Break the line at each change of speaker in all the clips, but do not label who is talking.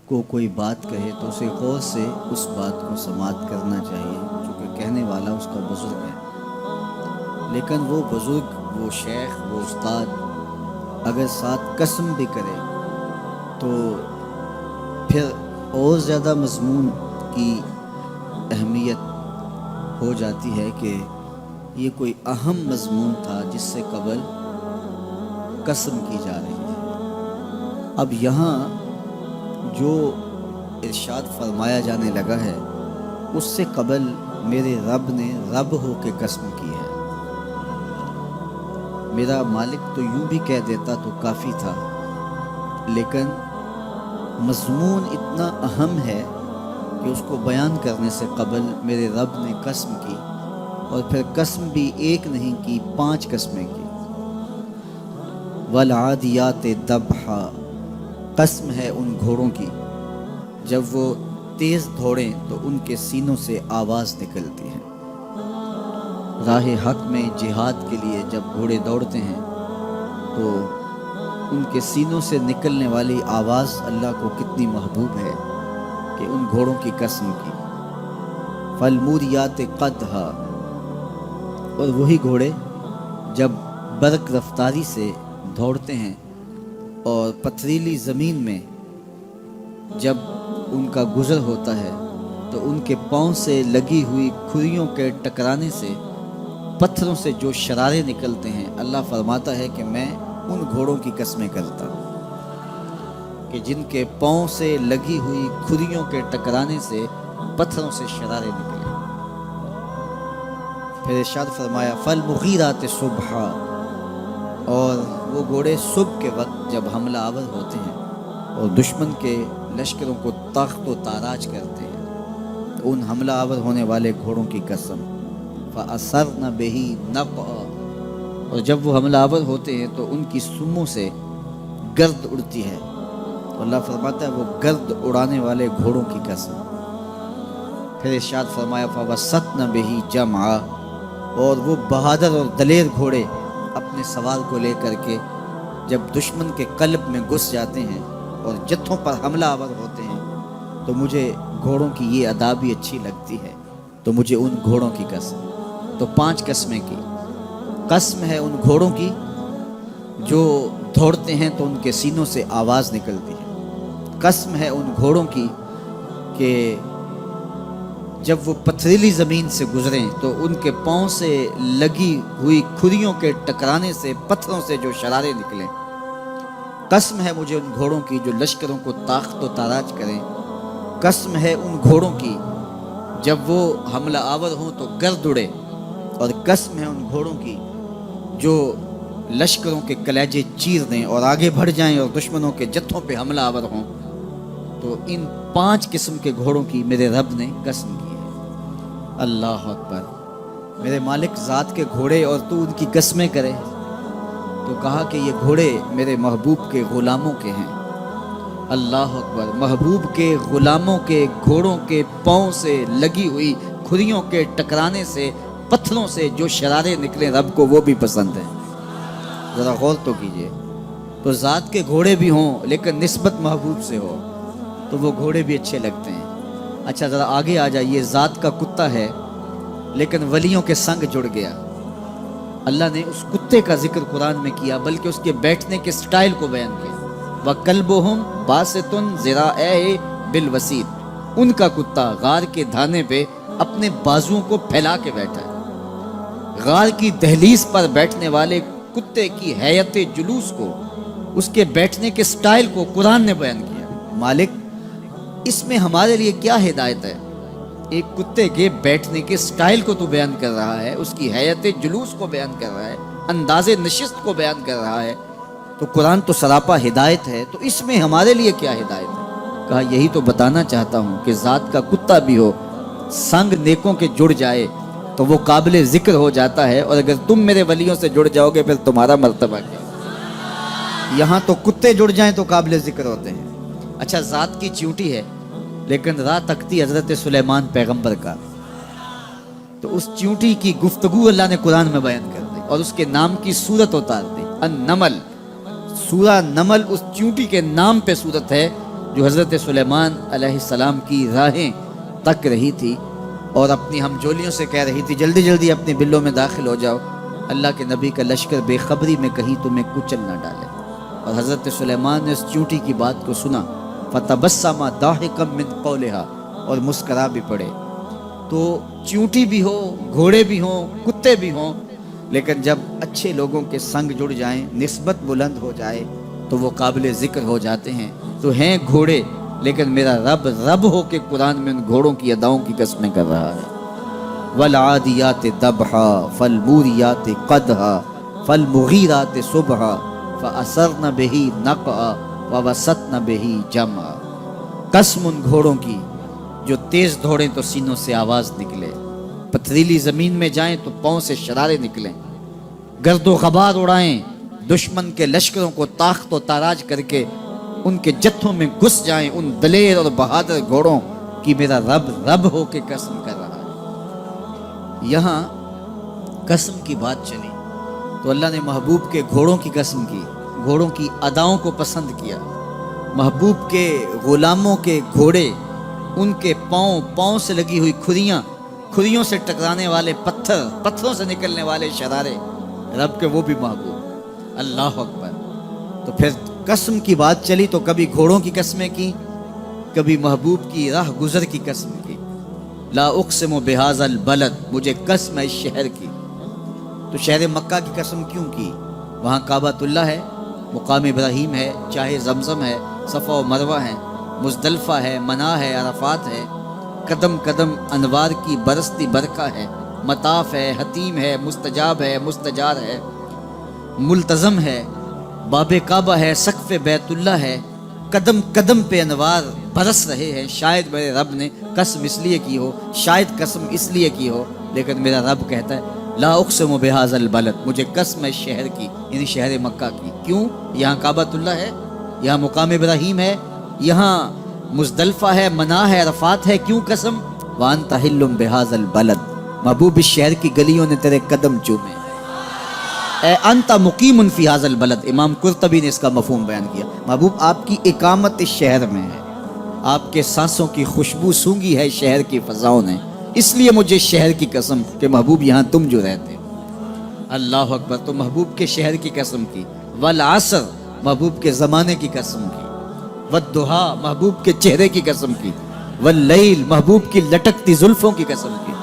کو کوئی بات کہے تو اسے غور سے اس بات کو سماعت کرنا چاہیے، چونکہ کہنے والا اس کا بزرگ ہے۔ لیکن وہ بزرگ، وہ شیخ، وہ استاد اگر ساتھ قسم بھی کرے تو پھر اور زیادہ مضمون کی اہمیت ہو جاتی ہے کہ یہ کوئی اہم مضمون تھا جس سے قبل قسم کی جا رہی ہے۔ اب یہاں جو ارشاد فرمایا جانے لگا ہے اس سے قبل میرے رب نے رب ہو کے قسم کی ہے۔ میرا مالک تو یوں بھی کہہ دیتا تو کافی تھا، لیکن مضمون اتنا اہم ہے کہ اس کو بیان کرنے سے قبل میرے رب نے قسم کی، اور پھر قسم بھی ایک نہیں کی، 5 قسمیں کی۔ والعادیات ضبحا، قسم ہے ان گھوڑوں کی جب وہ تیز دوڑیں تو ان کے سینوں سے آواز نکلتی ہے۔ راہ حق میں جہاد کے لیے جب گھوڑے دوڑتے ہیں تو ان کے سینوں سے نکلنے والی آواز اللہ کو کتنی محبوب ہے کہ ان گھوڑوں کی قسم کی۔ فالموریات قدحا، اور وہی گھوڑے جب برق رفتاری سے دوڑتے ہیں اور پتھریلی زمین میں جب ان کا گزر ہوتا ہے تو ان کے پاؤں سے لگی ہوئی کھریوں کے ٹکرانے سے پتھروں سے جو شرارے نکلتے ہیں، اللہ فرماتا ہے کہ میں ان گھوڑوں کی قسمیں کرتا ہوں کہ جن کے پاؤں سے لگی ہوئی کھریوں کے ٹکرانے سے پتھروں سے شرارے نکلے۔ پھر ارشاد فرمایا فالمغیرات صبحا، اور وہ گھوڑے صبح کے وقت جب حملہ آور ہوتے ہیں اور دشمن کے لشکروں کو تخت و تاراج کرتے ہیں تو ان حملہ آور ہونے والے گھوڑوں کی قسم۔ فَأَثَرْنَ بِهِ نَقْعًا، اور جب وہ حملہ آور ہوتے ہیں تو ان کی سموں سے گرد اڑتی ہے، تو اللہ فرماتا ہے وہ گرد اڑانے والے گھوڑوں کی قسم۔ پھر ارشاد فرمایا فَوَسَّطْنَ بِهِ جَمْعًا، اور وہ بہادر اور دلیر گھوڑے اپنے سوار کو لے کر کے جب دشمن کے قلب میں گھس جاتے ہیں اور جتھوں پر حملہ آور ہوتے ہیں تو مجھے گھوڑوں کی یہ ادا بھی اچھی لگتی ہے، تو مجھے ان گھوڑوں کی قسم۔ تو 5 قسمیں کی۔ قسم ہے ان گھوڑوں کی جو دوڑتے ہیں تو ان کے سینوں سے آواز نکلتی ہے۔ قسم ہے ان گھوڑوں کی کہ جب وہ پتھریلی زمین سے گزریں تو ان کے پاؤں سے لگی ہوئی کھریوں کے ٹکرانے سے پتھروں سے جو شرارے نکلیں۔ قسم ہے مجھے ان گھوڑوں کی جو لشکروں کو تاخت و تاراج کریں۔ قسم ہے ان گھوڑوں کی جب وہ حملہ آور ہوں تو گرد اڑے، اور قسم ہے ان گھوڑوں کی جو لشکروں کے کلیجے چیر دیں اور آگے بڑھ جائیں اور دشمنوں کے جتھوں پہ حملہ آور ہوں۔ تو ان 5 قسم کے گھوڑوں کی میرے رب نے قسم کی ہے۔ اللہ اکبر، میرے مالک ذات کے گھوڑے اور تو ان کی قسمیں کرے، تو کہا کہ یہ گھوڑے میرے محبوب کے غلاموں کے ہیں۔ اللہ اکبر، محبوب کے غلاموں کے گھوڑوں کے پاؤں سے لگی ہوئی کھریوں کے ٹکرانے سے پتھروں سے جو شرارے نکلے رب کو وہ بھی پسند ہیں۔ ذرا غور تو کیجئے، تو ذات کے گھوڑے بھی ہوں لیکن نسبت محبوب سے ہو تو وہ گھوڑے بھی اچھے لگتے ہیں۔ اچھا ذرا آگے آ جائیے، ذات کا کتا ہے لیکن ولیوں کے سنگ جڑ گیا۔ اللہ نے اس کتے کا ذکر قرآن میں کیا، بلکہ اس کے بیٹھنے کے سٹائل کو بیان کیا۔ وَقَلْبُهُمْ بَاسِطٌ ذِرَاعَيْهِ بِالْوَسِيدِ، ان کا کتا غار کے دھانے پہ اپنے بازوؤں کو پھیلا کے بیٹھا ہے۔ غار کی دہلیز پر بیٹھنے والے کتے کی حیت جلوس کو، اس کے بیٹھنے کے سٹائل کو قرآن نے بیان کیا۔ مالک اس میں ہمارے لیے کیا ہدایت ہے؟ ایک کتے کے بیٹھنے کے سٹائل کو تو بیان کر رہا ہے، اس کی حیت جلوس کو بیان کر رہا ہے، انداز نشست کو بیان کر رہا ہے، تو قرآن تو سراپا ہدایت ہے، تو اس میں ہمارے لیے کیا ہدایت ہے؟ کہا یہی تو بتانا چاہتا ہوں کہ ذات کا کتا بھی ہو، سنگ نیکوں کے جڑ جائے تو وہ قابل ذکر ہو جاتا ہے، اور اگر تم میرے ولیوں سے جڑ جاؤ گے پھر تمہارا مرتبہ کیا؟ یہاں تو کتے جڑ جائیں تو قابل ذکر ہوتے ہیں۔ اچھا ذات کی چیونٹی ہے لیکن راہ تکتی حضرت سلیمان پیغمبر کا، تو اس چیونٹی کی گفتگو اللہ نے قرآن میں بیان کر دی اور اس کے نام کی صورت اتار دی۔ النمل، سورہ نمل اس چیونٹی کے نام پہ صورت ہے جو حضرت سلیمان علیہ السلام کی راہیں تک رہی تھی اور اپنی ہمجولیوں سے کہہ رہی تھی جلدی جلدی اپنی بلوں میں داخل ہو جاؤ، اللہ کے نبی کا لشکر بے خبری میں کہیں تمہیں کچل نہ ڈالے۔ اور حضرت سلیمان نے اس چونٹی کی بات کو سنا، فتبسم ضاحکا من قولها، اور مسکرا بھی پڑے۔ تو چونٹی بھی ہو، گھوڑے بھی ہوں، کتے بھی ہوں، لیکن جب اچھے لوگوں کے سنگ جڑ جائیں، نسبت بلند ہو جائے تو وہ قابل ذکر ہو جاتے ہیں۔ تو ہیں گھوڑے، لیکن میرا رب رب ہو کے قرآن میں ان گھوڑوں کی اداؤں کی قسمیں کر رہا ہے۔ والعادیات ضبحا فالموریات قدحا فالمغیرات صبحا فاثرن بہ نقعا ووسطن بہ جمعا۔ قسم ان گھوڑوں کی جو تیز دوڑیں تو سینوں سے آواز نکلے، پتھریلی زمین میں جائیں تو پاؤں سے شرارے نکلیں، گرد و غبار اڑائیں، دشمن کے لشکروں کو تاخت و تاراج کر کے ان کے جتھوں میں گھس جائیں، ان دلیر اور بہادر گھوڑوں کی میرا رب رب ہو کے قسم کر رہا ہے۔ یہاں قسم کی بات چلی تو اللہ نے محبوب کے گھوڑوں کی قسم کی، گھوڑوں کی اداؤں کو پسند کیا۔ محبوب کے غلاموں کے گھوڑے، ان کے پاؤں سے لگی ہوئی کھریوں سے ٹکرانے والے پتھروں سے نکلنے والے شرارے، رب کے وہ بھی محبوب۔ اللہ اکبر۔ تو پھر قسم کی بات چلی تو کبھی گھوڑوں کی قسمیں کی، کبھی محبوب کی راہ گزر کی قسم کی۔ لا اقسم بہذا البلد، مجھے قسم ہے اس شہر کی۔ تو شہر مکہ کی قسم کیوں کی؟ وہاں کعبۃ اللہ ہے، مقام ابراہیم ہے، چاہے زمزم ہے، صفا و مروہ ہے، مزدلفہ ہے، منا ہے، عرفات ہے، قدم قدم انوار کی برستی برکہ ہے، مطاف ہے، حتیم ہے، مستجاب ہے، مستجار ہے، ملتزم ہے، باب کعبہ ہے، سقف بیت اللہ ہے، قدم قدم پہ انوار برس رہے ہیں۔ شاید میرے رب نے قسم اس لیے کی ہو، شاید قسم اس لیے کی ہو، لیکن میرا رب کہتا ہے لا اقسم بہذا البلد، مجھے قسم ہے شہر کی، یعنی شہر مکہ کی۔ کیوں؟ یہاں کعبۃ اللہ ہے، یہاں مقام ابراہیم ہے، یہاں مزدلفہ ہے، منا ہے، عرفات ہے۔ کیوں قسم؟ وانت حل بہذا البلد، محبوب اس شہر کی گلیوں نے تیرے قدم چومے۔ اے انت مقیم فی ھذا البلد، امام قرطبی نے اس کا مفہوم بیان کیا، محبوب آپ کی اقامت اس شہر میں ہے، آپ کے سانسوں کی خوشبو سونگھی ہے شہر کی فضاؤں نے، اس لیے مجھے شہر کی قسم کہ محبوب یہاں تم جو رہتے ہو۔ اللہ اکبر۔ تو محبوب کے شہر کی قسم کی، والعصر، محبوب کے زمانے کی قسم کی، والضحیٰ، محبوب کے چہرے کی قسم کی، واللیل، محبوب کی لٹکتی زلفوں کی قسم کی۔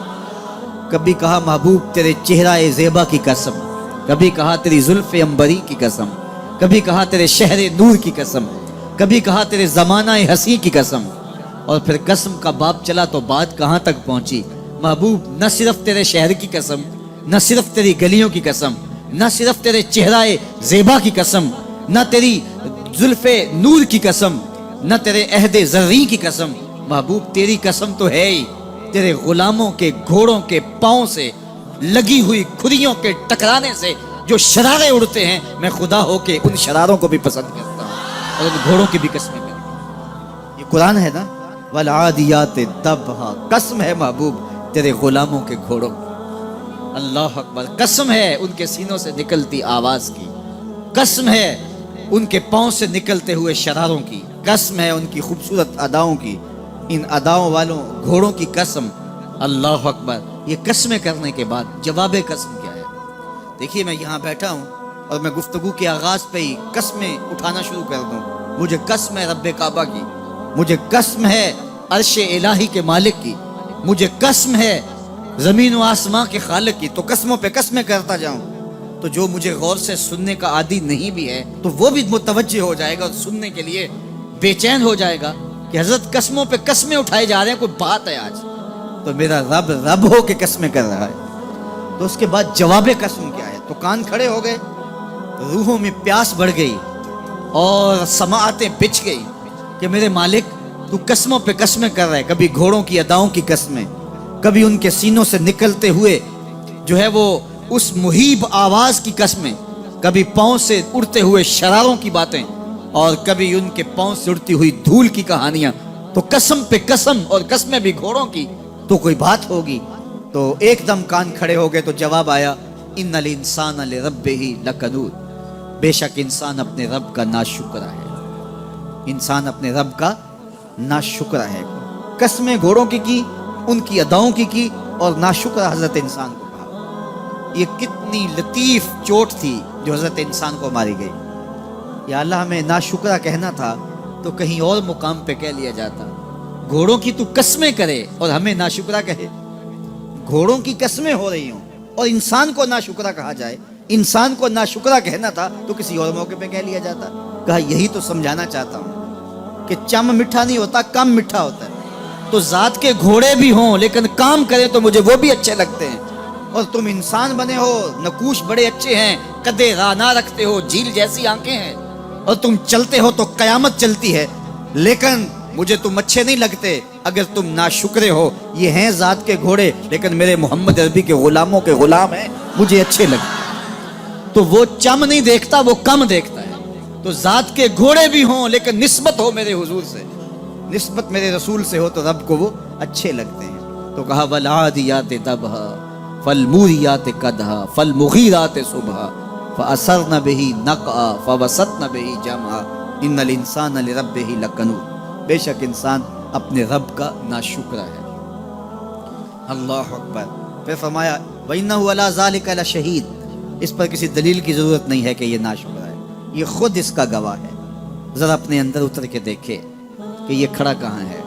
کبھی کہا محبوب تیرے چہرہ زیبا کی قسم، کبھی کہا تیری زلف عنبری کی قسم، کبھی کہا تیرے شہر نور کی قسم، کبھی کہا تیرے زمانہ حسین کی قسم۔ اور پھر قسم کا باب چلا تو بات کہاں تک پہنچی؟ محبوب نہ صرف تیرے شہر کی قسم، نہ صرف تیری گلیوں کی قسم، نہ صرف تیرے چہرہ زیبا کی قسم، نہ تیری زلف نور کی قسم، نہ تیرے عہد زرعی کی قسم، محبوب تیری قسم تو ہے ہی تیرے غلاموں کے گھوڑوں کے پاؤں سے لگی ہوئی کھریوں کے ٹکرانے سے جو شرارے اڑتے ہیں، میں خدا ہو کے ان شراروں کو بھی پسند کرتا ہوں اور ان گھوڑوں کی بھی قسمیں کرتا ہوں۔ یہ قرآن ہے نا، والعادیات ضبحا، قسم ہے محبوب تیرے غلاموں کے گھوڑوں کی۔ اللہ اکبر۔ قسم ہے ان کے سینوں سے نکلتی آواز کی، قسم ہے ان کے پاؤں سے نکلتے ہوئے شراروں کی، قسم ہے ان کی خوبصورت اداؤں کی، ان اداؤں والوں گھوڑوں کی قسم۔ اللہ اکبر۔ یہ قسمیں کرنے کے بعد جواب قسم کیا ہے؟ دیکھیے میں یہاں بیٹھا ہوں اور میں گفتگو کے آغاز پہ ہی قسمیں اٹھانا شروع کر دوں۔ مجھے قسم ہے رب کعبہ کی، مجھے قسم ہے عرش الہی کے مالک کی، مجھے قسم ہے زمین و آسماں کے خالق کی، تو قسموں پہ قسمیں کرتا جاؤں تو جو مجھے غور سے سننے کا عادی نہیں بھی ہے تو وہ بھی متوجہ ہو جائے گا اور سننے کے لیے بے چین ہو جائے گا کہ حضرت قسموں پہ قسمیں اٹھائے جا رہے ہیں، کوئی بات ہے آج؟ تو میرا رب رب ہو کے قسمیں کر رہا ہے۔ تو اس کے بعد جواب قسم کیا ہے؟ تو کان کھڑے ہو گئے، روحوں میں پیاس بڑھ گئی اور سماعتیں بچھ گئی کہ میرے مالک تو قسموں پہ قسمیں کر رہا ہے، کبھی گھوڑوں کی اداؤں کی قسمیں، کبھی ان کے سینوں سے نکلتے ہوئے جو ہے وہ اس مہیب آواز کی قسمیں، کبھی پاؤں سے اڑتے ہوئے شراروں کی باتیں، اور کبھی ان کے پاؤں سے اڑتی ہوئی دھول کی کہانیاں۔ تو قسم پہ قسم، اور قسمیں بھی گھوڑوں کی، تو کوئی بات ہوگی۔ تو ایک دم کان کھڑے ہو گئے تو جواب آیا ان الانسان لربہ لکنود، بے شک انسان اپنے رب کا ناشکرا ہے، انسان اپنے رب کا ناشکرہ ہے. قسمیں گھوڑوں کی ان کی اداؤں کی اور ناشکرہ حضرت انسان کو کہا. یہ کتنی لطیف چوٹ تھی جو حضرت انسان کو ماری گئی. یا اللہ ہمیں ناشکرہ کہنا تھا تو کہیں اور مقام پہ کہہ لیا جاتا. گھوڑوں کی تو قسمیں کرے اور ہمیں ناشکرہ کہے. گھوڑوں کی قسمیں ہو رہی ہوں اور انسان کو ناشکرہ کہا جائے. انسان کو ناشکرہ کہنا تھا تو کسی اور موقع پہ کہہ لیا جاتا. کہا یہی تو سمجھانا چاہتا ہوں کہ چم میٹھا نہیں ہوتا، کم میٹھا ہوتا ہے. تو ذات کے گھوڑے بھی ہوں لیکن کام کریں تو مجھے وہ بھی اچھے لگتے ہیں. اور تم انسان بنے ہو، نقوش بڑے اچھے ہیں، قدے رانا رکھتے ہو، جھیل جیسی آنکھیں ہیں، اور تم چلتے ہو تو قیامت چلتی ہے، لیکن مجھے تم اچھے نہیں لگتے. اگر تم ناشکرے ہو، یہ ہیں ذات کے گھوڑے لیکن میرے محمد عربی کے غلاموں کے غلام ہیں، مجھے اچھے لگتے. تو وہ چم نہیں دیکھتا، وہ کم دیکھتا ہے. تو ذات کے گھوڑے بھی ہوں لیکن نسبت ہو میرے حضور سے، نسبت میرے رسول سے ہو تو رب کو وہ اچھے لگتے ہیں. تو کہا والعادیات ضبحا فالموریات قدحا فالمغیرات صبحا فأثرن به نقعا فوسطن به جمعا ان الانسان لربہ لکنود. بے شک انسان اپنے رب کا ناشکرہ ہے. اللہ اکبر. پھر فرمایا وَإِنَّهُ عَلَى ذَلِكَ لَشَهِيدٌ. اس پر کسی دلیل کی ضرورت نہیں ہے کہ یہ ناشکرہ ہے، یہ خود اس کا گواہ ہے. ذرا اپنے اندر اتر کے دیکھے کہ یہ کھڑا کہاں ہے.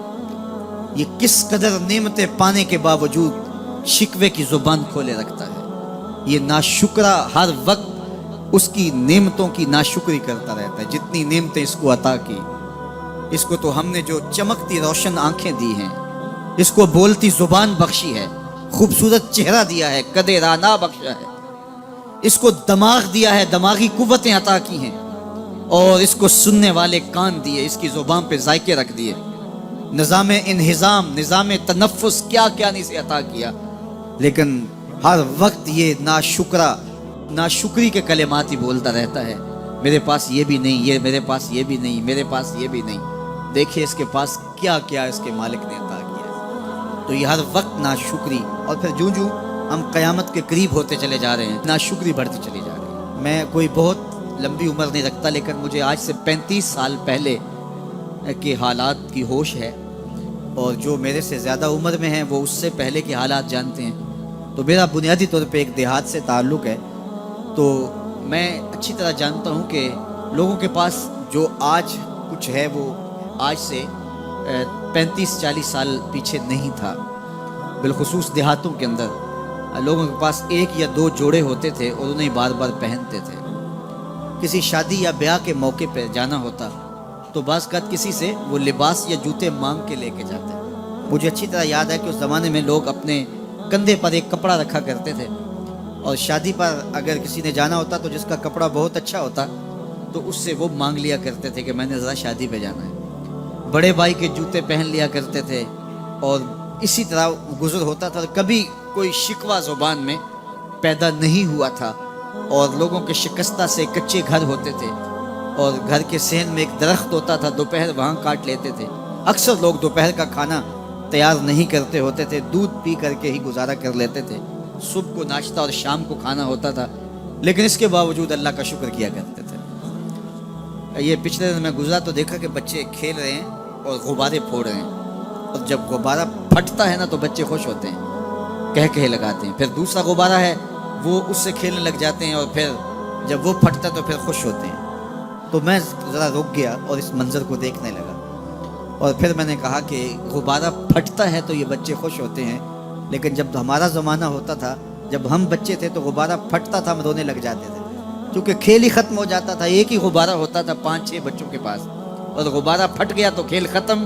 یہ کس قدر نعمتیں پانے کے باوجود شکوے کی زبان کھولے رکھتا ہے. یہ ناشکرہ ہر وقت اس کی نعمتوں کی ناشکری کرتا رہتا ہے. جتنی نعمتیں اس کو عطا کی، اس کو تو ہم نے جو چمکتی روشن آنکھیں دی ہیں، اس کو بولتی زبان بخشی ہے، خوبصورت چہرہ دیا ہے، قد رانا بخشا ہے، اس کو دماغ دیا ہے، دماغی قوتیں عطا کی ہیں، اور اس کو سننے والے کان دیے، اس کی زبان پہ ذائقے رکھ دیے. نظام انہضام، نظام تنفس، کیا کیا نہیں سے عطا کیا. لیکن ہر وقت یہ ناشکری کے کلمات ہی بولتا رہتا ہے. میرے پاس یہ بھی نہیں، یہ میرے پاس یہ بھی نہیں، میرے پاس یہ بھی نہیں. دیکھیے اس کے پاس کیا کیا اس کے مالک نے عطا کیا ہے. تو یہ ہر وقت ناشکری. اور پھر جوں جوں ہم قیامت کے قریب ہوتے چلے جا رہے ہیں، ناشکری بڑھتی چلی جا رہی ہے. میں کوئی بہت لمبی عمر نہیں رکھتا، لیکن مجھے آج سے 35 سال پہلے کے حالات کی ہوش ہے، اور جو میرے سے زیادہ عمر میں ہیں وہ اس سے پہلے کے حالات جانتے ہیں. تو میرا بنیادی طور پہ ایک دیہات سے تعلق ہے. تو میں اچھی طرح جانتا ہوں کہ لوگوں کے پاس جو آج کچھ ہے وہ آج سے 35-40 سال پیچھے نہیں تھا. بالخصوص دیہاتوں کے اندر لوگوں کے پاس 1 یا 2 جوڑے ہوتے تھے اور انہیں بار بار پہنتے تھے. کسی شادی یا بیاہ کے موقع پہ جانا ہوتا تو بعض اوقات کسی سے وہ لباس یا جوتے مانگ کے لے کے جاتے. مجھے اچھی طرح یاد ہے کہ اس زمانے میں لوگ اپنے کندھے پر ایک کپڑا رکھا کرتے تھے، اور شادی پر اگر کسی نے جانا ہوتا تو جس کا کپڑا بہت اچھا ہوتا تو اس سے وہ مانگ لیا کرتے تھے کہ میں نے ذرا شادی پہ جانا ہے. بڑے بھائی کے جوتے پہن لیا کرتے تھے، اور اسی طرح گزر ہوتا تھا. کبھی کوئی شکوہ زبان میں پیدا نہیں ہوا تھا، اور لوگوں کے شکستہ سے کچے گھر ہوتے تھے، اور گھر کے صحن میں ایک درخت ہوتا تھا، دوپہر وہاں کاٹ لیتے تھے. اکثر لوگ دوپہر کا کھانا تیار نہیں کرتے ہوتے تھے، دودھ پی کر کے ہی گزارا کر لیتے تھے. صبح کو ناشتہ اور شام کو کھانا ہوتا تھا، لیکن اس کے باوجود اللہ کا شکر کیا کرتے تھے. یہ پچھلے دن میں گزرا تو دیکھا کہ بچے کھیل رہے ہیں اور غبارے پھوڑ رہے ہیں، اور جب غبارہ پھٹتا ہے نا تو بچے خوش ہوتے ہیں، کہہ لگاتے ہیں. پھر دوسرا غبارہ ہے وہ اس سے کھیلنے لگ جاتے ہیں، اور پھر جب وہ پھٹتا تو پھر خوش ہوتے ہیں. تو میں ذرا رک گیا اور اس منظر کو دیکھنے لگا، اور پھر میں نے کہا کہ غبارہ پھٹتا ہے تو یہ بچے خوش ہوتے ہیں، لیکن جب ہمارا زمانہ ہوتا تھا، جب ہم بچے تھے تو غبارہ پھٹتا تھا، ہم رونے لگ جاتے تھے، کیونکہ کھیل ہی ختم ہو جاتا تھا. ایک ہی غبارہ ہوتا تھا 5-6 بچوں کے پاس، اور غبارہ پھٹ گیا تو کھیل ختم،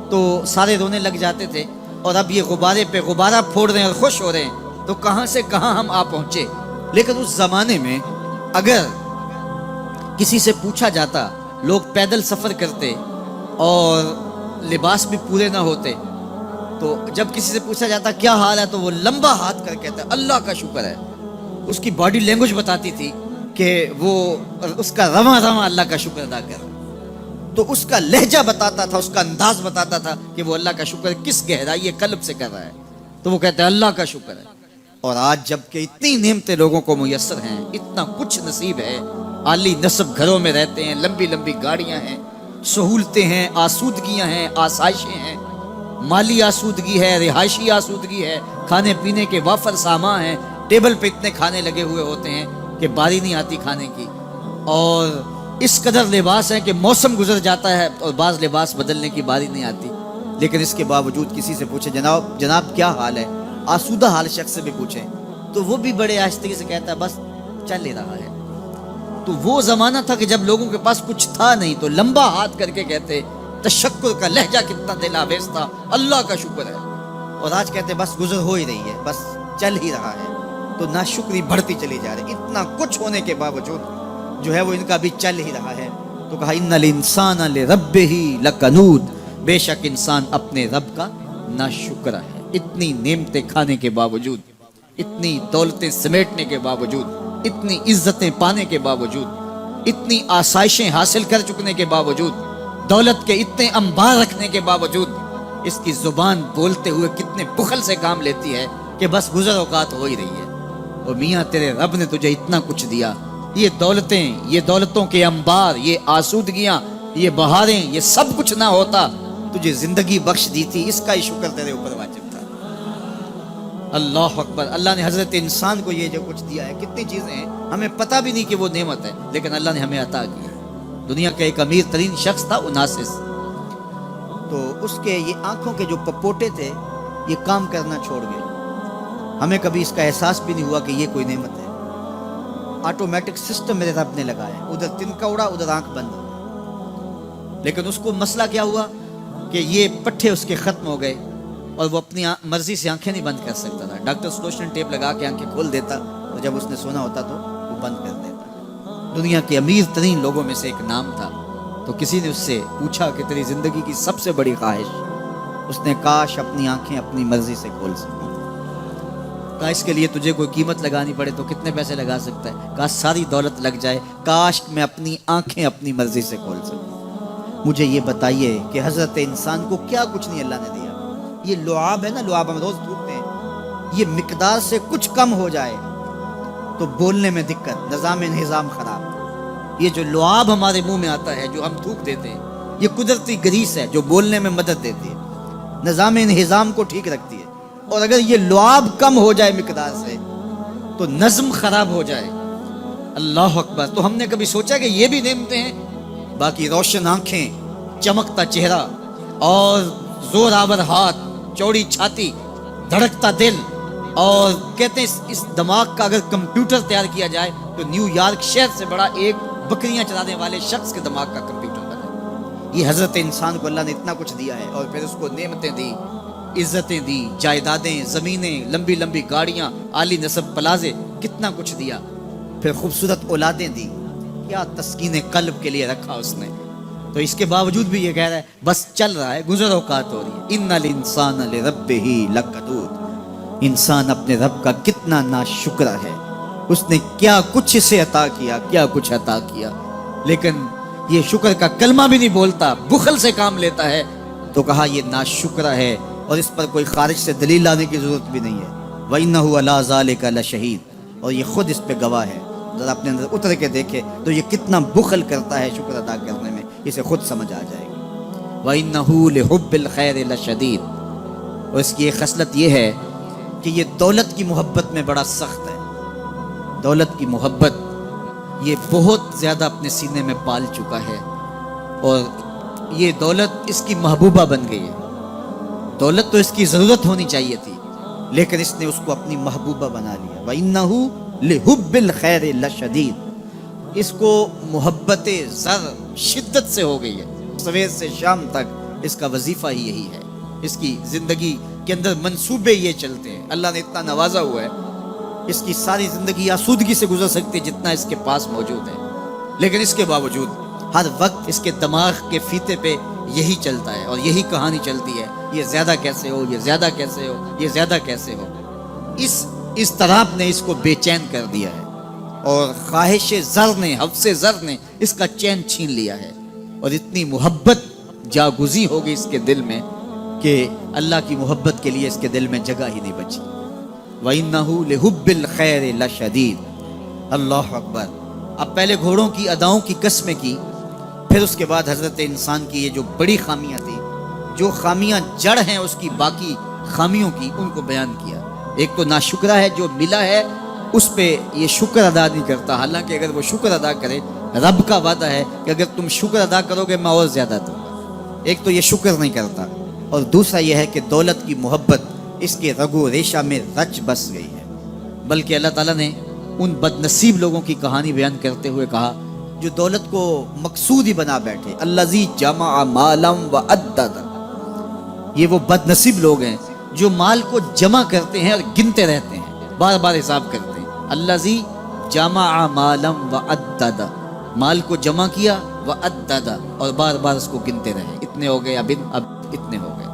تو سارے رونے لگ جاتے تھے. اور اب یہ غبارے پہ غبارہ پھوڑ رہے ہیں اور خوش ہو رہے ہیں، تو کہاں سے کہاں ہم آ پہنچے. لیکن اس زمانے میں اگر کسی سے پوچھا جاتا، لوگ پیدل سفر کرتے اور لباس بھی پورے نہ ہوتے، تو جب کسی سے پوچھا جاتا کیا حال ہے تو وہ لمبا ہاتھ کر کہتا اللہ کا شکر ہے. اس کی باڈی لینگویج بتاتی تھی کہ وہ اس کا رواں اللہ کا شکر ادا کر رہا. تو اس کا لہجہ بتاتا تھا، اس کا انداز بتاتا تھا کہ وہ اللہ کا شکر کس گہرائی قلب سے کر رہا ہے. تو وہ کہتا ہے اللہ کا شکر ہے. اور آج جب کہ اتنی نعمتیں لوگوں کو میسر ہیں، اتنا کچھ نصیب ہے، عالی نسب گھروں میں رہتے ہیں، لمبی لمبی گاڑیاں ہیں، سہولتیں ہیں، آسودگیاں ہیں، آسائشیں ہیں، مالی آسودگی ہے، رہائشی آسودگی ہے، کھانے پینے کے وافر سامان ہیں، ٹیبل پہ اتنے کھانے لگے ہوئے ہوتے ہیں کہ باری نہیں آتی کھانے کی، اور اس قدر لباس ہے کہ موسم گزر جاتا ہے اور بعض لباس بدلنے کی باری نہیں آتی، لیکن اس کے باوجود کسی سے پوچھے جناب کیا حال ہے، آسودہ حال شخص سے بھی پوچھیں تو وہ بھی بڑے آہستگی سے کہتا ہے بس چل ہی رہا ہے۔ تو وہ زمانہ تھا کہ جب لوگوں کے پاس کچھ تھا نہیں تو لمبا ہاتھ کر کے کہتے تشکر کا لہجہ کتنا دل آویز تھا، اللہ کا شکر ہے، اور آج کہتے بس گزر ہو ہی رہی ہے، بس چل ہی رہا ہے، تو ناشکری بڑھتی چلی جا رہی، اتنا کچھ ہونے کے باوجود جو ہے وہ ان کا بھی چل ہی رہا ہے۔ تو کہا ان الانسان لربہ لکنود، بے شک انسان اپنے رب کا ناشکر ہے، اتنی نعمتیں کھانے کے باوجود، اتنی دولتیں سمیٹنے کے باوجود، اتنی عزتیں پانے کے باوجود، اتنی آسائشیں حاصل کر چکنے کے باوجود، دولت کے اتنے انبار رکھنے کے باوجود، اس کی زبان بولتے ہوئے کتنے بخل سے کام لیتی ہے کہ بس گزر اوقات ہو ہی رہی ہے۔ اور میاں تیرے رب نے تجھے اتنا کچھ دیا، یہ دولتیں، یہ دولتوں کے انبار، یہ آسودگیاں، یہ بہاریں، یہ سب کچھ نہ ہوتا، تجھے زندگی بخش دی تھی، اس کا ہی شکر تیرے اوپر واجب تھا۔ اللہ اکبر، اللہ نے حضرت انسان کو یہ جو کچھ دیا ہے، کتنی چیزیں ہیں ہمیں پتہ بھی نہیں کہ وہ نعمت ہے، لیکن اللہ نے ہمیں عطا کی ہے۔ دنیا کا ایک امیر ترین شخص تھا اناسس، تو اس کے یہ آنکھوں کے جو پپوٹے تھے یہ کام کرنا چھوڑ گئے، ہمیں کبھی اس کا احساس بھی نہیں ہوا کہ یہ کوئی نعمت ہے، آٹومیٹک سسٹم میرے رب نے لگایا ہے، ادھر تنکا اڑا ادھر آنکھ بند، لیکن اس کو مسئلہ کیا ہوا کہ یہ پٹھے اس کے ختم ہو گئے اور وہ اپنی مرضی سے آنکھیں نہیں بند کر سکتا تھا، ڈاکٹر سلوشن ٹیپ لگا کے آنکھیں کھول دیتا اور جب اس نے سونا ہوتا تو وہ بند کر دیتا۔ دنیا کے امیر ترین لوگوں میں سے ایک نام تھا، تو کسی نے اس سے پوچھا کہ تیری زندگی کی سب سے بڑی خواہش؟ اس نے کاش اپنی آنکھیں اپنی مرضی سے کھول سکوں۔ کہا اس کے لیے تجھے کوئی قیمت لگانی پڑے تو کتنے پیسے لگا سکتا ہے؟ کہا ساری دولت لگ جائے، کاش میں اپنی آنکھیں اپنی مرضی سے کھول سکوں۔ مجھے یہ بتائیے کہ حضرت انسان کو کیا کچھ نہیں اللہ نے دیا؟ یہ لعاب ہے نا، لعاب ہم روز تھوکتے ہیں، یہ مقدار سے کچھ کم ہو جائے تو بولنے میں دقت، نظام انہضام خراب۔ یہ جو لعاب ہمارے منہ میں آتا ہے جو ہم تھوک دیتے ہیں، یہ قدرتی گریس ہے جو بولنے میں مدد دیتی ہے، نظام انہضام کو ٹھیک رکھتی ہے، اور اگر یہ لعاب کم ہو جائے مقدار سے تو نظم خراب ہو جائے۔ اللہ اکبر، تو ہم نے کبھی سوچا کہ یہ بھی نعمتیں ہیں؟ باقی روشن آنکھیں، چمکتا چہرہ، اور زور آور ہاتھ، چوڑی چھاتی، دھڑکتا دل، اور کہتے ہیں اس دماغ کا اگر کمپیوٹر تیار کیا جائے تو نیو یارک شہر سے بڑا ایک بکریاں چلانے والے شخص کے دماغ کا کمپیوٹر بنا۔ یہ حضرت انسان کو اللہ نے اتنا کچھ دیا ہے، اور پھر اس کو نعمتیں دی، عزتیں دی، جائیدادیں، زمینیں، لمبی لمبی گاڑیاں، عالی نسب پلازے، کتنا کچھ دیا، پھر خوبصورت اولادیں دی، کیا تسکین قلب کے لیے رکھا اس نے، تو اس کے باوجود بھی یہ کہہ رہا ہے بس چل رہا ہے، گزر اوقات ہو رہی ہے۔ ان الانسان لربہ لکنود، انسان اپنے رب کا کتنا ناشکر ہے، اس نے کیا کچھ اسے عطا کیا، کیا کچھ عطا کیا، لیکن یہ شکر کا کلمہ بھی نہیں بولتا، بخل سے کام لیتا ہے، تو کہا یہ ناشکر ہے، اور اس پر کوئی خارج سے دلیل لانے کی ضرورت بھی نہیں ہے۔ وَإِنَّهُ عَلَىٰ ذَلِكَ لَشَهِيدٌ، اور یہ خود اس پہ گواہ ہے، ذرا اپنے اندر اتر کے دیکھے تو یہ کتنا بخل کرتا ہے شکر ادا کرنے میں، اسے خود سمجھ آ جائے گی۔ وَإِنَّهُ لِحُبِّ الْخَيْرِ لَشَدِيدٌ، اور اس کی ایک خصلت یہ ہے کہ یہ دولت کی محبت میں بڑا سخت ہے، دولت کی محبت یہ بہت زیادہ اپنے سینے میں پال چکا ہے، اور یہ دولت اس کی محبوبہ بن گئی ہے۔ دولت تو اس کی ضرورت ہونی چاہیے تھی، لیکن اس نے اس کو اپنی محبوبہ بنا لیا۔ وَإِنَّهُ لِحُبِّ الْخَيْرِ لَشَدِيدٌ، اس کو محبت زر شدت سے ہو گئی ہے، سویر سے شام تک اس کا وظیفہ ہی یہی ہے، اس کی زندگی کے اندر منصوبے یہ چلتے ہیں۔ اللہ نے اتنا نوازا ہوا ہے، اس کی ساری زندگی آسودگی سے گزر سکتی ہے جتنا اس کے پاس موجود ہے، لیکن اس کے باوجود ہر وقت اس کے دماغ کے فیتے پہ یہی چلتا ہے اور یہی کہانی چلتی ہے، یہ زیادہ کیسے ہو، یہ زیادہ کیسے ہو، یہ زیادہ کیسے ہو۔ اس طرح نے اس کو بے چین کر دیا ہے، اور خواہش زر نے، حفظ زر نے اس کا چین چھین لیا ہے، اور اتنی محبت جاگزی ہو گئی اس کے دل میں کہ اللہ کی محبت کے لیے اس کے دل میں جگہ ہی نہیں بچی۔ وَإِنَّهُ لِحُبِّ الْخَيْرِ لَشَدِيدٌ، اللہ اکبر۔ اب پہلے گھوڑوں کی اداؤں کی قسمیں کی، پھر اس کے بعد حضرت انسان کی یہ جو بڑی خامیاں تھیں، جو خامیاں جڑ ہیں اس کی باقی خامیوں کی، ان کو بیان کیا۔ ایک تو ناشکرہ ہے، جو ملا ہے اس پہ یہ شکر ادا نہیں کرتا، حالانکہ اگر وہ شکر ادا کرے، رب کا وعدہ ہے کہ اگر تم شکر ادا کرو گے میں اور زیادہ دوں گا۔ ایک تو یہ شکر نہیں کرتا، اور دوسرا یہ ہے کہ دولت کی محبت اس کے رگو ریشہ میں رچ بس گئی ہے۔ بلکہ اللہ تعالیٰ نے ان بد نصیب لوگوں کی کہانی بیان کرتے ہوئے کہا جو دولت کو مقصود ہی بنا بیٹھے، الذی جمع مالا وعدد، یہ وہ بد نصیب لوگ ہیں جو مال کو جمع کرتے ہیں اور گنتے رہتے ہیں، بار بار حساب کرتے ہیں۔ الذی جمع مالا وعدد، مال کو جمع کیا، وعدد، اور بار بار اس کو گنتے رہے، اتنے ہو گئے، اب اتنے ہو گئے۔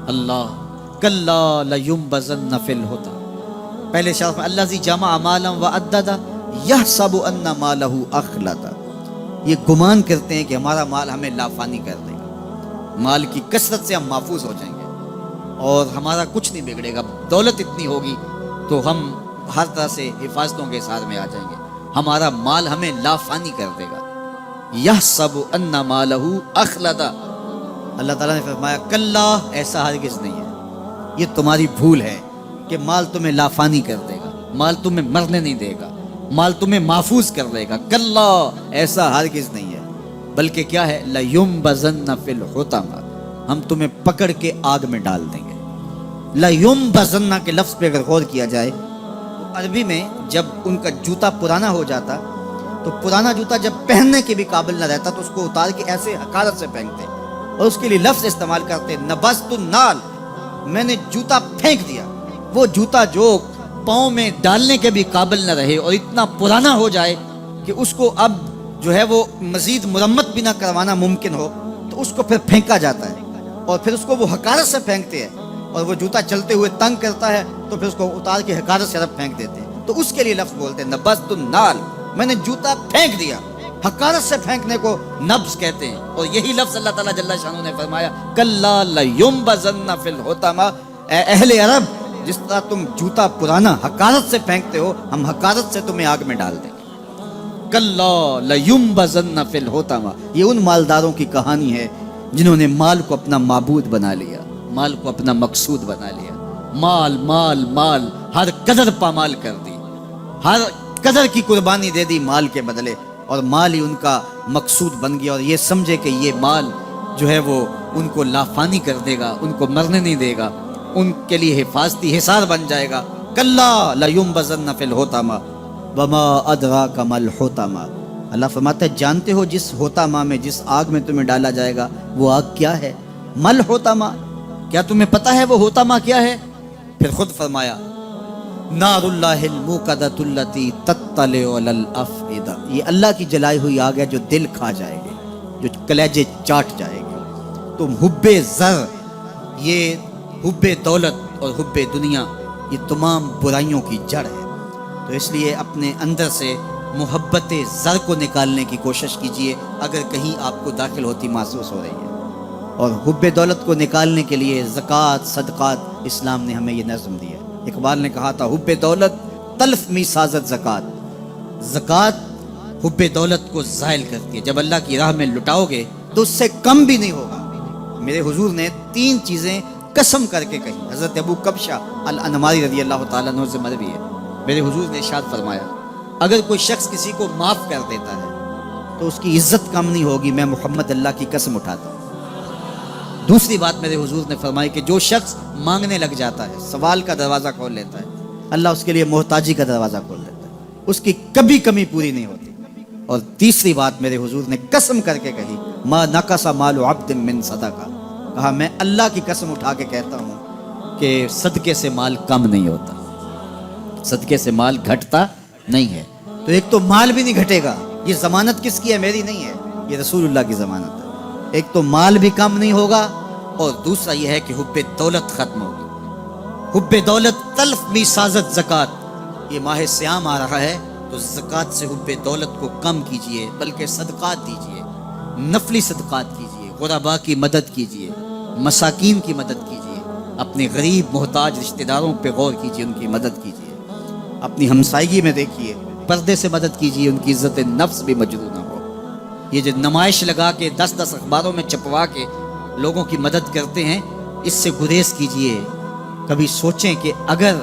اللہ کلا لینبذن فی الحطام، پہلے شرف میں الذی جمع مالا وعدد یحسب ان مالہ اخلد، یہ گمان کرتے ہیں کہ ہمارا مال ہمیں لافانی کر دے گا، مال کی کثرت سے ہم محفوظ ہو جائیں گے اور ہمارا کچھ نہیں بگڑے گا، دولت اتنی ہوگی تو ہم ہر طرح سے حفاظتوں کے ساتھ میں آ جائیں گے، ہمارا مال ہمیں لافانی کر دے گا۔ یحسب ان مالہ اخلد، اللہ تعالیٰ نے فرمایا کلا، ایسا ہرگز نہیں ہے، یہ تمہاری بھول ہے کہ مال تمہیں لافانی کر دے گا، مال تمہیں مرنے نہیں دے گا، مال تمہیں محفوظ کر دے گا، کلا، ایسا ہرگز نہیں ہے، بلکہ کیا ہے، لَيُنبَذَنَّ فِي الْحُطَمَةِ، ہم تمہیں پکڑ کے آگ میں ڈال دیں گے۔ لَيُنبَذَنَّ کے لفظ پہ اگر غور کیا جائے تو عربی میں جب ان کا جوتا پرانا ہو جاتا تو پرانا جوتا جب پہننے کے بھی قابل نہ رہتا تو اس کو اتار کے ایسے حقارت سے پھینکتے، اور اس کے لیے لفظ استعمال کرتے، نبذت النال، میں نے جوتا پھینک دیا۔ وہ جوتا جو پاؤں میں ڈالنے کے بھی قابل نہ رہے اور اتنا پرانا ہو جائے کہ اس کو اب جو ہے وہ مزید مرمت بھی نہ کروانا ممکن ہو، تو اس کو پھر پھینکا جاتا ہے، اور پھر اس کو وہ حقارت سے پھینکتے ہیں، اور وہ جوتا چلتے ہوئے تنگ کرتا ہے تو پھر اس کو اتار کے حقارت سے رب پھینک دیتے ہیں، تو اس کے لیے لفظ بولتے ہیں نبذت النال، میں نے جوتا پھینک دیا، حقارت سے پھینکنے کو نبض کہتے ہیں۔ اور یہی لفظ اللہ تعالیٰ جل شانہ نے فرمایا کلا لینبذن فی الحطمہ، اے اہل عرب، جس طرح تم جوتا پرانا حقارت سے پھینکتے ہو، ہم حقارت سے تمہیں آگ میں ڈال دیں گے۔ کلا لینبذن فی الحطمہ، یہ ان مالداروں کی کہانی ہے جنہوں نے مال کو اپنا معبود بنا لیا، مال کو اپنا مقصود بنا لیا، مال مال مال، ہر قدر پامال کر دی، ہر قدر کی قربانی دے دی مال کے بدلے، اور مال ہی ان کا مقصود بن گیا، اور یہ سمجھے کہ یہ مال جو ہے وہ ان کو لافانی کر دے گا، ان کو مرنے نہیں دے گا، ان کے لیے حفاظتی حصار بن جائے گا۔ کلا لینبذن فی الحطمہ وما ادراک ما الحطمہ، اللہ فرماتا ہے جانتے ہو جس حطمہ میں، جس آگ میں تمہیں ڈالا جائے گا وہ آگ کیا ہے؟ ما الحطمہ، کیا تمہیں پتہ ہے وہ حطمہ کیا ہے؟ پھر خود فرمایا نار اللہ الموقدۃ التی تطلع علی الافئدہ، یہ اللہ کی جلائی ہوئی آگ ہے جو دل کھا جائے گی، جو کلیجے چاٹ جائے گی۔ تو حب زر، یہ حب دولت اور حب دنیا، یہ تمام برائیوں کی جڑ ہے، تو اس لیے اپنے اندر سے محبت زر کو نکالنے کی کوشش کیجئے اگر کہیں آپ کو داخل ہوتی محسوس ہو رہی ہے، اور حب دولت کو نکالنے کے لیے زکوٰۃ، صدقات، اسلام نے ہمیں یہ نظم دی ہے۔ اقبال نے کہا تھا حب دولت تلف می سازت زکوٰۃ، زکوٰۃ حب دولت کو زائل کرتی ہے، جب اللہ کی راہ میں لٹاؤ گے تو اس سے کم بھی نہیں ہوگا۔ میرے حضور نے 3 چیزیں قسم کر کے کہی، حضرت ابو کبشہ الانماری رضی اللہ تعالیٰ عنہ سے مروی ہے، میرے حضور نے ارشاد فرمایا اگر کوئی شخص کسی کو معاف کر دیتا ہے تو اس کی عزت کم نہیں ہوگی، میں محمد اللہ کی قسم اٹھاتا ہوں۔ دوسری بات میرے حضور نے فرمائی کہ جو شخص مانگنے لگ جاتا ہے، سوال کا دروازہ کھول لیتا ہے، اللہ اس کے لیے محتاجی کا دروازہ کھول دیتا ہے، اس کی کبھی کمی پوری نہیں ہوتی۔ اور تیسری بات میرے حضور نے قسم کر کے کہی ما نقص مال عبد من صدقہ، کہا میں اللہ کی قسم اٹھا کے کہتا ہوں کہ صدقے سے مال کم نہیں ہوتا، صدقے سے مال گھٹتا نہیں ہے۔ تو ایک تو مال بھی نہیں گھٹے گا، یہ ضمانت کس کی ہے؟ میری نہیں ہے، یہ رسول اللہ کی ضمانت ہے۔ ایک تو مال بھی کم نہیں ہوگا، اور دوسرا یہ ہے کہ حب دولت ختم ہوگی۔ حب دولت تلف می سازت زکوٰۃ، یہ ماہ صیام آ رہا ہے تو زکوٰۃ سے حب دولت کو کم کیجئے، بلکہ صدقات دیجئے، نفلی صدقات کیجئے، غرباء کی مدد کیجئے، مساکین کی مدد کیجئے، اپنے غریب محتاج رشتہ داروں پہ غور کیجئے، ان کی مدد کیجئے، اپنی ہمسائیگی میں دیکھیے، پردے سے مدد کیجئے، ان کی عزت نفس بھی مجروح نہ ہو۔ یہ جو نمائش لگا کے 10 اخباروں میں چھپوا کے لوگوں کی مدد کرتے ہیں، اس سے گریز کیجئے۔ کبھی سوچیں کہ اگر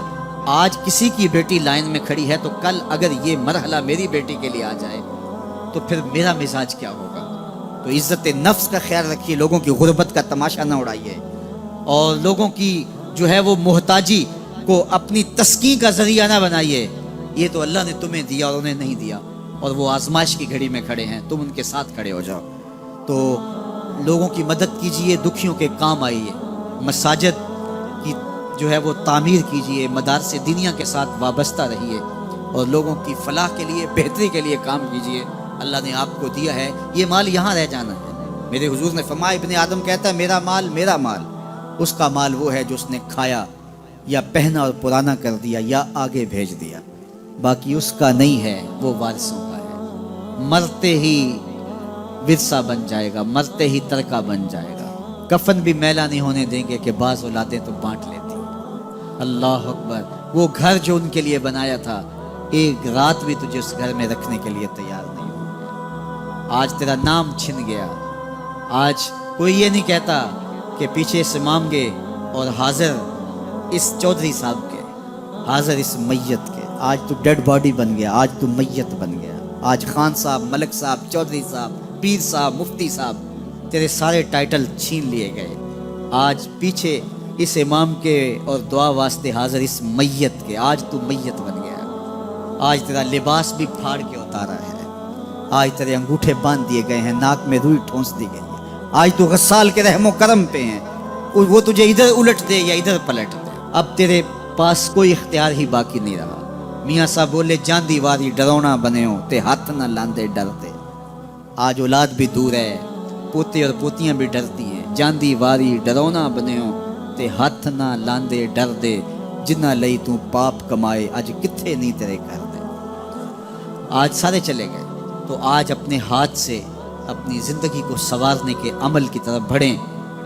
آج کسی کی بیٹی لائن میں کھڑی ہے تو کل اگر یہ مرحلہ میری بیٹی کے لیے آ جائے تو پھر میرا مزاج کیا ہوگا۔ تو عزت نفس کا خیال رکھیے، لوگوں کی غربت کا تماشا نہ اڑائیے، اور لوگوں کی جو ہے وہ محتاجی کو اپنی تسکین کا ذریعہ نہ بنائیے۔ یہ تو اللہ نے تمہیں دیا اور انہیں نہیں دیا، اور وہ آزمائش کی گھڑی میں کھڑے ہیں، تم ان کے ساتھ کھڑے ہو جاؤ۔ تو لوگوں کی مدد کیجئے، دکھیوں کے کام آئیے، مساجد کی جو ہے وہ تعمیر کیجئے، مدارس دینیا کے ساتھ وابستہ رہیے، اور لوگوں کی فلاح کے لیے، بہتری کے لیے کام کیجئے۔ اللہ نے آپ کو دیا ہے، یہ مال یہاں رہ جانا ہے۔ میرے حضور نے فرمایا، ابن آدم کہتا ہے میرا مال میرا مال، اس کا مال وہ ہے جو اس نے کھایا یا پہنا اور پرانا کر دیا یا آگے بھیج دیا، باقی اس کا نہیں ہے، وہ وارثوں کا ہے۔ مرتے ہی ورثہ بن جائے گا، مرتے ہی ترکہ بن جائے گا۔ کفن بھی میلا نہیں ہونے دیں گے کہ بعض اولادیں تو بانٹ لیتی۔ اللہ اکبر، وہ گھر جو ان کے لیے بنایا تھا، ایک رات بھی تجھے اس گھر میں رکھنے کے لیے تیار نہیں ہو۔ آج تیرا نام چھن گیا۔ آج کوئی یہ نہیں کہتا کہ پیچھے سے مانگے اور حاضر اس چودھری صاحب کے، حاضر اس میت کے۔ آج تو ڈیڈ باڈی بن گیا، آج تو میت بن گیا۔ آج خان صاحب، ملک صاحب، چودھری صاحب، پیر صاحب، مفتی صاحب، تیرے سارے ٹائٹل چھین لیے گئے۔ آج پیچھے اس امام کے اور دعا واسطے حاضر اس میت کے، آج تو میت بن گیا۔ آج تیرا لباس بھی پھاڑ کے اتارا ہے، آج تیرے انگوٹھے باندھ دیے گئے ہیں، ناک میں روئی ٹھونس دی گئی ہے۔ آج تو غسال کے رحم و کرم پہ ہیں، وہ تجھے ادھر الٹ دے یا ادھر پلٹ دے، اب تیرے پاس کوئی اختیار ہی باقی نہیں رہا۔ میاں صاحب بولے، جاندی واری ڈرونا بنے ہو تے ہاتھ نہ لاندے ڈرتے۔ آج اولاد بھی دور ہے، پوتے اور پوتیاں بھی ڈرتی ہیں۔ جاندی واری ڈرونا بنے ہو تے ہاتھ نہ لاندے ڈر دے، جنہ لئی تو پاپ کمائے اج کتھے نہیں تیرے کر دے۔ آج سارے چلے گئے، تو آج اپنے ہاتھ سے اپنی زندگی کو سنوارنے کے عمل کی طرف بڑھیں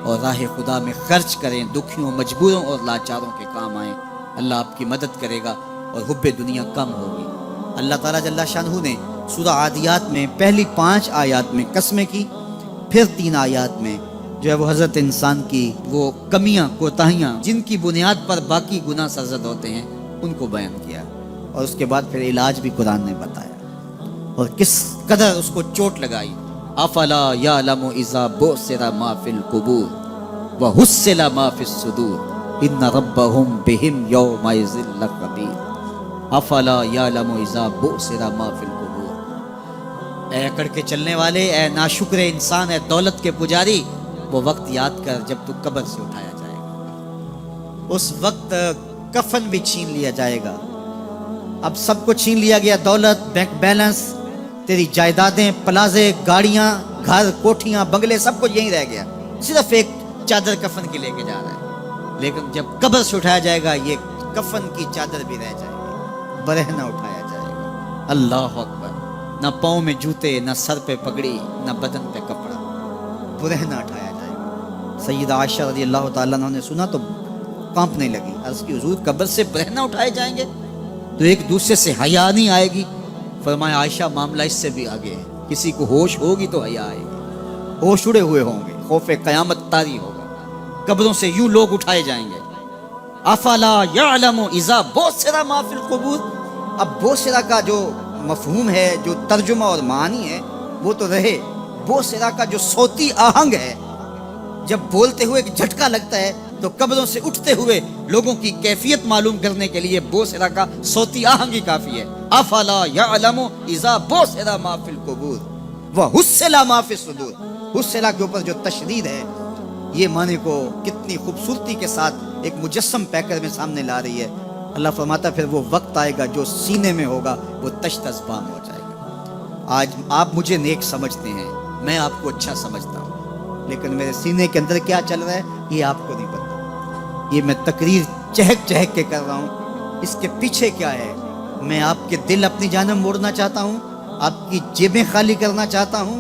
اور راہ خدا میں خرچ کریں، دکھیوں، مجبوروں اور لاچاروں کے کام آئیں۔ اللہ آپ کی مدد کرے گا اور حب دنیا کم ہوگی۔ اللہ تعالیٰ جل شانہ نے سورہ عادیات میں پہلی 5 آیات میں قسمیں کی، پھر 3 آیات میں جو ہے وہ حضرت انسان کی وہ کمیاں، کوتاہیاں جن کی بنیاد پر باقی گناہ سرزد ہوتے ہیں ان کو بیان کیا، اور اس کے بعد پھر علاج بھی قرآن نے بتایا، اور کس قدر اس کو چوٹ لگائی۔ افلا یعلم اذا بعثر ما فی القبور وحصل ما فی الصدور ان ربهم بهم یومئذ لخبیر۔ افلا یعلم اذا بعثر ما فی القبور۔ اے اکڑ کے چلنے والے، اے ناشکر انسان، اے دولت کے پجاری، وہ وقت یاد کر جب تو قبر سے اٹھایا جائے گا۔ اس وقت کفن بھی چھین لیا جائے گا۔ اب سب کو چھین لیا گیا، دولت، بینک بیلنس، تیری جائیدادیں، پلازے، گاڑیاں، گھر، کوٹھیاں، بنگلے، سب کچھ یہیں رہ گیا، صرف ایک چادر کفن کی لے کے جا رہا ہے۔ لیکن جب قبر سے اٹھایا جائے گا، یہ کفن کی چادر بھی رہ جائے گی، برہنہ اٹھایا جائے گا۔ اللہ اکبر، نہ پاؤں میں جوتے، نہ سر پہ پگڑی، نہ بدن پہ کپڑا، برہنہ اٹھایا جائے گا۔ سیدہ عائشہ رضی اللہ تعالیٰ عنہ نے سنا تو کانپنے لگی، عرض کی حضور قبر سے برہنہ اٹھائے جائیں گے تو ایک دوسرے سے حیا نہیں آئے گی؟ فرمایا عائشہ معاملہ اس سے بھی آگے ہے، کسی کو ہوش ہوگی تو حیا آئے گی، ہوش اڑے ہوئے ہوں گے، خوف قیامت طاری ہوگا، قبروں سے یوں لوگ اٹھائے جائیں گے۔ افلا یعلم اذا بعثر ما فی القبور۔ اب بعثر کا جو مفہوم ہے، جو ترجمہ اور معنی ہے وہ تو رہے، بعثر کا جو صوتی آہنگ ہے، جب بولتے ہوئے ایک جھٹکا لگتا ہے تو قبروں سے اٹھتے ہوئے لوگوں کی کیفیت معلوم کرنے کے لیے بعثر کا صوتی آہنگ ہی کافی ہے۔ افلا یعلم اذا بعثر ما فی القبور وحصل ما فی الصدور۔ حصل کے اوپر جو تشدید ہے، یہ معنی کو کتنی خوبصورتی کے ساتھ ایک مجسم پیکر میں سامنے لا رہی ہے۔ اللہ فرماتا پھر وہ وقت آئے گا جو سینے میں ہوگا وہ تشت ازبام ہو جائے گا۔ آج آپ مجھے نیک سمجھتے ہیں، میں آپ کو اچھا سمجھتا ہوں، لیکن میرے سینے کے اندر کیا چل رہا ہے یہ آپ کو نہیں پتا۔ یہ میں تقریر چہک چہک کے کر رہا ہوں، اس کے پیچھے کیا ہے؟ میں آپ کے دل اپنی جانب موڑنا چاہتا ہوں، آپ کی جیبیں خالی کرنا چاہتا ہوں،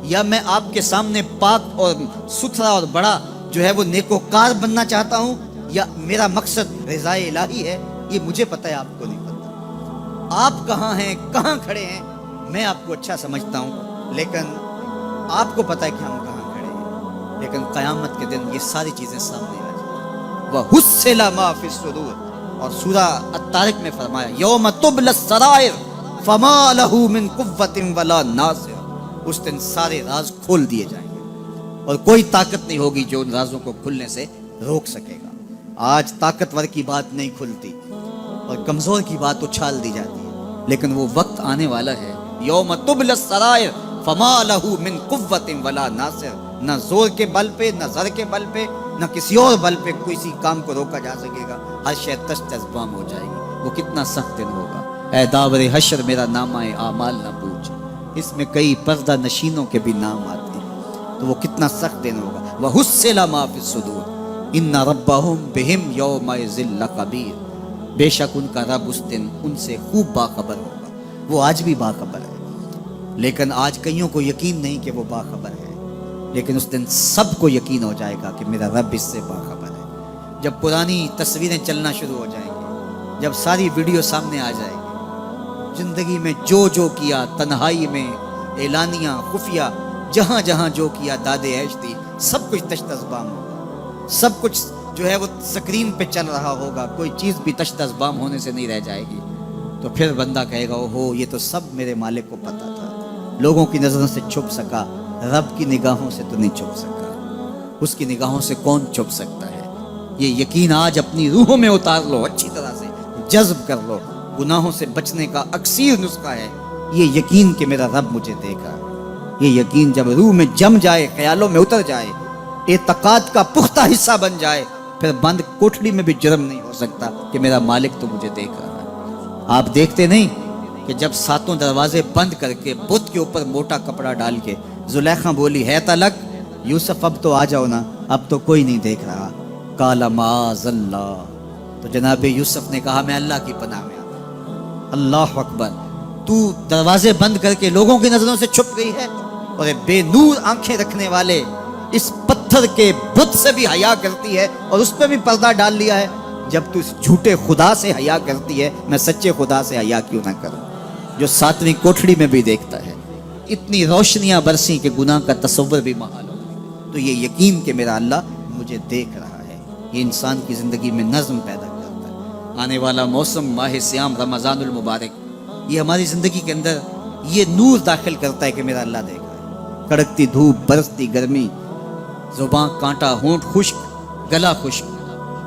یا میں آپ کے سامنے پاک اور ستھرا اور بڑا جو ہے وہ نیکوکار بننا چاہتا ہوں، یا میرا مقصد رضائے الہی ہے؟ یہ مجھے پتہ ہے، آپ کو نہیں پتہ۔ آپ کہاں ہیں، کہاں کھڑے ہیں، میں آپ کو اچھا سمجھتا ہوں، لیکن آپ کو پتہ ہے کہ ہم کہاں کھڑے ہیں، لیکن قیامت کے دن یہ ساری چیزیں سامنے آ جائیں۔ وَحُصِّلَ مَا فِي الصُّدُورِ، اور سورہ الطارق میں فرمایا یوم تبل السرائر فما لہ من قوت ولا ناصر، اس دن سارے راز کھول دیے جائیں گے اور کوئی طاقت نہیں ہوگی جو ان رازوں کو کھلنے سے روک سکے گا۔ آج طاقتور کی بات نہیں کھلتی اور کمزور کی بات اچھال دی جاتی ہے، لیکن وہ وقت آنے والا ہے یوم تبل السرائر فما لہ من قوت ولا ناصر، نہ زور کے بل پہ، نہ زر کے بل پہ، نہ کسی اور بل پہ کسی کام کو روکا جا سکے گا، ہر شے تش تش بام ہو جائے گی۔ وہ کتنا سخت دن ہوگا۔ اے داور حشر میرا نامہ اعمال نہ پوچھ، اس میں کئی پردہ نشینوں کے بھی نام آتے ہیں، تو وہ کتنا سخت دن ہوگا۔ وَحُصِّلَ مَا فِي الصُّدُورِ إِنَّ رَبَّهُمْ بِهِمْ يَوْمَئِذٍ لَخَبِيرٌ، بے شک ان کا رب اس دن ان سے خوب باخبر ہوگا۔ وہ آج بھی باخبر ہے، لیکن آج کئیوں کو یقین نہیں کہ وہ باخبر ہے، لیکن اس دن سب کو یقین ہو جائے گا کہ میرا رب اس سے باخبر ہے۔ جب پرانی تصویریں چلنا شروع ہو جائیں گی، جب ساری ویڈیو سامنے آ جائے گی، زندگی میں جو جو کیا، تنہائی میں، اعلانیہ، خفیہ، جہاں جہاں جو کیا، داد عیش تھی، سب کچھ تش تش بام ہوگا، سب کچھ جو ہے وہ سکرین پہ چل رہا ہوگا، کوئی چیز بھی تش تش بام ہونے سے نہیں رہ جائے گی۔ تو پھر بندہ کہے گا اوہو یہ تو سب میرے مالک کو پتا تھا، لوگوں کی نظروں سے چھپ سکا، رب کی نگاہوں سے تو نہیں چھپ سکا۔ اس کی نگاہوں سے کون چھپ سکتا ہے؟ یہ یقین آج اپنی روحوں میں اتار لو، اچھی طرح سے جذب کر لو۔ گناہوں سے بچنے کا اکثیر نسخہ ہے یہ یقین کہ میرا رب مجھے دیکھا۔ یہ یقین جب روح میں جم جائے، خیالوں میں اتر جائے، اعتقاد کا پختہ حصہ بن جائے، پھر بند کوٹھڑی میں بھی جرم نہیں ہو سکتا کہ میرا مالک تو مجھے دیکھ رہا ہے۔ آپ دیکھتے نہیں کہ جب ساتوں دروازے بند کر کے بت کے اوپر موٹا کپڑا ڈال کے زلیخا بولی ہے تلک یوسف اب تو آ جاؤ نا، اب تو کوئی نہیں دیکھ رہا، قال معاذ اللہ، تو جناب یوسف نے کہا میں اللہ کی پناہ میں آتا ہوں۔ اللہ اکبر، تو دروازے بند کر کے لوگوں کی نظروں سے چھپ گئی ہے، اور بے نور آنکھیں رکھنے والے اس پتھر کے بت سے بھی حیا کرتی ہے اور اس پہ بھی پردہ ڈال لیا ہے۔ جب تو اس جھوٹے خدا سے حیا کرتی ہے، میں سچے خدا سے حیا کیوں نہ کروں جو ساتویں کوٹھڑی میں بھی دیکھتا ہے۔ اتنی روشنیاں برسی کہ گناہ کا تصور بھی محال ہو۔ تو یہ یقین کہ میرا اللہ مجھے دیکھ رہا ہے، یہ انسان کی زندگی میں نظم پیدا کرتا ہے۔ آنے والا موسم ماہ سیام رمضان المبارک، یہ ہماری زندگی کے اندر یہ نور داخل کرتا ہے کہ میرا اللہ دیکھ رہا ہے۔ کڑکتی دھوپ، برستی گرمی، زباں کانٹا، ہونٹ خشک، گلا خشک،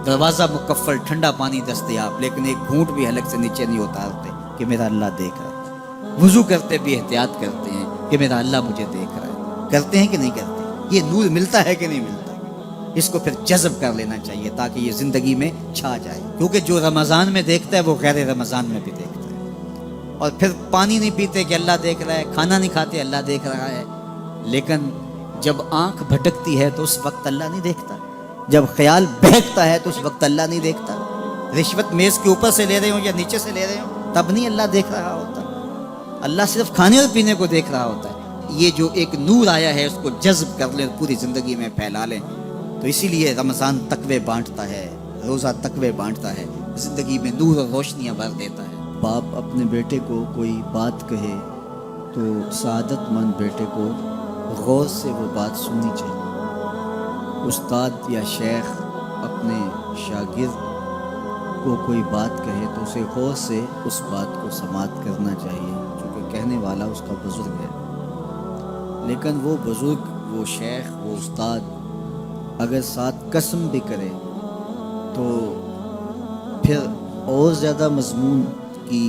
دروازہ مکفل، ٹھنڈا پانی دستیاب، لیکن ایک گھونٹ بھی حلق سے نیچے نہیں اتارتے کہ میرا اللہ دیکھ رہا ہے۔ وضو کرتے بھی احتیاط کرتے ہیں کہ میرا اللہ مجھے دیکھ رہا ہے۔ کرتے ہیں کہ نہیں کرتے؟ یہ نور ملتا ہے کہ نہیں ملتا؟ اس کو پھر جذب کر لینا چاہیے تاکہ یہ زندگی میں چھا جائے، کیونکہ جو رمضان میں دیکھتا ہے وہ غیر رمضان میں بھی دیکھتا ہے۔ اور پھر پانی نہیں پیتے کہ اللہ دیکھ رہا ہے، کھانا نہیں کھاتے اللہ دیکھ رہا ہے، لیکن جب آنکھ بھٹکتی ہے تو اس وقت اللہ نہیں دیکھتا، جب خیال بہکتا ہے تو اس وقت اللہ نہیں دیکھتا۔ رشوت میز کے اوپر سے لے رہے ہوں یا نیچے سے لے رہے ہوں تب نہیں اللہ دیکھ رہا ہوتا، اللہ صرف کھانے اور پینے کو دیکھ رہا ہوتا ہے۔ یہ جو ایک نور آیا ہے اس کو جذب کر لیں، پوری زندگی میں پھیلا لیں۔ تو اسی لیے رمضان تقوی بانٹتا ہے، روزہ تقوی بانٹتا ہے، زندگی میں نور اور روشنیاں بھر دیتا ہے۔ باپ اپنے بیٹے کو کوئی بات کہے تو سعادت مند بیٹے کو غور سے وہ بات سننی چاہیے۔ استاد یا شیخ اپنے شاگرد کو کوئی بات کہے تو اسے غور سے اس بات کو سماعت کرنا چاہیے، چونکہ کہنے والا اس کا بزرگ ہے۔ لیکن وہ بزرگ، وہ شیخ، وہ استاد اگر ساتھ قسم بھی کرے تو پھر اور زیادہ مضمون کی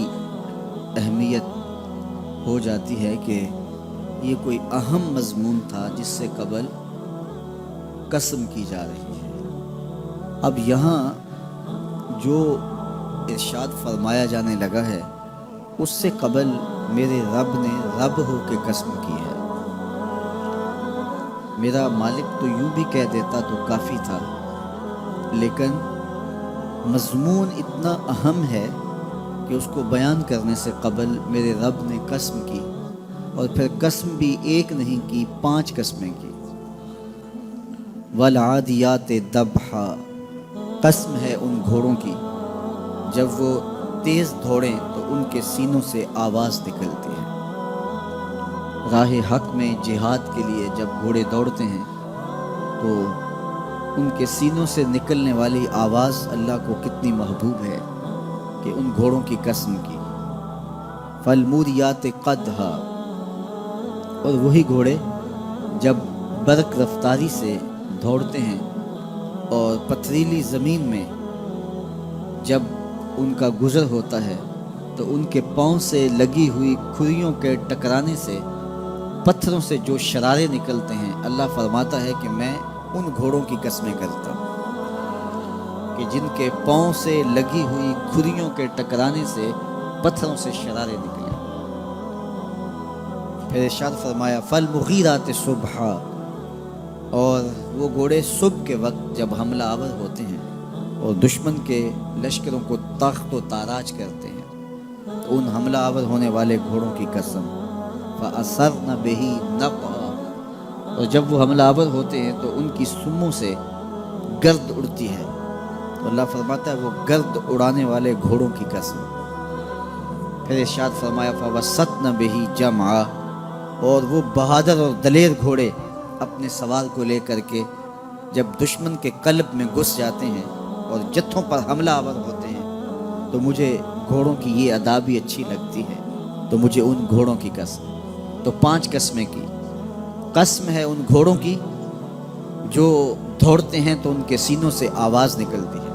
اہمیت ہو جاتی ہے کہ یہ کوئی اہم مضمون تھا جس سے قبل قسم کی جا رہی ہے۔ اب یہاں جو ارشاد فرمایا جانے لگا ہے اس سے قبل میرے رب نے رب ہو کے قسم کی ہے۔ میرا مالک تو یوں بھی کہہ دیتا تو کافی تھا، لیکن مضمون اتنا اہم ہے کہ اس کو بیان کرنے سے قبل میرے رب نے قسم کی، اور پھر قسم بھی ایک نہیں کی، 5 قسمیں کی۔ والعادیات ضبحا، قسم ہے ان گھوڑوں کی جب وہ تیز دوڑیں تو ان کے سینوں سے آواز نکلتی ہے۔ راہ حق میں جہاد کے لیے جب گھوڑے دوڑتے ہیں تو ان کے سینوں سے نکلنے والی آواز اللہ کو کتنی محبوب ہے کہ ان گھوڑوں کی قسم کی فالموریات قدحا، اور وہی گھوڑے جب برق رفتاری سے دوڑتے ہیں اور پتھریلی زمین میں جب ان کا گزر ہوتا ہے تو ان کے پاؤں سے لگی ہوئی کھریوں کے ٹکرانے سے پتھروں سے جو شرارے نکلتے ہیں، اللہ فرماتا ہے کہ میں ان گھوڑوں کی قسمیں کرتا ہوں کہ جن کے پاؤں سے لگی ہوئی کھریوں کے ٹکرانے سے پتھروں سے شرارے نکلے۔ پھر ارشاد فرمایا فالمغیرات صبحا، اور وہ گھوڑے صبح کے وقت جب حملہ آور ہوتے ہیں اور دشمن کے لشکروں کو تاخت و تاراج کرتے ہیں، تو ان حملہ آور ہونے والے گھوڑوں کی قسم فَأَثَرْنَ بِهِ نَقْعًا، اور جب وہ حملہ آور ہوتے ہیں تو ان کی سموں سے گرد اڑتی ہے، تو اللہ فرماتا ہے وہ گرد اڑانے والے گھوڑوں کی قسم۔ پھر ارشاد فرمایا فَوَسَّطْنَ بِهِ جَمْعًا، اور وہ بہادر اور دلیر گھوڑے اپنے سوار کو لے کر کے جب دشمن کے قلب میں گھس جاتے ہیں اور جتھوں پر حملہ آور ہوتے ہیں تو مجھے گھوڑوں کی یہ ادا بھی اچھی لگتی ہے، تو مجھے ان گھوڑوں کی قسم۔ تو 5 قسمیں کی قسم ہے ان گھوڑوں کی جو دوڑتے ہیں تو ان کے سینوں سے آواز نکلتی ہے،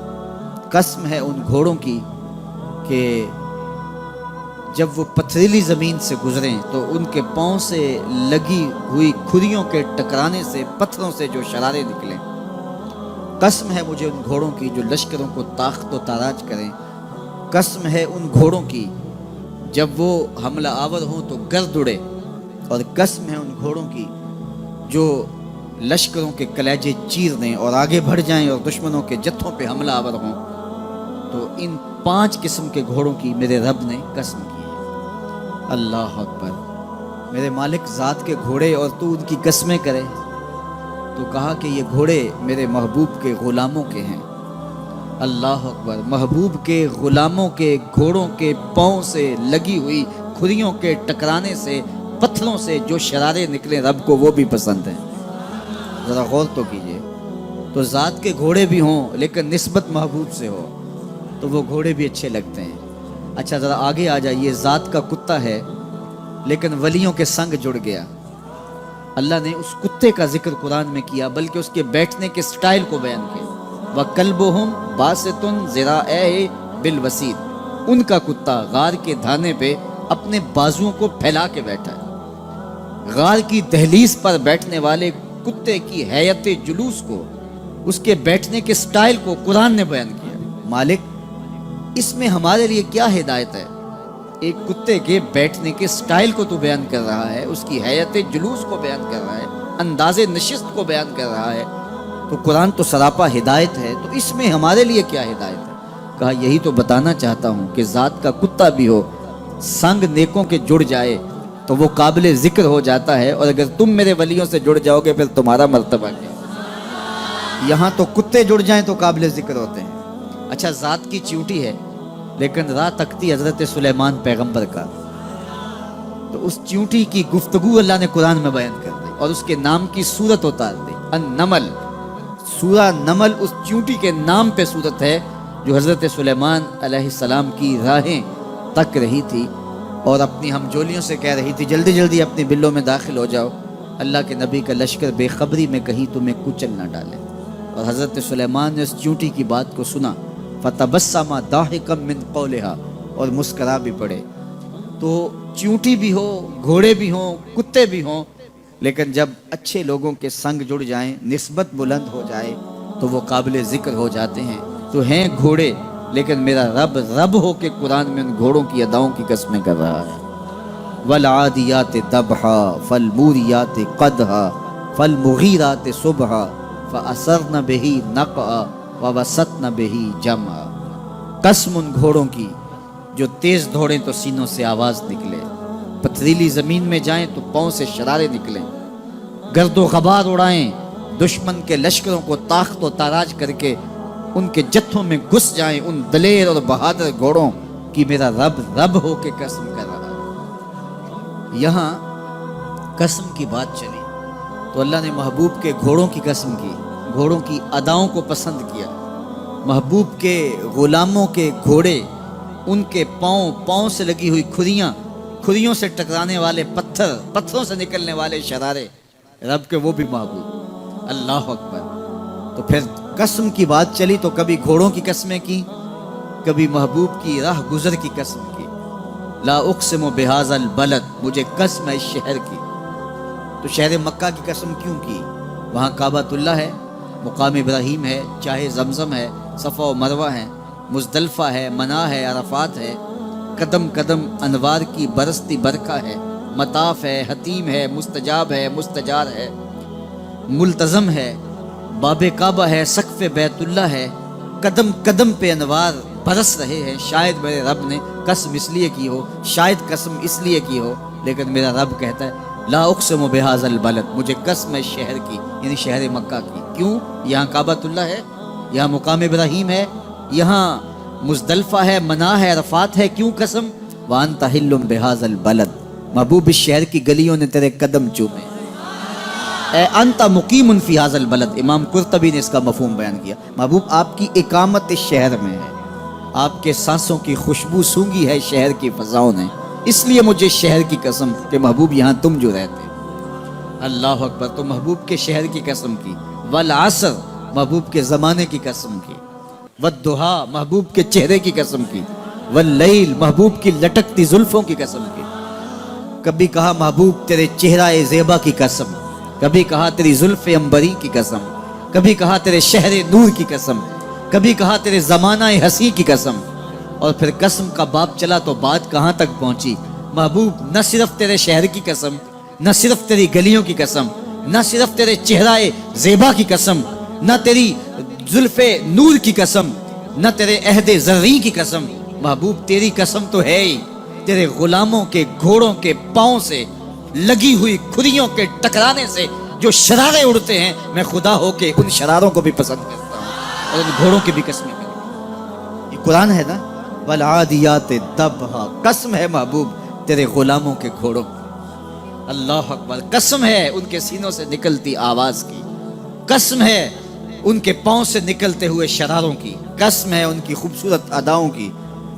قسم ہے ان گھوڑوں کی کہ جب وہ پتھریلی زمین سے گزریں تو ان کے پاؤں سے لگی ہوئی کھریوں کے ٹکرانے سے پتھروں سے جو شرارے نکلیں۔ قسم ہے مجھے ان گھوڑوں کی جو لشکروں کو تاخت و تاراج کریں، قسم ہے ان گھوڑوں کی جب وہ حملہ آور ہوں تو گرد اڑے، اور قسم ہے ان گھوڑوں کی جو لشکروں کے کلیجے چیر دیں اور آگے بڑھ جائیں اور دشمنوں کے جتھوں پہ حملہ آور ہوں۔ تو ان 5 قسم کے گھوڑوں کی میرے رب نے قسم کی ہے۔ اللہ اکبر، میرے مالک ذات کے گھوڑے اور تو ان کی قسمیں کرے، تو کہا کہ یہ گھوڑے میرے محبوب کے غلاموں کے ہیں۔ اللہ اکبر، محبوب کے غلاموں کے گھوڑوں کے پاؤں سے لگی ہوئی کھریوں کے ٹکرانے سے پتھروں سے جو شرارے نکلے رب کو وہ بھی پسند ہیں۔ ذرا غور تو کیجئے، تو ذات کے گھوڑے بھی ہوں لیکن نسبت محبوب سے ہو تو وہ گھوڑے بھی اچھے لگتے ہیں۔ اچھا ذرا آگے آ جائیے، ذات کا کتا ہے لیکن ولیوں کے سنگ جڑ گیا۔ اللہ نے اس کتے کا ذکر قرآن میں کیا بلکہ اس کے بیٹھنے کے سٹائل کو بیان کیا۔ وَكَلْبُهُمْ بَاسِطٌ ذِرَاعَيْهِ بِالْوَسِيدِ، ان کا کتا غار کے دھانے پہ اپنے بازوؤں کو پھیلا کے بیٹھا ہے۔ غار کی دہلیز پر بیٹھنے والے کتے کی حیت جلوس کو، اس کے بیٹھنے کے سٹائل کو قرآن نے بیان کیا۔ مالک اس میں ہمارے لیے کیا ہدایت ہے؟ ایک کتے کے بیٹھنے کے سٹائل کو تو بیان کر رہا ہے، اس کی حیت جلوس کو بیان کر رہا ہے، انداز نشست کو بیان کر رہا ہے، تو قرآن تو سراپا ہدایت ہے، تو اس میں ہمارے لیے کیا ہدایت ہے؟ کہا یہی تو بتانا چاہتا ہوں کہ ذات کا کتا بھی ہو، سنگ نیکوں کے جڑ جائے تو وہ قابل ذکر ہو جاتا ہے، اور اگر تم میرے ولیوں سے جڑ جاؤ گے پھر تمہارا مرتبہ کیا؟ یہاں تو کتے جڑ جائیں تو قابل ذکر ہوتے ہیں۔ اچھا ذات کی چیونٹی ہے لیکن راہ تکتی حضرت سلیمان پیغمبر کا، تو اس چیونٹی کی گفتگو اللہ نے قرآن میں بیان کر دی اور اس کے نام کی صورت اتار دی۔ النمل، سورہ نمل اس چیونٹی کے نام پہ صورت ہے جو حضرت سلیمان علیہ السلام کی راہیں تک رہی تھی اور اپنی ہمجولیوں سے کہہ رہی تھی جلدی جلدی اپنی بلوں میں داخل ہو جاؤ، اللہ کے نبی کا لشکر بے خبری میں کہیں تمہیں کچل نہ ڈالے۔ اور حضرت سلیمان نے اس چیونٹی کی بات کو سنا، فَتَبَسَّمَ ضَاحِكًا مِّن قَوْلِهَا، اور مسکرا بھی پڑے۔ تو چیونٹی بھی ہو، گھوڑے بھی ہوں، کتے بھی ہوں، لیکن جب اچھے لوگوں کے سنگ جڑ جائیں، نسبت بلند ہو جائے تو وہ قابل ذکر ہو جاتے ہیں۔ تو ہیں گھوڑے لیکن میرا رب ہو کے قرآن میں ان گھوڑوں کی اداؤں کی قسمیں کر رہا ہے۔ وَالْعَادِيَاتِ ضَبْحًا فَالْمُورِيَاتِ قَدْحًا فَالْمُغِيرَاتِ صُبْحًا فَأَثَرْنَ بِهِ نَقْعًا وَوَسَطْنَ بِهِ جَمْعًا، قسم ان گھوڑوں کی جو تیز دوڑیں تو سینوں سے آواز نکلے، پتھریلی زمین میں جائیں تو پاؤں سے شرارے نکلیں، گرد و غبار اڑائیں، دشمن کے لشکروں کو تاخت و تاراج کر کے ان کے جتھوں میں گھس جائیں، ان دلیر اور بہادر گھوڑوں کی میرا رب ہو کے قسم کر رہا ہے۔ یہاں قسم کی بات چلی تو اللہ نے محبوب کے گھوڑوں کی قسم کی، گھوڑوں کی اداؤں کو پسند کیا۔ محبوب کے غلاموں کے گھوڑے، ان کے پاؤں سے لگی ہوئی کھریوں سے ٹکرانے والے پتھروں سے نکلنے والے شرارے، رب کے وہ بھی محبوب۔ اللہ اکبر۔ تو پھر قسم کی بات چلی تو کبھی گھوڑوں کی قسمیں کی، کبھی محبوب کی راہ گزر کی قسم کی۔ لا اقسم بہذا البلد، مجھے قسم ہے اس شہر کی۔ تو شہر مکہ کی قسم کیوں کی؟ وہاں کعبۃ اللہ ہے، مقام ابراہیم ہے، چاہے زمزم ہے، صفا و مروہ ہے، مزدلفہ ہے، منا ہے، عرفات ہے، قدم قدم انوار کی برستی برکہ ہے، مطاف ہے، حتیم ہے، مستجاب ہے، مستجار ہے، ملتزم ہے، باب کعبہ ہے، سقف بیت اللہ ہے، قدم قدم پہ انوار برس رہے ہیں۔ شاید میرے رب نے قسم اس لیے کی ہو، شاید قسم اس لیے کی ہو، لیکن میرا رب کہتا ہے لا اقسم بہذا البلد، مجھے قسم ہے شہر کی، یعنی شہر مکہ کی۔ کیوں؟ یہاں کعبۃ اللہ ہے، یہاں مقام ابراہیم ہے، یہاں مزدلفہ ہے، منا ہے، عرفات ہے۔ کیوں قسم؟ وانت حل بہذا البلد، محبوب اس شہر کی گلیوں نے تیرے قدم چومے۔ اے انت مقیم فی ھذا البلد، امام قرطبی نے اس کا مفہوم بیان کیا۔ محبوب آپ کی اقامت اس شہر میں ہے، آپ کے سانسوں کی خوشبو سونگھی ہے شہر کی فضاؤں نے، اس لیے مجھے شہر کی قسم کہ محبوب یہاں تم جو رہتے۔ اللہ اکبر۔ تو محبوب کے شہر کی قسم کی، والعصر، محبوب کے زمانے کی قسم کی، والضحیٰ، محبوب کے چہرے کی قسم کی، واللیل، محبوب کی لٹکتی زلفوں کی قسم کی۔ کبھی کہا محبوب تیرے چہرہ زیبا کی قسم، کبھی کہا تیری زلف عنبری کی قسم، کبھی کہا تیرے شہر نور کی قسم، کبھی کہا تیرے زمانہ ہنسی کی قسم۔ اور پھر قسم کا باب چلا تو بات کہاں تک پہنچی؟ محبوب نہ صرف تیرے شہر کی قسم، نہ صرف تیری گلیوں کی قسم، نہ صرف تیرے چہرہ زیبا کی قسم، نہ تیری زلف نور کی قسم، نہ تیرے عہد زرعی کی قسم، محبوب تیری قسم تو ہے ہی تیرے غلاموں کے گھوڑوں کے پاؤں سے لگی ہوئی کھریوں کے ٹکرانے سے جو شرارے اڑتے ہیں، میں خدا ہو کے ان شراروں کو بھی پسند کرتا ہوں اور ان گھوڑوں کی بھی قسمیں کرتا ہوں۔ یہ قرآن ہے نا، والعادیات ضبحا، قسم ہے محبوب تیرے غلاموں کے گھوڑوں۔ اللہ اکبر۔ قسم ہے ان کے سینوں سے نکلتی آواز کی، قسم ہے ان کے پاؤں سے نکلتے ہوئے شراروں کی، قسم ہے ان کی خوبصورت اداؤں کی،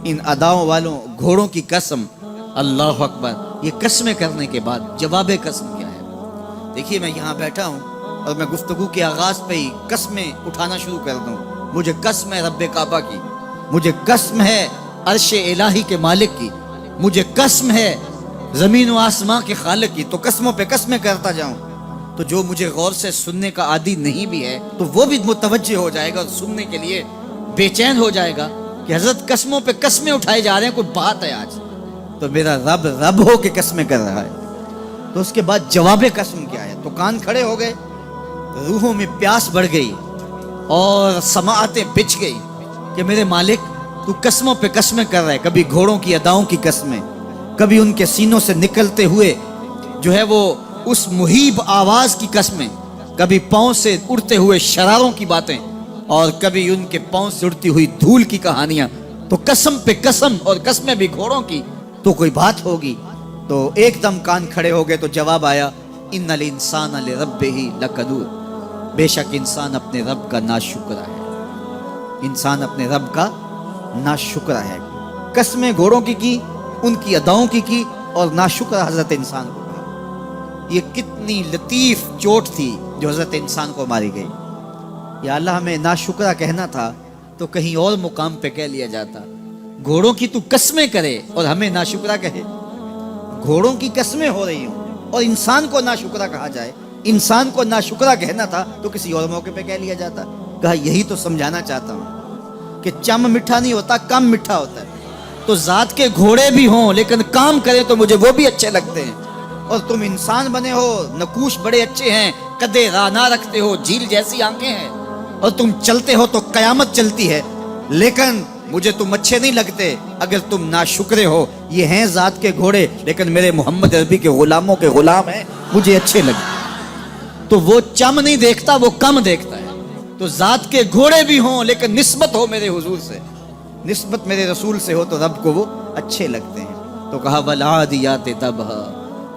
ان اداؤں والوں گھوڑوں کی قسم۔ اللہ اکبر۔ یہ قسمیں کرنے کے بعد جواب قسم کیا ہے؟ دیکھیے میں یہاں بیٹھا ہوں اور میں گفتگو کے آغاز پہ ہی قسمیں اٹھانا شروع کر دوں۔ مجھے قسم ہے رب کعبہ کی، مجھے قسم ہے عرش الہی کے مالک کی، مجھے قسم ہے زمین و آسمان کے خالق کی، تو قسموں پہ قسمیں کرتا جاؤں تو جو مجھے غور سے سننے کا عادی نہیں بھی ہے تو وہ بھی متوجہ ہو جائے گا اور سننے کے لیے بے چین ہو جائے گا کہ حضرت قسموں پہ قسمیں اٹھائے جا رہے ہیں، کوئی بات ہے آج؟ تو میرا رب ہو کے قسمیں کر رہا ہے۔ تو اس کے بعد جواب قسم کیا ہے؟ تو کان کھڑے ہو گئے، روحوں میں پیاس بڑھ گئی اور سماعتیں بچھ گئی کہ میرے مالک تو قسموں پہ قسمیں کر رہا ہے، کبھی گھوڑوں کی اداؤں کی قسمیں، کبھی ان کے سینوں سے نکلتے ہوئے جو ہے وہ اس مہیب آواز کی قسمیں، کبھی پاؤں سے اڑتے ہوئے شراروں کی باتیں، اور کبھی ان کے پاؤں سے اڑتی ہوئی دھول کی کہانیاں۔ تو قسم پہ قسم، اور قسمیں بھی گھوڑوں کی، تو کوئی بات ہوگی۔ تو ایک دم کان کھڑے ہو گئے تو جواب آیا ان الانسان لربہ لکنود، بے شک انسان اپنے رب کا ناشکر ہے، انسان اپنے رب کا ناشکر ہے۔ قسمیں گھوڑوں کی ان کی اداؤں کی اور ناشکر حضرت انسان کو کہا۔ یہ کتنی لطیف چوٹ تھی جو حضرت انسان کو ماری گئی۔ یا اللہ ہمیں ناشکرہ کہنا تھا تو کہیں اور مقام پہ کہہ لیا جاتا، گھوڑوں کی تو قسمیں کرے اور ہمیں ناشکرہ کہے۔ گھوڑوں کی قسمیں ہو رہی ہوں اور انسان کو ناشکرہ کہا جائے، انسان کو ناشکرہ کہنا تھا تو کسی اور موقع پہ کہہ لیا جاتا۔ کہا یہی تو سمجھانا چاہتا ہوں کہ چم میٹھا نہیں ہوتا، کم میٹھا ہوتا ہے۔ تو ذات کے گھوڑے بھی ہوں لیکن کام کریں تو مجھے وہ بھی اچھے لگتے ہیں، اور تم انسان بنے ہو، نقوش بڑے اچھے ہیں، قدے رانا رکھتے ہو، جھیل جیسی آنکھیں ہیں، اور تم چلتے ہو تو قیامت چلتی ہے، لیکن مجھے تم اچھے نہیں لگتے اگر تم ناشکرے ہو۔ یہ ہیں ذات کے گھوڑے لیکن میرے محمد عربی کے غلاموں کے غلام ہیں، مجھے اچھے لگتے۔ تو وہ چم نہیں دیکھتا، وہ کم دیکھتا ہے۔ تو ذات کے گھوڑے بھی ہوں لیکن نسبت ہو میرے حضور سے، نسبت میرے رسول سے ہو تو رب کو وہ اچھے لگتے ہیں۔ تو کہا والعادیات ضبحا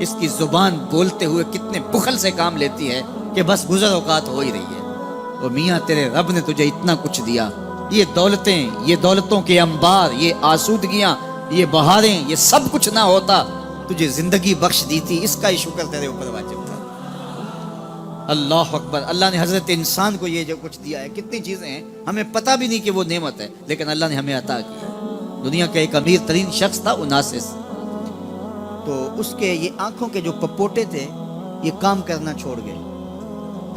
اس کی زبان بولتے ہوئے کتنے بخل سے کام لیتی ہے کہ بس گزر اوقات ہو ہی رہی ہے۔ اور میاں تیرے رب نے تجھے اتنا کچھ دیا، یہ دولتیں، یہ دولتوں کے انبار، یہ آسودگیاں، یہ بہاریں، یہ سب کچھ نہ ہوتا، تجھے زندگی بخش دی تھی، اس کا ہی شکر تیرے اوپر واجب تھا۔ اللہ اکبر۔ اللہ نے حضرت انسان کو یہ جو کچھ دیا ہے، کتنی چیزیں ہیں ہمیں پتہ بھی نہیں کہ وہ نعمت ہے، لیکن اللہ نے ہمیں عطا کیا۔ دنیا کا ایک امیر ترین شخص تھا اناسس، تو اس کے یہ آنکھوں کے جو پپوٹے تھے یہ کام کرنا چھوڑ گئے۔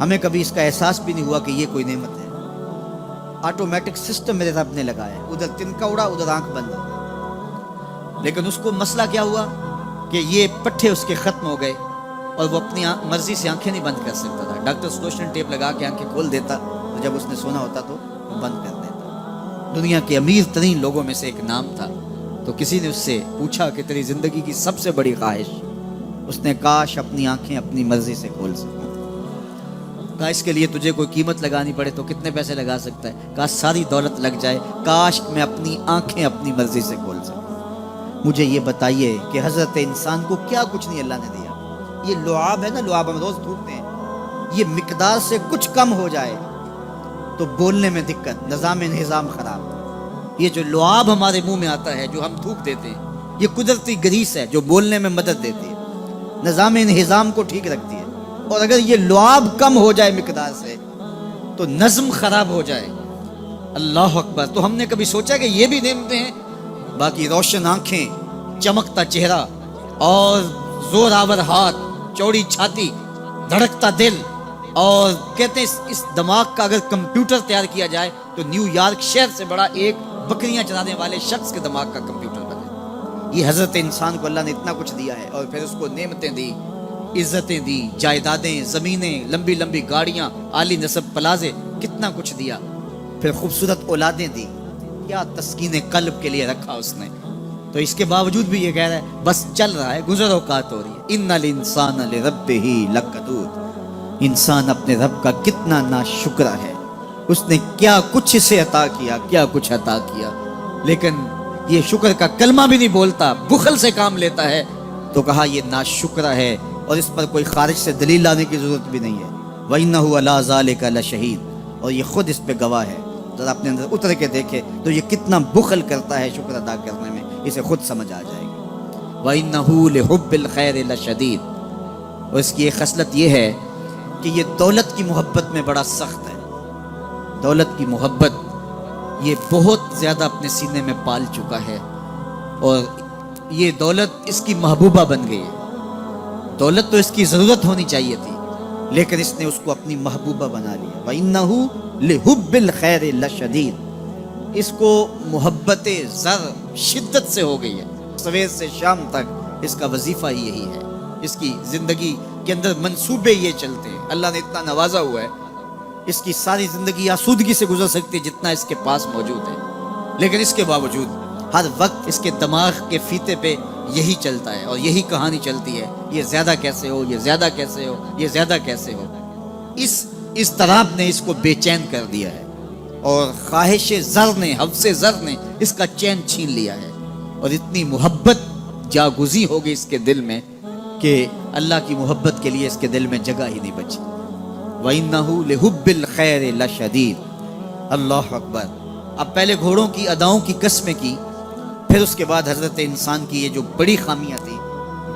ہمیں کبھی اس کا احساس بھی نہیں ہوا کہ یہ کوئی نعمت ہے۔ آٹومیٹک سسٹم میرے رب نے لگایا ہے، ادھر تنکا اڑا ادھر آنکھ بند ہو گئی، لیکن اس کو مسئلہ کیا ہوا کہ یہ پٹھے اس کے ختم ہو گئے اور وہ اپنی مرضی سے آنکھیں نہیں بند کر سکتا تھا۔ ڈاکٹر سلوشن ٹیپ لگا کے آنکھیں کھول دیتا، اور جب اس نے سونا ہوتا تو وہ بند کر دیتا۔ دنیا کے امیر ترین لوگوں میں سے ایک نام تھا، تو کسی نے اس سے پوچھا کہ تیری زندگی کی سب سے بڑی خواہش؟ اس نے کاش اپنی آنکھیں اپنی مرضی سے کھول سکوں۔ کہا اس کے لیے تجھے کوئی قیمت لگانی پڑے تو کتنے پیسے لگا سکتا ہے؟ کہا ساری دولت لگ جائے، کاش میں اپنی آنکھیں اپنی مرضی سے کھول سکوں۔ مجھے یہ بتائیے کہ حضرت انسان کو کیا کچھ نہیں اللہ نے دیا؟ یہ لعاب ہے نا، لعاب ہم روز تھوکتے ہیں، یہ مقدار سے کچھ کم ہو جائے تو بولنے میں دقت، نظام انہضام خراب۔ یہ جو لعاب ہمارے منہ میں آتا ہے جو ہم تھوک دیتے ہیں، یہ قدرتی گریس ہے جو بولنے میں مدد دیتی ہے، نظام انہضام کو ٹھیک رکھتی ہے۔ اور اگر یہ لعاب کم ہو جائے مقدار سے تو نظم خراب ہو جائے۔ اللہ اکبر۔ تو ہم نے کبھی سوچا کہ یہ بھی نعمتیں ہیں؟ باقی روشن آنکھیں، چمکتا چہرہ اور زور آور ہاتھ، چوڑی چھاتی، دھڑکتا دل، اور کہتے ہیں اس دماغ کا اگر کمپیوٹر تیار کیا جائے تو نیو یارک شہر سے بڑا ایک بکریاں چلانے والے شخص کے دماغ کا کمپیوٹر بنے۔ یہ حضرت انسان کو اللہ نے اتنا کچھ دیا ہے، اور پھر اس کو نعمتیں دی، عزتیں دی، جائیدادیں، زمینیں، لمبی لمبی گاڑیاں، عالی نسب پلازے، کتنا کچھ دیا۔ پھر خوبصورت اولادیں دی، کیا تسکین قلب کے لیے رکھا اس نے۔ تو اس کے باوجود بھی یہ کہہ رہا ہے بس چل رہا ہے، گزر اوقات ہو رہی ہے۔ ان الانسان لربہ لکنود۔ انسان اپنے رب کا کتنا ناشکر ہے، اس نے کیا کچھ اسے عطا کیا، کیا کچھ عطا کیا، لیکن یہ شکر کا کلمہ بھی نہیں بولتا، بخل سے کام لیتا ہے۔ تو کہا یہ ناشکر ہے، اور اس پر کوئی خارج سے دلیل لانے کی ضرورت بھی نہیں ہے۔ وَإِنَّهُ عَلَىٰ ذَلِكَ لَشَهِيدٌ۔ اور یہ خود اس پہ گواہ ہے۔ ذرا اپنے اندر اتر کے دیکھے تو یہ کتنا بخل کرتا ہے شکر ادا کرنے میں، اسے خود سمجھ آ جائے گی۔ وَإِنَّهُ لِحُبِّ الْخَيْرِ لَشَدِيدٌ۔ اور اس کی ایک خصلت یہ ہے کہ یہ دولت کی محبت میں بڑا سخت ہے۔ دولت کی محبت یہ بہت زیادہ اپنے سینے میں پال چکا ہے، اور یہ دولت اس کی محبوبہ بن گئی ہے۔ دولت تو اس کی ضرورت ہونی چاہیے تھی، لیکن اس نے اس کو اپنی محبوبہ بنا لیا۔ وَإِنَّهُ لِحُبِّ الْخَيْرِ لَشَدِيدٌ۔ اس کو محبت زر شدت سے ہو گئی ہے، سویر سے شام تک اس کا وظیفہ ہی یہی ہے، اس کی زندگی کے اندر منصوبے یہ چلتے ہیں۔ اللہ نے اتنا نوازا ہوا ہے، اس کی ساری زندگی آسودگی سے گزر سکتی ہے جتنا اس کے پاس موجود ہے، لیکن اس کے باوجود ہر وقت اس کے دماغ کے فیتے پہ یہی چلتا ہے، اور یہی کہانی چلتی ہے، یہ زیادہ کیسے ہو، یہ زیادہ کیسے ہو، یہ زیادہ کیسے ہو۔ اس اضطراب نے اس کو بے چین کر دیا ہے، اور خواہش زر نے، حوث زر نے اس کا چین چھین لیا ہے، اور اتنی محبت جاگزی ہو گئی اس کے دل میں کہ اللہ کی محبت کے لیے اس کے دل میں جگہ ہی نہیں بچی۔ وَإِنَّهُ لِحُبِّ الْخَيْرِ لَشَدِيدٌ۔ اللہ اکبر۔ اب پہلے گھوڑوں کی اداؤں کی قسمیں کی، پھر اس کے بعد حضرت انسان کی یہ جو بڑی خامیاں تھیں،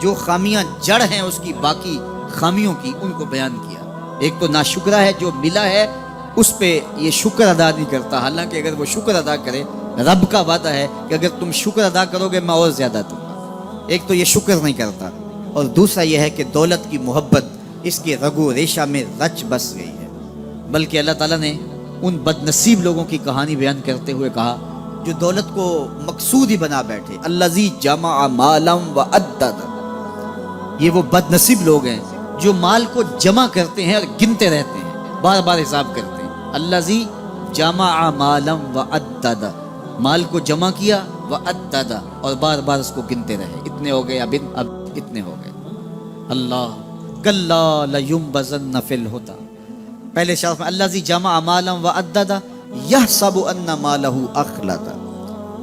جو خامیاں جڑ ہیں اس کی باقی خامیوں کی، ان کو بیان کیا۔ ایک تو ناشکرہ ہے، جو ملا ہے اس پہ یہ شکر ادا نہیں کرتا، حالانکہ اگر وہ شکر ادا کرے، رب کا وعدہ ہے کہ اگر تم شکر ادا کرو گے میں اور زیادہ دوں گا۔ ایک تو یہ شکر نہیں کرتا، اور دوسرا یہ ہے کہ دولت کی محبت اس کی رگو ریشہ میں رچ بس گئی ہے۔ بلکہ اللہ تعالیٰ نے ان بد نصیب لوگوں کی کہانی بیان کرتے ہوئے کہا جو دولت کو مقصود ہی بنا بیٹھے، الذی جمع مالا وعدد۔ یہ وہ بد نصیب لوگ ہیں جو مال کو جمع کرتے ہیں اور گنتے رہتے ہیں، بار بار حساب کرتے ہیں۔ الذی جمع مالا وعدد، مال کو جمع کیا، وعدد، اور بار بار اس کو گنتے رہے، اتنے ہو گئے، اب اتنے ہو گئے۔ اللہ کلا لینبذن فی الہدی۔ پہلے شرف میں الذی جمع مالا وعدد یحسب ان مالہ اخلد،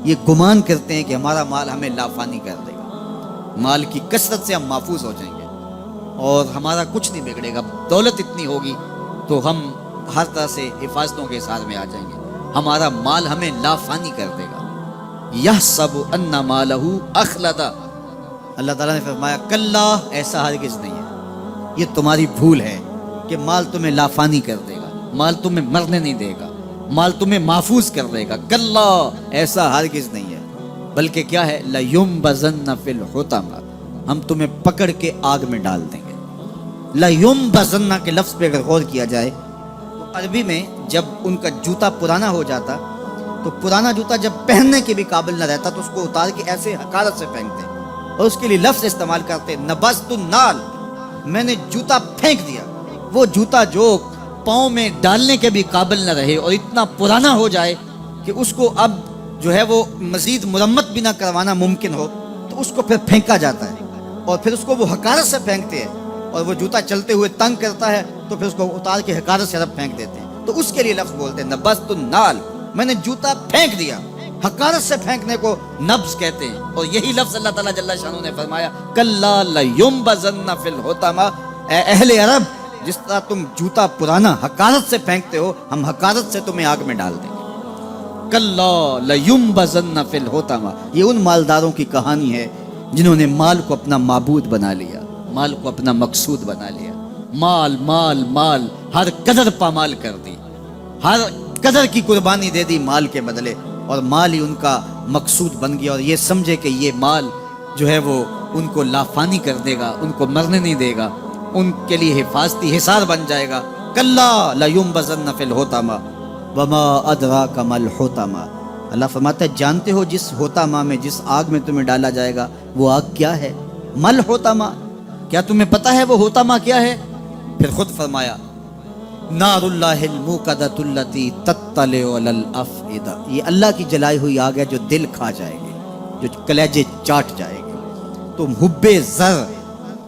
یہ گمان کرتے ہیں کہ ہمارا مال ہمیں لافانی کر دے گا۔ مال کی کثرت سے ہم محفوظ ہو جائیں گے اور ہمارا کچھ نہیں بگڑے گا. دولت اتنی ہوگی تو ہم ہر طرح سے حفاظتوں کے ساتھ میں آ جائیں گے. ہمارا مال ہمیں لافانی کر دے گا. یحسب ان مالہ اخلدا. اللہ تعالیٰ نے فرمایا کلا، ایسا ہرگز نہیں ہے. یہ تمہاری بھول ہے کہ مال تمہیں لافانی کر دے گا، مال تمہیں مرنے نہیں دے گا، مال تمہیں محفوظ کر دے گا. کلا، ایسا ہرگز نہیں ہے. بلکہ کیا ہے؟ لَيُنبَذَنَّ فِي الْحُطَمَةِ. ہم تمہیں پکڑ کے آگ میں ڈال دیں گے. لَيُنبَذَنَّ کے لفظ پہ اگر غور کیا جائے تو عربی میں جب ان کا جوتا پرانا ہو جاتا تو پرانا جوتا جب پہننے کے بھی قابل نہ رہتا تو اس کو اتار کے ایسے حقارت سے پھینکتے اور اس کے لیے لفظ استعمال کرتے نبذت النال. میں نے جوتا پھینک دیا. وہ جوتا جو پاؤں میں ڈالنے کے بھی قابل نہ رہے اور اتنا پرانا ہو جائے کہ اس کو اب جو ہے وہ مزید مرمت بھی نہ کروانا ممکن ہو تو اس کو پھر پھینکا جاتا ہے اور پھر اس کو وہ حقارت سے پھینکتے ہیں. اور وہ جوتا چلتے ہوئے تنگ کرتا ہے تو پھر اس کو اتار کے حقارت سے رب پھینک دیتے ہیں. تو اس کے لیے لفظ بولتے ہیں نبذت النال. میں نے جوتا پھینک دیا. حقارت سے پھینکنے کو نبض کہتے ہیں. اور یہی لفظ اللہ تعالیٰ جل شانہ نے فرمایا کلا لینبذن فی الحطمہ. اے اہل عرب، جس طرح تم جوتا پرانا حقارت سے پھینکتے ہو، ہم حقارت سے تمہیں آگ میں ڈال دیں گے. کلا لینبذن فی الحطمہ. یہ ان مالداروں کی کہانی ہے جنہوں نے مال کو اپنا معبود بنا لیا، مال کو اپنا مقصود بنا لیا. مال مال مال، ہر قدر پامال کر دی، ہر قدر کی قربانی دے دی مال کے بدلے، اور مال ہی ان کا مقصود بن گیا. اور یہ سمجھے کہ یہ مال جو ہے وہ ان کو لافانی کر دے گا، ان کو مرنے نہیں دے گا، ان کے لیے حفاظتی حصار بن جائے گا. کلا لینبذن فی الحطمہ وما ادراک ما الحطمہ. اللہ فرماتا ہے جانتے ہو جس حطمہ میں، جس آگ میں تمہیں ڈالا جائے گا وہ آگ کیا ہے؟ مل حطمہ. کیا تمہیں پتا ہے وہ حطمہ کیا ہے؟ پھر خود فرمایا نار اللہ الموقدۃ التی تطلع علی الافئدہ. یہ اللہ کی جلائی ہوئی آگ ہے جو دل کھا جائے گی، جو کلیجے چاٹ جائے گی. تو حب زر،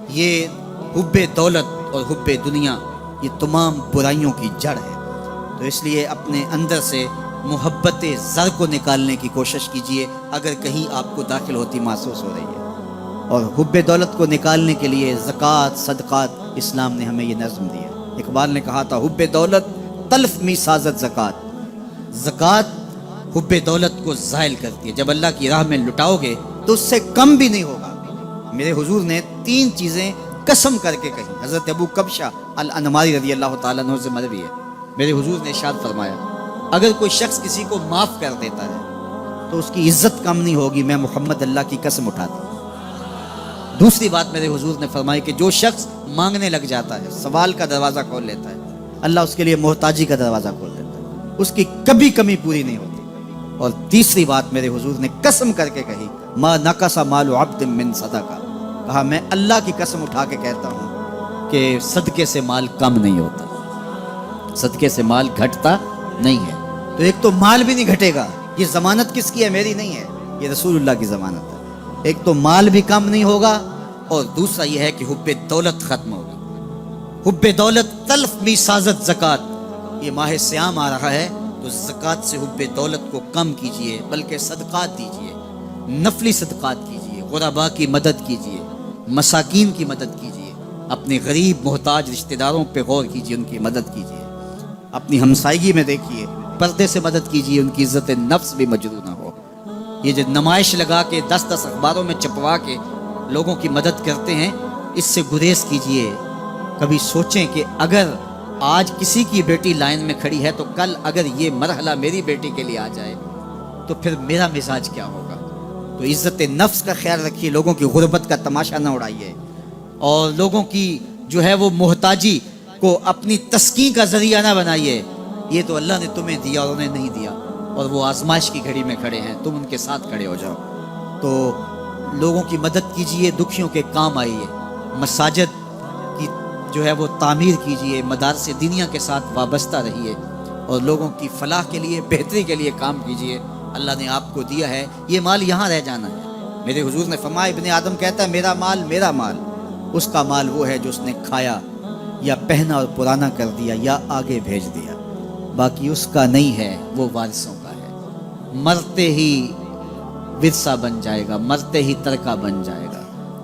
یہ حب دولت اور حب دنیا، یہ تمام برائیوں کی جڑ ہے. تو اس لیے اپنے اندر سے محبت زر کو نکالنے کی کوشش کیجئے اگر کہیں آپ کو داخل ہوتی محسوس ہو رہی ہے. اور حب دولت کو نکالنے کے لیے زکوٰۃ، صدقات، اسلام نے ہمیں یہ نظم دیا. اقبال نے کہا تھا حب دولت تلف می سازت زکوٰۃ. زکوٰۃ حب دولت کو زائل کرتی ہے. جب اللہ کی راہ میں لٹاؤ گے تو اس سے کم بھی نہیں ہوگا. میرے حضور نے 3 چیزیں قسم کر کے کہی. حضرت ابو کبشہ الانماری رضی اللہ تعالیٰ عنہ سے مروی ہے. میرے حضور نے ارشاد فرمایا اگر کوئی شخص کسی کو معاف کر دیتا ہے تو اس کی عزت کم نہیں ہوگی، میں محمد اللہ کی قسم اٹھاتا ہوں. دوسری بات میرے حضور نے فرمائی کہ جو شخص مانگنے لگ جاتا ہے، سوال کا دروازہ کھول لیتا ہے، اللہ اس کے لیے محتاجی کا دروازہ کھول دیتا ہے، اس کی کبھی کمی پوری نہیں ہوتی. اور تیسری بات میرے حضور نے قسم کر کے کہی ما نقص مال عبد من صدقہ. کہا میں اللہ کی قسم اٹھا کے کہتا ہوں کہ صدقے سے مال کم نہیں ہوتا، صدقے سے مال گھٹتا نہیں ہے. تو ایک تو مال بھی نہیں گھٹے گا. یہ ضمانت کس کی ہے؟ میری نہیں ہے، یہ رسول اللہ کی ضمانت ہے. ایک تو مال بھی کم نہیں ہوگا اور دوسرا یہ ہے کہ حب دولت ختم ہوگی. حب دولت تلف می سازت زکوٰۃ. یہ ماہ سیام آ رہا ہے تو زکوٰۃ سے حب دولت کو کم کیجئے، بلکہ صدقات دیجئے، نفلی صدقات کیجئے، غرباء کی مدد کیجئے، مساکین کی مدد کیجئے، اپنے غریب محتاج رشتہ داروں پہ غور کیجئے، ان کی مدد کیجئے. اپنی ہمسائیگی میں دیکھیے، پردے سے مدد کیجئے، ان کی عزت نفس بھی مجروح نہ ہو. یہ جو نمائش لگا کے 10 اخباروں میں چھپوا کے لوگوں کی مدد کرتے ہیں، اس سے گریز کیجئے. کبھی سوچیں کہ اگر آج کسی کی بیٹی لائن میں کھڑی ہے تو کل اگر یہ مرحلہ میری بیٹی کے لیے آ جائے تو پھر میرا مزاج کیا ہوگا. تو عزت نفس کا خیال رکھیے، لوگوں کی غربت کا تماشا نہ اڑائیے، اور لوگوں کی جو ہے وہ محتاجی کو اپنی تسکین کا ذریعہ نہ بنائیے. یہ تو اللہ نے تمہیں دیا اور انہیں نہیں دیا، اور وہ آزمائش کی گھڑی میں کھڑے ہیں، تم ان کے ساتھ کھڑے ہو جاؤ. تو لوگوں کی مدد کیجئے، دکھیوں کے کام آئیے. مساجد کی جو ہے وہ تعمیر کیجئے، مدارس دینیہ کے ساتھ وابستہ رہیے، اور لوگوں کی فلاح کے لیے، بہتری کے لیے کام کیجئے. اللہ نے آپ کو دیا ہے، یہ مال یہاں رہ جانا ہے. میرے حضور نے فرمایا ابن آدم کہتا ہے میرا مال میرا مال. اس کا مال وہ ہے جو اس نے کھایا یا پہنا اور پرانا کر دیا یا آگے بھیج دیا. باقی اس کا نہیں ہے، وہ وارثوں کا ہے. مرتے ہی ورثہ بن جائے گا، مرتے ہی ترکہ بن جائے گا.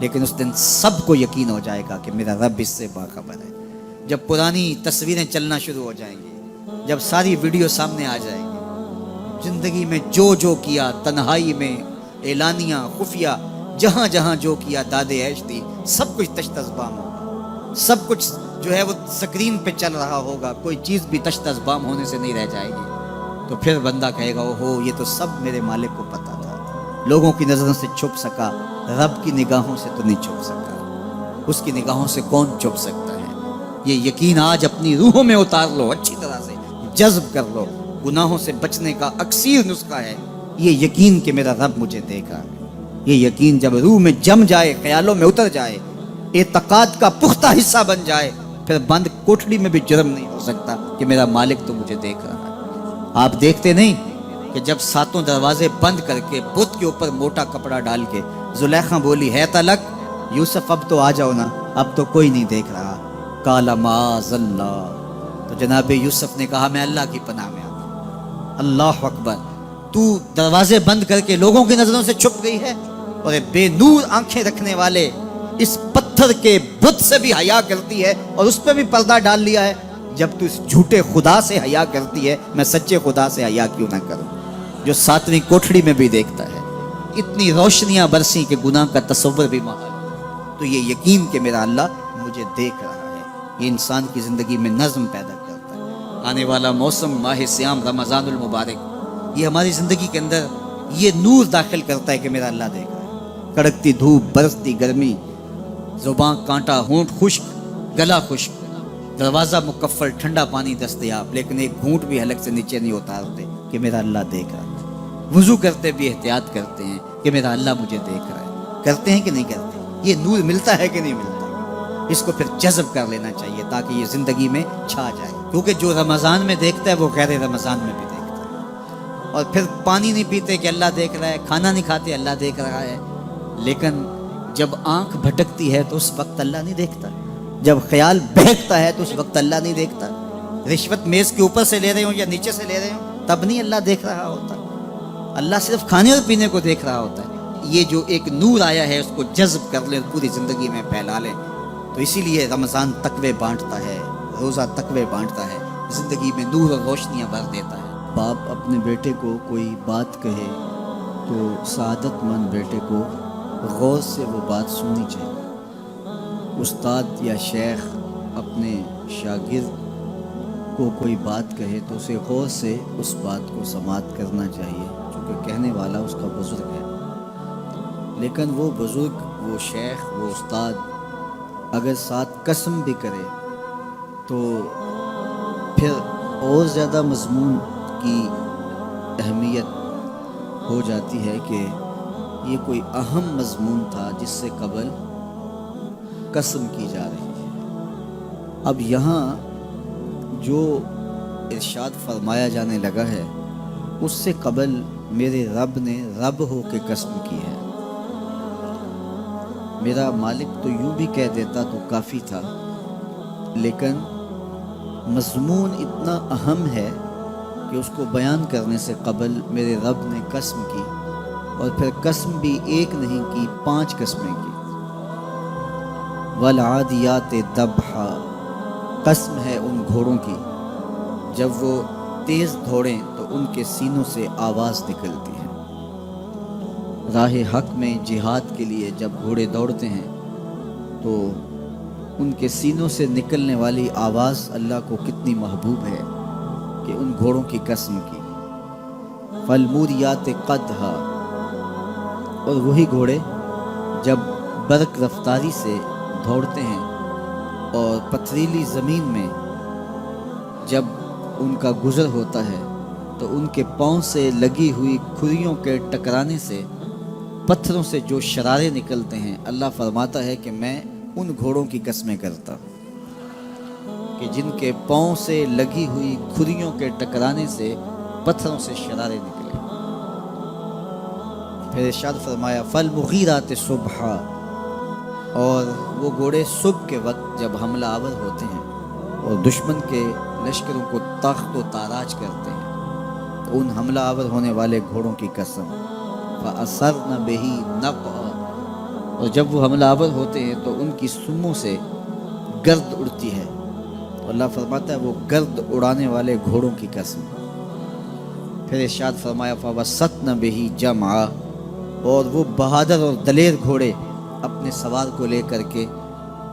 لیکن اس دن سب کو یقین ہو جائے گا کہ میرا رب اس سے باخبر ہے۔ جب پرانی تصویریں چلنا شروع ہو جائیں گی، جب ساری ویڈیو سامنے آ جائیں گی، زندگی میں جو جو کیا، تنہائی میں، اعلانیہ، خفیہ، جہاں جہاں جو کیا، داد عیش تھی، سب کچھ تشت ازبام ہوگا، سب کچھ جو ہے وہ سکرین پہ چل رہا ہوگا، کوئی چیز بھی تشت ازبام ہونے سے نہیں رہ جائے گی۔ تو پھر بندہ کہے گا اوہو، یہ تو سب میرے مالک کو پتہ تھا، لوگوں کی نظروں سے چھپ سکا، رب کی نگاہوں سے تو نہیں چھپ سکا۔ اس کی نگاہوں سے کون چھپ سکتا ہے؟ یہ یقین آج اپنی روحوں میں اتار لو، اچھی طرح سے جذب کر لو۔ گناہوں سے بچنے کا اکثیر نسخہ ہے یہ یقین کہ میرا رب مجھے دیکھا ہے۔ یہ یقین جب روح میں جم جائے، خیالوں میں اتر جائے، اعتقاد کا پختہ حصہ بن جائے، پھر بند کوٹڑی میں بھی جرم نہیں ہو سکتا کہ میرا مالک تو مجھے دیکھ رہا ہے۔ آپ دیکھتے نہیں کہ جب ساتوں دروازے بند کر کے بت کے اوپر موٹا کپڑا ڈال کے زلیخا بولی ہے تلک یوسف اب تو آ جاؤ نا، اب تو کوئی نہیں دیکھ رہا، قال معاذ اللہ، تو جناب یوسف نے کہا میں اللہ کی پناہ میں آتا۔ اللہ اکبر، تو دروازے بند کر کے لوگوں کی نظروں سے چھپ گئی ہے، اور بے نور آنکھیں رکھنے والے اس پتھر کے بت سے بھی حیا کرتی ہے اور اس پہ بھی پردہ ڈال لیا ہے۔ جب تو اس جھوٹے خدا سے حیا کرتی ہے، میں سچے خدا سے حیا کیوں نہ کروں جو ساتویں کوٹھڑی میں بھی دیکھتا ہے۔ اتنی روشنیاں برسی کہ گناہ کا تصور بھی محال ہے۔ تو یہ یقین کہ میرا اللہ مجھے دیکھ رہا ہے، یہ انسان کی زندگی میں نظم پیدا کرتا ہے۔ آنے والا موسم ماہ سیام رمضان المبارک، یہ ہماری زندگی کے اندر یہ نور داخل کرتا ہے کہ میرا اللہ دیکھ رہا ہے۔ کڑکتی دھوپ، برستی گرمی، زبان کانٹا، ہونٹ خشک، گلا خشک، دروازہ مکفل، ٹھنڈا پانی دستیاب، لیکن ایک گھونٹ بھی حلق سے نیچے نہیں اتارتے کہ میرا اللہ دیکھ رہا ہے۔ وضو کرتے بھی احتیاط کرتے ہیں کہ میرا اللہ مجھے دیکھ رہا ہے۔ کرتے ہیں کہ نہیں کرتے؟ یہ نور ملتا ہے کہ نہیں ملتا؟ اس کو پھر جذب کر لینا چاہیے تاکہ یہ زندگی میں چھا جائے، کیونکہ جو رمضان میں دیکھتا ہے وہ غیر رمضان میں بھی دیکھتا ہے۔ اور پھر پانی نہیں پیتے کہ اللہ دیکھ رہا ہے، کھانا نہیں کھاتے اللہ دیکھ رہا ہے، لیکن جب آنکھ بھٹکتی ہے تو اس وقت اللہ نہیں دیکھتا، جب خیال بہکتا ہے تو اس وقت اللہ نہیں دیکھتا۔ رشوت میز کے اوپر سے لے رہے ہوں یا نیچے سے لے رہے ہوں تب نہیں اللہ دیکھ رہا ہوتا، اللہ صرف کھانے اور پینے کو دیکھ رہا ہوتا ہے۔ یہ جو ایک نور آیا ہے اس کو جذب کر لیں، پوری زندگی میں پھیلا لیں۔ تو اسی لیے رمضان تقوی بانٹتا ہے، روزہ تقوی بانٹتا ہے، زندگی میں نور اور روشنیاں بھر دیتا ہے۔ باپ اپنے بیٹے کو کوئی بات کہے تو سعادت مند بیٹے کو غور سے وہ بات سننی چاہیے۔ استاد یا شیخ اپنے شاگرد کو کوئی بات کہے تو اسے غور سے اس بات کو سماعت کرنا چاہیے، چونکہ کہنے والا اس کا بزرگ ہے۔ لیکن وہ بزرگ، وہ شیخ، وہ استاد اگر ساتھ قسم بھی کرے تو پھر اور زیادہ مضمون کی اہمیت ہو جاتی ہے کہ یہ کوئی اہم مضمون تھا جس سے قبل قسم کی جا رہی ہے۔ اب یہاں جو ارشاد فرمایا جانے لگا ہے اس سے قبل میرے رب نے رب ہو کے قسم کی ہے۔ میرا مالک تو یوں بھی کہہ دیتا تو کافی تھا، لیکن مضمون اتنا اہم ہے کہ اس کو بیان کرنے سے قبل میرے رب نے قسم کی، اور پھر قسم بھی ایک نہیں کی، 5 قسمیں کی۔ والعادیات ضبحا، قسم ہے ان گھوڑوں کی جب وہ تیز دوڑیں تو ان کے سینوں سے آواز نکلتی ہے۔ راہ حق میں جہاد کے لیے جب گھوڑے دوڑتے ہیں تو ان کے سینوں سے نکلنے والی آواز اللہ کو کتنی محبوب ہے کہ ان گھوڑوں کی قسم کی۔ فالموریات قدحا، اور وہی گھوڑے جب برق رفتاری سے دوڑتے ہیں اور پتھریلی زمین میں جب ان کا گزر ہوتا ہے تو ان کے پاؤں سے لگی ہوئی کھریوں کے ٹکرانے سے پتھروں سے جو شرارے نکلتے ہیں، اللہ فرماتا ہے کہ میں ان گھوڑوں کی قسمیں کرتا ہوں کہ جن کے پاؤں سے لگی ہوئی کھریوں کے ٹکرانے سے پتھروں سے شرارے نکلے۔ پھر ارشاد فرمایا فالمغیرات صبحا، اور وہ گھوڑے صبح کے وقت جب حملہ آور ہوتے ہیں اور دشمن کے لشکروں کو تخت و تاراج کرتے ہیں، تو ان حملہ آور ہونے والے گھوڑوں کی قسم فَأَثَرْنَ بِهِ نَقْعًا، اور جب وہ حملہ آور ہوتے ہیں تو ان کی سموں سے گرد اڑتی ہے. تو اللہ فرماتا ہے وہ گرد اڑانے والے گھوڑوں کی قسم. پھر ارشاد فرمایا فَوَسَّطْنَ بِهِ جَمْعًا، اور وہ بہادر اور دلیر گھوڑے اپنے سوار کو لے کر کے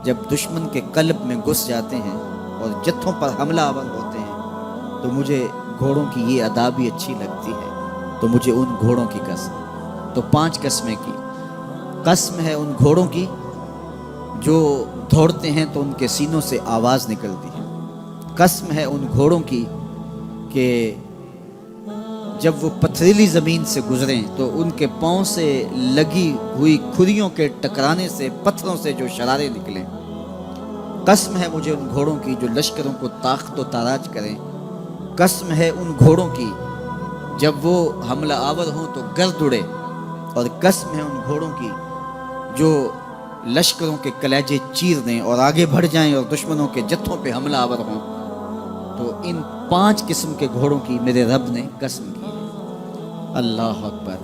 جب دشمن کے قلب میں گھس جاتے ہیں اور جتھوں پر حملہ آور ہوتے ہیں تو مجھے گھوڑوں کی یہ ادا بھی اچھی لگتی ہے، تو مجھے ان گھوڑوں کی قسم. تو 5 قسمیں کی. قسم ہے ان گھوڑوں کی جو دوڑتے ہیں تو ان کے سینوں سے آواز نکلتی ہے. قسم ہے ان گھوڑوں کی کہ جب وہ پتھریلی زمین سے گزریں تو ان کے پاؤں سے لگی ہوئی کھریوں کے ٹکرانے سے پتھروں سے جو شرارے نکلیں. قسم ہے مجھے ان گھوڑوں کی جو لشکروں کو طاقت و تاراج کریں. قسم ہے ان گھوڑوں کی جب وہ حملہ آور ہوں تو گرد اڑے. اور قسم ہے ان گھوڑوں کی جو لشکروں کے کلیجے چیر دیں اور آگے بڑھ جائیں اور دشمنوں کے جتھوں پہ حملہ آور ہوں. تو ان 5 قسم کے گھوڑوں کی میرے رب نے قسم کی ہے. اللہ اکبر.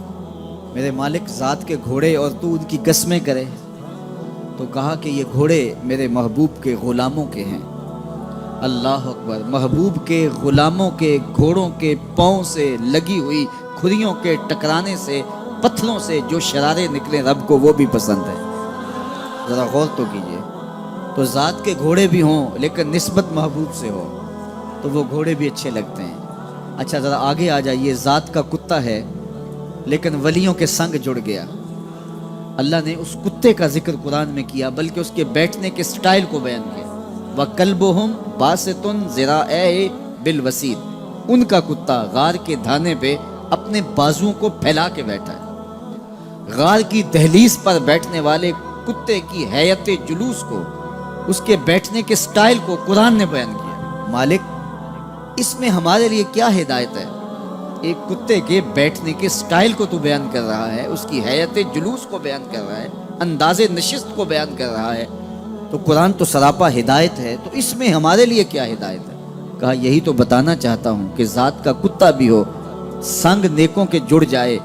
میرے مالک ذات کے گھوڑے اور تو ان کی قسمیں کرے. تو کہا کہ یہ گھوڑے میرے محبوب کے غلاموں کے ہیں. اللہ اکبر. محبوب کے غلاموں کے گھوڑوں کے پاؤں سے لگی ہوئی کھریوں کے ٹکرانے سے پتھروں سے جو شرارے نکلے رب کو وہ بھی پسند ہے. ذرا غور تو کیجئے. تو ذات کے گھوڑے بھی ہوں لیکن نسبت محبوب سے ہو تو وہ گھوڑے بھی اچھے لگتے ہیں. اچھا ذرا آگے آ جائیے. ذات کا کتا ہے لیکن ولیوں کے سنگ جڑ گیا. اللہ نے اس کتے کا ذکر قرآن میں کیا بلکہ اس کے بیٹھنے کے سٹائل کو بیان کیا. وَكَلْبُهُمْ بَاسِطٌ ذِرَاعَيْهِ بِالْوَسِيدِ. ان کا کتا غار کے دھانے پہ اپنے بازوؤں کو پھیلا کے بیٹھا ہے. غار کی دہلیز پر بیٹھنے والے کتے کی حیت جلوس کو، اس کے بیٹھنے کے سٹائل کو قرآن نے بیان کیا. مالک اس میں ہمارے لیے کیا ہدایت ہے؟ ایک کتے کے بیٹھنے کے سٹائل کو تو بیان کر رہا ہے، اس کی حیت جلوس کو بیان کر رہا ہے، انداز نشست کو بیان کر رہا ہے. تو قرآن تو سراپا ہدایت ہے، تو اس میں ہمارے لیے کیا ہدایت ہے؟ کہا یہی تو بتانا چاہتا ہوں کہ ذات کا کتا بھی ہو سنگ نیکوں کے جڑ جائے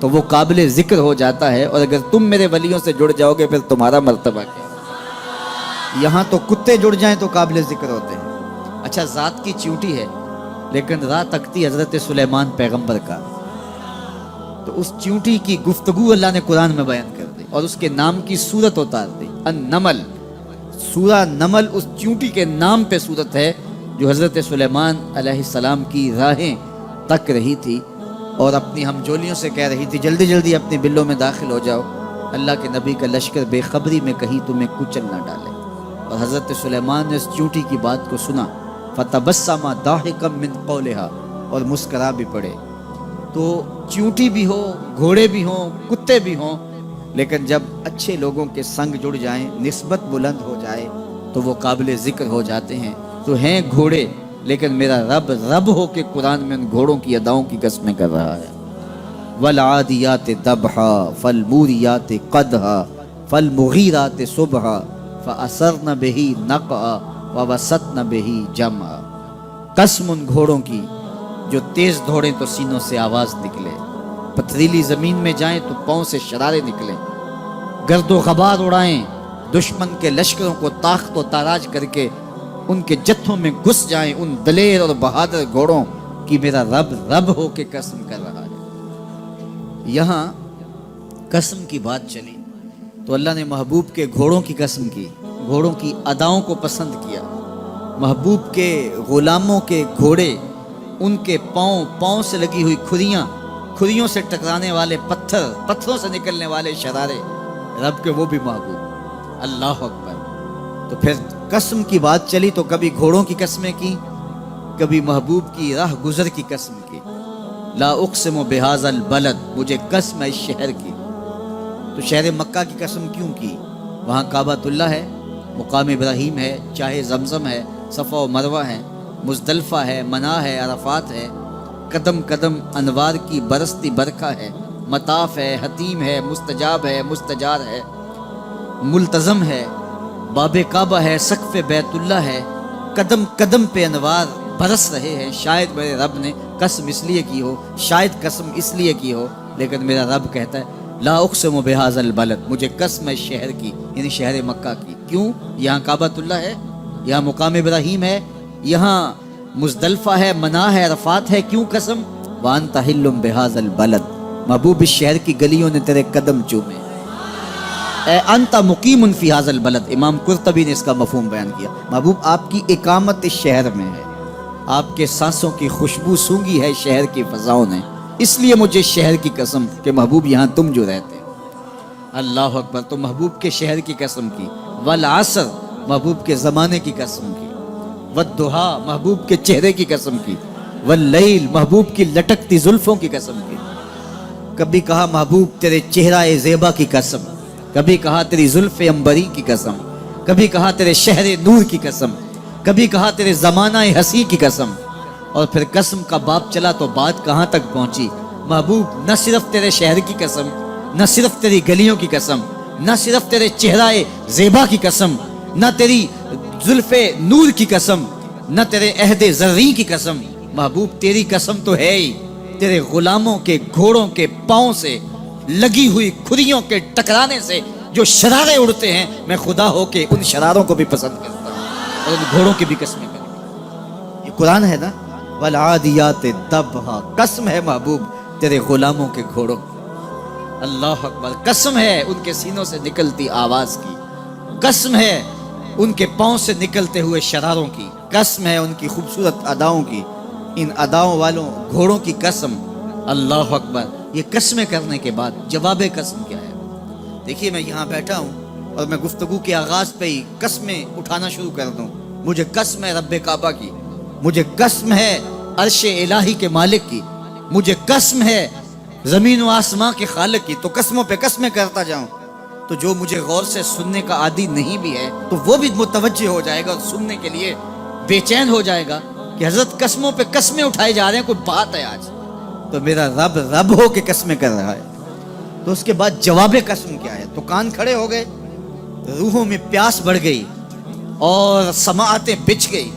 تو وہ قابل ذکر ہو جاتا ہے. اور اگر تم میرے ولیوں سے جڑ جاؤ گے پھر تمہارا مرتبہ کیا؟ یہاں تو کتے جڑ جائیں تو قابل ذکر ہوتے ہیں. اچھا ذات کی چیونٹی ہے لیکن راہ تکتی حضرت سلیمان پیغمبر کا. تو اس چیونٹی کی گفتگو اللہ نے قرآن میں بیان کر دی اور اس کے نام کی صورت اتار دی. النمل. سورہ نمل اس چیونٹی کے نام پہ صورت ہے جو حضرت سلیمان علیہ السلام کی راہیں تک رہی تھی اور اپنی ہمجولیوں سے کہہ رہی تھی جلدی جلدی اپنی بلوں میں داخل ہو جاؤ، اللہ کے نبی کا لشکر بے خبری میں کہیں تمہیں کچل نہ ڈالے. اور حضرت سلیمان نے اس چیونٹی کی بات کو سنا. فَتَبَسَّمَ ضَاحِكًا مِّن قَوْلِهَا. اور مسکرا بھی پڑے. تو چیونٹی بھی ہو، گھوڑے بھی ہوں، کتے بھی ہوں، لیکن جب اچھے لوگوں کے سنگ جڑ جائیں، نسبت بلند ہو جائے تو وہ قابل ذکر ہو جاتے ہیں. تو ہیں گھوڑے لیکن میرا رب ہو کے قرآن میں ان گھوڑوں کی اداؤں کی قسمیں کر رہا ہے. وَالْعَادِيَاتِ ضَبْحًا فَالْمُورِيَاتِ قَدْحًا فَالْمُغِيرَاتِ صُبْحًا فَأَثَرْنَ بِهِ نَقْعًا وَوَسَطْنَ بِهِ جَمْعًا. قسم ان گھوڑوں کی جو تیز دوڑیں تو سینوں سے آواز نکلے، پتھریلی زمین میں جائیں تو پاؤں سے شرارے نکلیں، گرد و غبار اڑائیں، دشمن کے لشکروں کو طاقت و تاراج کر کے ان کے جتھوں میں گھس جائیں. ان دلیر اور بہادر گھوڑوں کی میرا رب ہو کے قسم کر رہا ہے. یہاں قسم کی بات چلی تو اللہ نے محبوب کے گھوڑوں کی قسم کی، گھوڑوں کی اداؤں کو پسند کیا. محبوب کے غلاموں کے گھوڑے، ان کے پاؤں سے لگی ہوئی کھریوں سے ٹکرانے والے پتھروں سے نکلنے والے شرارے، رب کے وہ بھی محبوب. اللہ اکبر. تو پھر قسم کی بات چلی تو کبھی گھوڑوں کی قسمیں کی، کبھی محبوب کی راہ گزر کی قسم کی. لا اقسم بہذا البلد. مجھے قسم ہے اس شہر کی. تو شہر مکہ کی قسم کیوں کی؟ وہاں کعبۃ اللہ ہے، مقام ابراہیم ہے، چاہے زمزم ہے، صفا و مروہ ہے، مزدلفہ ہے، منا ہے، عرفات ہے، قدم قدم انوار کی برستی برکھا ہے، مطاف ہے، حتیم ہے، مستجاب ہے، مستجار ہے، ملتزم ہے، باب کعبہ ہے، سقف بیت اللہ ہے. قدم قدم پہ انوار برس رہے ہیں. شاید میرے رب نے قسم اس لیے کی ہو، شاید قسم اس لیے کی ہو، لیکن میرا رب کہتا ہے لا اقسم بہذا البلد، مجھے قسم ہے شہر کی، یعنی شہر مکہ کی۔ کیوں؟ یہاں کعبۃ اللہ ہے، یہاں مقام ابراہیم ہے، یہاں مزدلفہ ہے، منا ہے، عرفات ہے۔ کیوں قسم؟ وانت حل بہذا البلد، محبوب اس شہر کی گلیوں نے تیرے قدم چومے۔ اے انت مقیم فی ھذا البلد، امام قرطبی نے اس کا مفہوم بیان کیا، محبوب آپ کی اقامت اس شہر میں ہے، آپ کے سانسوں کی خوشبو سونگھی ہے شہر کی فضاؤں نے، اس لیے مجھے شہر کی قسم کہ محبوب یہاں تم جو رہتے ہو۔ اللہ اکبر۔ تو محبوب کے شہر کی قسم کی، والعصر محبوب کے زمانے کی قسم کی، والضحیٰ محبوب کے چہرے کی قسم کی، واللیل محبوب کی لٹکتی زلفوں کی قسم کی۔ کبھی کہا محبوب تیرے چہرہ زیبا کی قسم، کبھی کہا تیری زلف عنبری کی قسم، کبھی کہا تیرے شہر نور کی قسم، کبھی کہا تیرے زمانہ ہنسی کی قسم، اور پھر قسم کا باپ چلا تو بات کہاں تک پہنچی۔ محبوب نہ صرف تیرے شہر کی قسم، نہ صرف تیری گلیوں کی قسم، نہ صرف تیرے چہرہ زیبا کی قسم، نہ تیری زلف نور کی قسم، نہ تیرے عہد زرعی کی قسم، محبوب تیری قسم تو ہے ہی تیرے غلاموں کے گھوڑوں کے پاؤں سے لگی ہوئی کھریوں کے ٹکرانے سے جو شرارے اڑتے ہیں، میں خدا ہو کے ان شراروں کو بھی پسند کرتا ہوں اور ان گھوڑوں کی بھی قسمیں کرتا ہوں۔ یہ قرآن ہے نا، والعادیات ضبحا، قسم ہے محبوب تیرے غلاموں کے گھوڑوں۔ اللہ اکبر۔ قسم ہے ان کے سینوں سے نکلتی آواز کی، قسم ہے ان کے پاؤں سے نکلتے ہوئے شراروں کی، قسم ہے ان کی خوبصورت اداؤں کی، ان اداؤں والوں گھوڑوں کی قسم۔ اللہ اکبر۔ یہ قسمیں کرنے کے بعد جواب قسم کیا ہے؟ دیکھیے میں یہاں بیٹھا ہوں اور میں گفتگو کے آغاز پہ ہی قسمیں اٹھانا شروع کر دوں۔ مجھے قسم ہے رب کعبہ کی، مجھے قسم ہے عرش الہی کے مالک کی، مجھے قسم ہے زمین و آسمان کے خالق کی، تو قسموں پہ قسمیں کرتا جاؤں تو جو مجھے غور سے سننے کا عادی نہیں بھی ہے تو وہ بھی متوجہ ہو جائے گا اور سننے کے لیے بے چین ہو جائے گا کہ حضرت قسموں پہ قسمیں اٹھائے جا رہے ہیں، کوئی بات ہے آج تو میرا رب رب ہو کے قسمیں کر رہا ہے۔ تو اس کے بعد جواب قسم کیا ہے؟ تو کان کھڑے ہو گئے، روحوں میں پیاس بڑھ گئی اور سماعتیں بچھ گئی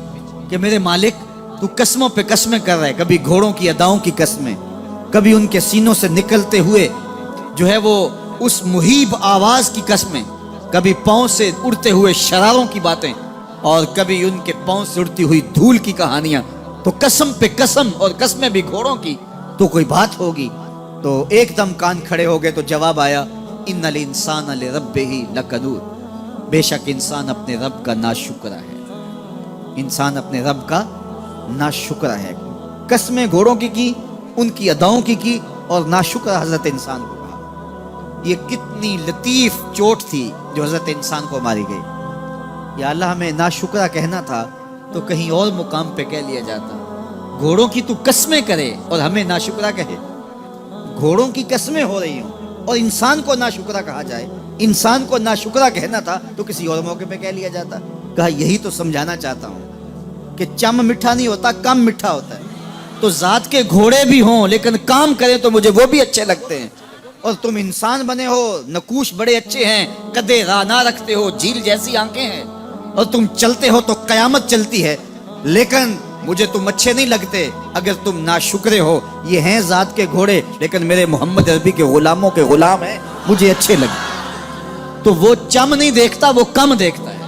کہ میرے مالک تو قسموں پہ قسمیں کر رہے، کبھی گھوڑوں کی اداؤں کی قسمیں، کبھی ان کے سینوں سے نکلتے ہوئے جو ہے وہ اس مہیب آواز کی قسمیں، کبھی پاؤں سے اڑتے ہوئے شراروں کی باتیں، اور کبھی ان کے پاؤں سے اڑتی ہوئی دھول کی کہانیاں۔ تو قسم پہ قسم، اور قسمیں بھی گھوڑوں کی، تو کوئی بات ہوگی۔ تو ایک دم کان کھڑے ہو گئے تو جواب آیا، ان الانسان لربہ لکنود، بے شک انسان اپنے رب کا ناشکرا ہے، انسان اپنے رب کا ناشکرا ہے۔ قسمیں گھوڑوں کی ان کی اداؤں کی اور ناشکرا حضرت انسان کو کہا۔ یہ کتنی لطیف چوٹ تھی جو حضرت انسان کو ماری گئی۔ یا اللہ ہمیں ناشکرا کہنا تھا تو کہیں اور مقام پہ کہہ لیا جاتا، گھوڑوں کی تو قسمیں کرے اور ہمیں ناشکرا کہے۔ گھوڑوں کی قسمیں ہو رہی ہوں اور انسان کو ناشکرا کہا جائے، انسان کو ناشکرا کہنا تھا تو کسی اور موقع پہ کہہ لیا جاتا۔ کہا یہی تو سمجھانا چاہتا ہوں کہ چم میٹھا نہیں ہوتا، کم میٹھا ہوتا ہے۔ تو ذات کے گھوڑے بھی ہوں لیکن کام کریں تو مجھے وہ بھی اچھے لگتے ہیں، اور تم انسان بنے ہو، نقوش بڑے اچھے ہیں، قدے رانا رکھتے ہو، جھیل جیسی آنکھیں ہیں، اور تم چلتے ہو تو قیامت چلتی ہے، لیکن مجھے تم اچھے نہیں لگتے اگر تم ناشکرے ہو۔ یہ ہیں ذات کے گھوڑے لیکن میرے محمد عربی کے غلاموں کے غلام ہیں، مجھے اچھے لگتے۔ تو وہ چم نہیں دیکھتا، وہ کم دیکھتا ہے۔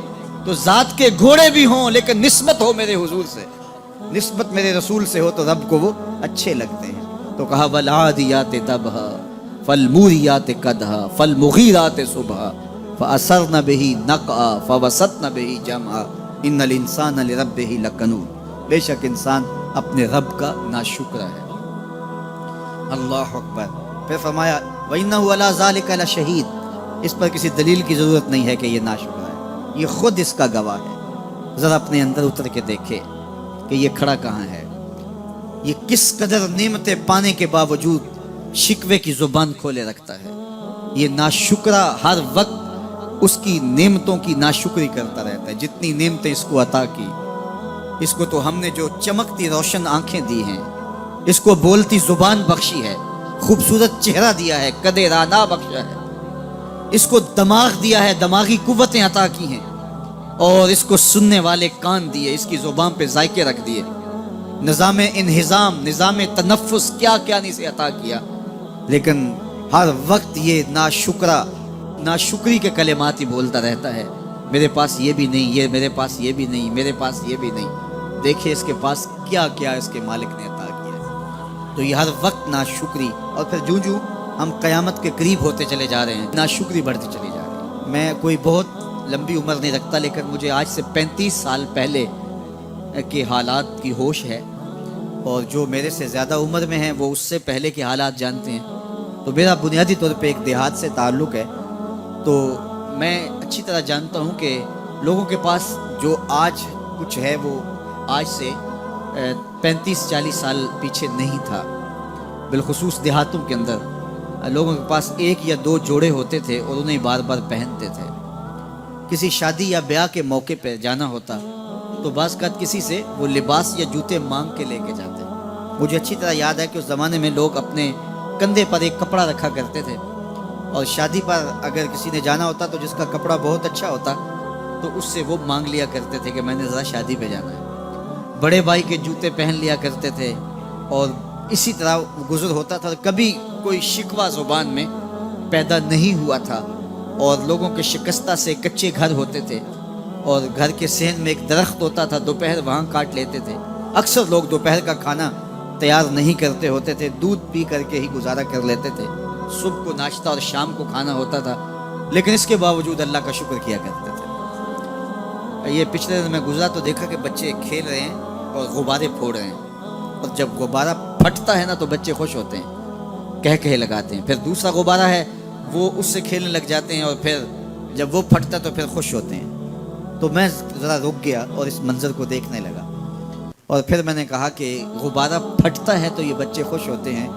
تو ذات کے گھوڑے بھی ہوں لیکن نسبت ہو میرے حضور سے، نسبت میرے رسول سے ہو تو رب کو وہ اچھے لگتے ہیں۔ تو کہا والعادیات ضبحا فالموریات قدحا فالمغیرات صبحا فأثرن به نقعا فوسطن به جمعا ان الانسان لربہ لکنود، بے شک انسان اپنے رب کا ناشکرا ہے۔ اللہ اکبر۔ پھر فرمایا وَإِنَّهُ عَلَىٰ ذَلِكَ لَشَهِيدٌ، اس پر کسی دلیل کی ضرورت نہیں ہے کہ یہ ناشکرا ہے، یہ خود اس کا گواہ ہے۔ ذرا اپنے اندر اتر کے دیکھے کہ یہ کھڑا کہاں ہے، یہ کس قدر نعمتیں پانے کے باوجود شکوے کی زبان کھولے رکھتا ہے۔ یہ ناشکرا ہر وقت اس کی نعمتوں کی ناشکری کرتا رہتا ہے۔ جتنی نعمتیں اس کو عطا کی، اس کو تو ہم نے جو چمکتی روشن آنکھیں دی ہیں، اس کو بولتی زبان بخشی ہے، خوبصورت چہرہ دیا ہے، قد رانا بخشا ہے، اس کو دماغ دیا ہے، دماغی قوتیں عطا کی ہیں، اور اس کو سننے والے کان دیے، اس کی زبان پہ ذائقے رکھ دیے، نظام انہضام، نظام تنفس، کیا کیا نہیں سے عطا کیا، لیکن ہر وقت یہ ناشکری کے کلمات ہی بولتا رہتا ہے، میرے پاس یہ بھی نہیں، یہ میرے پاس یہ بھی نہیں، میرے پاس یہ بھی نہیں۔ دیکھیں اس کے پاس کیا کیا اس کے مالک نے عطا کیا ہے۔ تو یہ ہر وقت ناشکری، اور پھر جوں جوں ہم قیامت کے قریب ہوتے چلے جا رہے ہیں ناشکری بڑھتی چلی جا رہی ہے۔ میں کوئی بہت لمبی عمر نہیں رکھتا، لیکن مجھے آج سے 35 سال پہلے کے حالات کی ہوش ہے، اور جو میرے سے زیادہ عمر میں ہیں وہ اس سے پہلے کے حالات جانتے ہیں۔ تو میرا بنیادی طور پہ ایک دیہات سے تعلق ہے، تو میں اچھی طرح جانتا ہوں کہ لوگوں کے پاس جو آج کچھ ہے وہ آج سے 35-40 سال پیچھے نہیں تھا۔ بالخصوص دیہاتوں کے اندر لوگوں کے پاس 1 یا 2 جوڑے ہوتے تھے اور انہیں بار بار پہنتے تھے۔ کسی شادی یا بیاہ کے موقع پہ جانا ہوتا تو بعض اوقات کسی سے وہ لباس یا جوتے مانگ کے لے کے جاتے۔ مجھے اچھی طرح یاد ہے کہ اس زمانے میں لوگ اپنے کندھے پر ایک کپڑا رکھا کرتے تھے، اور شادی پر اگر کسی نے جانا ہوتا تو جس کا کپڑا بہت اچھا ہوتا تو اس سے وہ مانگ لیا کرتے تھے کہ میں نے ذرا شادی پہ جانا ہے۔ بڑے بھائی کے جوتے پہن لیا کرتے تھے، اور اسی طرح گزر ہوتا تھا۔ کبھی کوئی شکوہ زبان میں پیدا نہیں ہوا تھا، اور لوگوں کے شکستہ سے کچے گھر ہوتے تھے، اور گھر کے صحن میں ایک درخت ہوتا تھا، دوپہر وہاں کاٹ لیتے تھے۔ اکثر لوگ دوپہر کا کھانا تیار نہیں کرتے ہوتے تھے، دودھ پی کر کے ہی گزارا کر لیتے تھے۔ صبح کو ناشتہ اور شام کو کھانا ہوتا تھا، لیکن اس کے باوجود اللہ کا شکر کیا کرتے تھے۔ یہ پچھلے دن میں گزرا تو دیکھا کہ بچے کھیل رہے ہیں اور غبارے پھوڑ رہے ہیں، اور جب غبارہ پھٹتا ہے نا تو بچے خوش ہوتے ہیں، کہہ لگاتے ہیں۔ پھر دوسرا غبارہ ہے وہ اس سے کھیلنے لگ جاتے ہیں، اور پھر جب وہ پھٹتا تو پھر خوش ہوتے ہیں۔ تو میں ذرا رک گیا اور اس منظر کو دیکھنے لگا، اور پھر میں نے کہا کہ غبارہ پھٹتا ہے تو یہ بچے خوش ہوتے ہیں،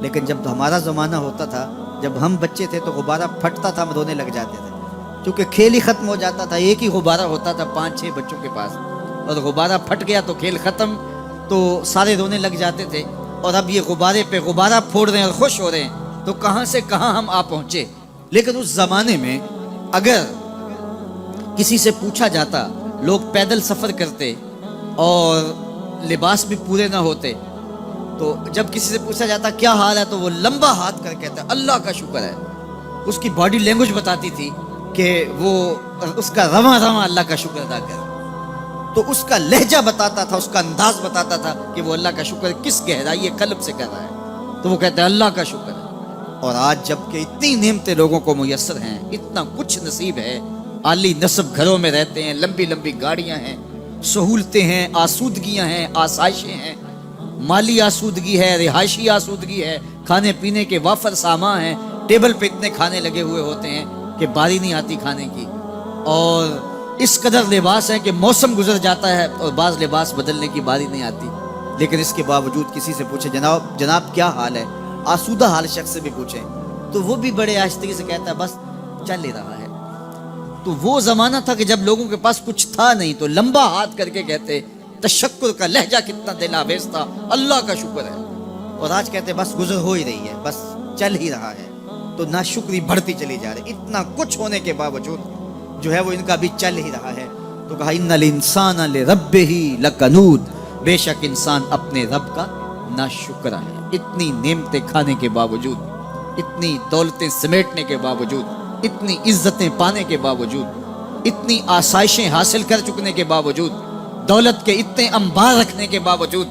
لیکن جب ہمارا زمانہ ہوتا تھا، جب ہم بچے تھے تو غبارہ پھٹتا تھا، ہم رونے لگ جاتے تھے، کیونکہ کھیل ہی ختم ہو جاتا تھا۔ ایک ہی غبارہ ہوتا تھا 5-6 بچوں کے پاس، اور غبارہ پھٹ گیا تو کھیل ختم، تو سارے رونے لگ جاتے تھے۔ اور اب یہ غبارے پہ غبارہ پھوڑ رہے ہیں اور خوش ہو رہے ہیں، تو کہاں سے کہاں ہم آ پہنچے۔ لیکن اس زمانے میں اگر کسی سے پوچھا جاتا، لوگ پیدل سفر کرتے اور لباس بھی پورے نہ ہوتے، تو جب کسی سے پوچھا جاتا کیا حال ہے تو وہ لمبا ہاتھ کر کہتا اللہ کا شکر ہے۔ اس کی باڈی لینگویج بتاتی تھی کہ وہ اس کا رواں رواں اللہ کا شکر ادا کر، تو اس کا لہجہ بتاتا تھا، اس کا انداز بتاتا تھا کہ وہ اللہ کا شکر کس گہرائی قلب سے کر رہا ہے، تو وہ کہتا ہے اللہ کا شکر ہے۔ اور آج جب کہ اتنی نعمتیں لوگوں کو میسر ہیں، اتنا کچھ نصیب ہے، عالی نصب گھروں میں رہتے ہیں، لمبی لمبی گاڑیاں ہیں، سہولتیں ہیں، آسودگیاں ہیں، آسائشیں ہیں، مالی آسودگی ہے، رہائشی آسودگی ہے، کھانے پینے کے وافر سامان ہیں، ٹیبل پہ اتنے کھانے لگے ہوئے ہوتے ہیں کہ باری نہیں آتی کھانے کی، اور اس قدر لباس ہے کہ موسم گزر جاتا ہے اور بعض لباس بدلنے کی باری نہیں آتی۔ لیکن اس کے باوجود کسی سے پوچھے جناب کیا حال ہے، آسودہ حال شخص سے بھی پوچھیں تو وہ بھی بڑے آہستگی سے کہتا ہے بس چل ہی رہا ہے۔ تو وہ زمانہ تھا کہ جب لوگوں کے پاس کچھ تھا نہیں تو لمبا ہاتھ کر کے کہتے، تشکر کا لہجہ کتنا دل آویز تھا، اللہ کا شکر ہے۔ اور آج کہتے بس گزر ہو ہی رہی ہے، بس چل ہی رہا ہے۔ تو ناشکری بڑھتی چلی جا رہی، اتنا کچھ ہونے کے باوجود جو ہے وہ ان کا بھی چل ہی رہا ہے۔ تو کہا ان الانسان لربہ لکنود، بے شک انسان اپنے رب کا ناشکر ہے۔ اتنی نعمتیں کھانے کے باوجود، اتنی دولتیں سمیٹنے کے باوجود، اتنی عزتیں پانے کے باوجود، اتنی آسائشیں حاصل کر چکنے کے باوجود، دولت کے اتنے انبار رکھنے کے باوجود،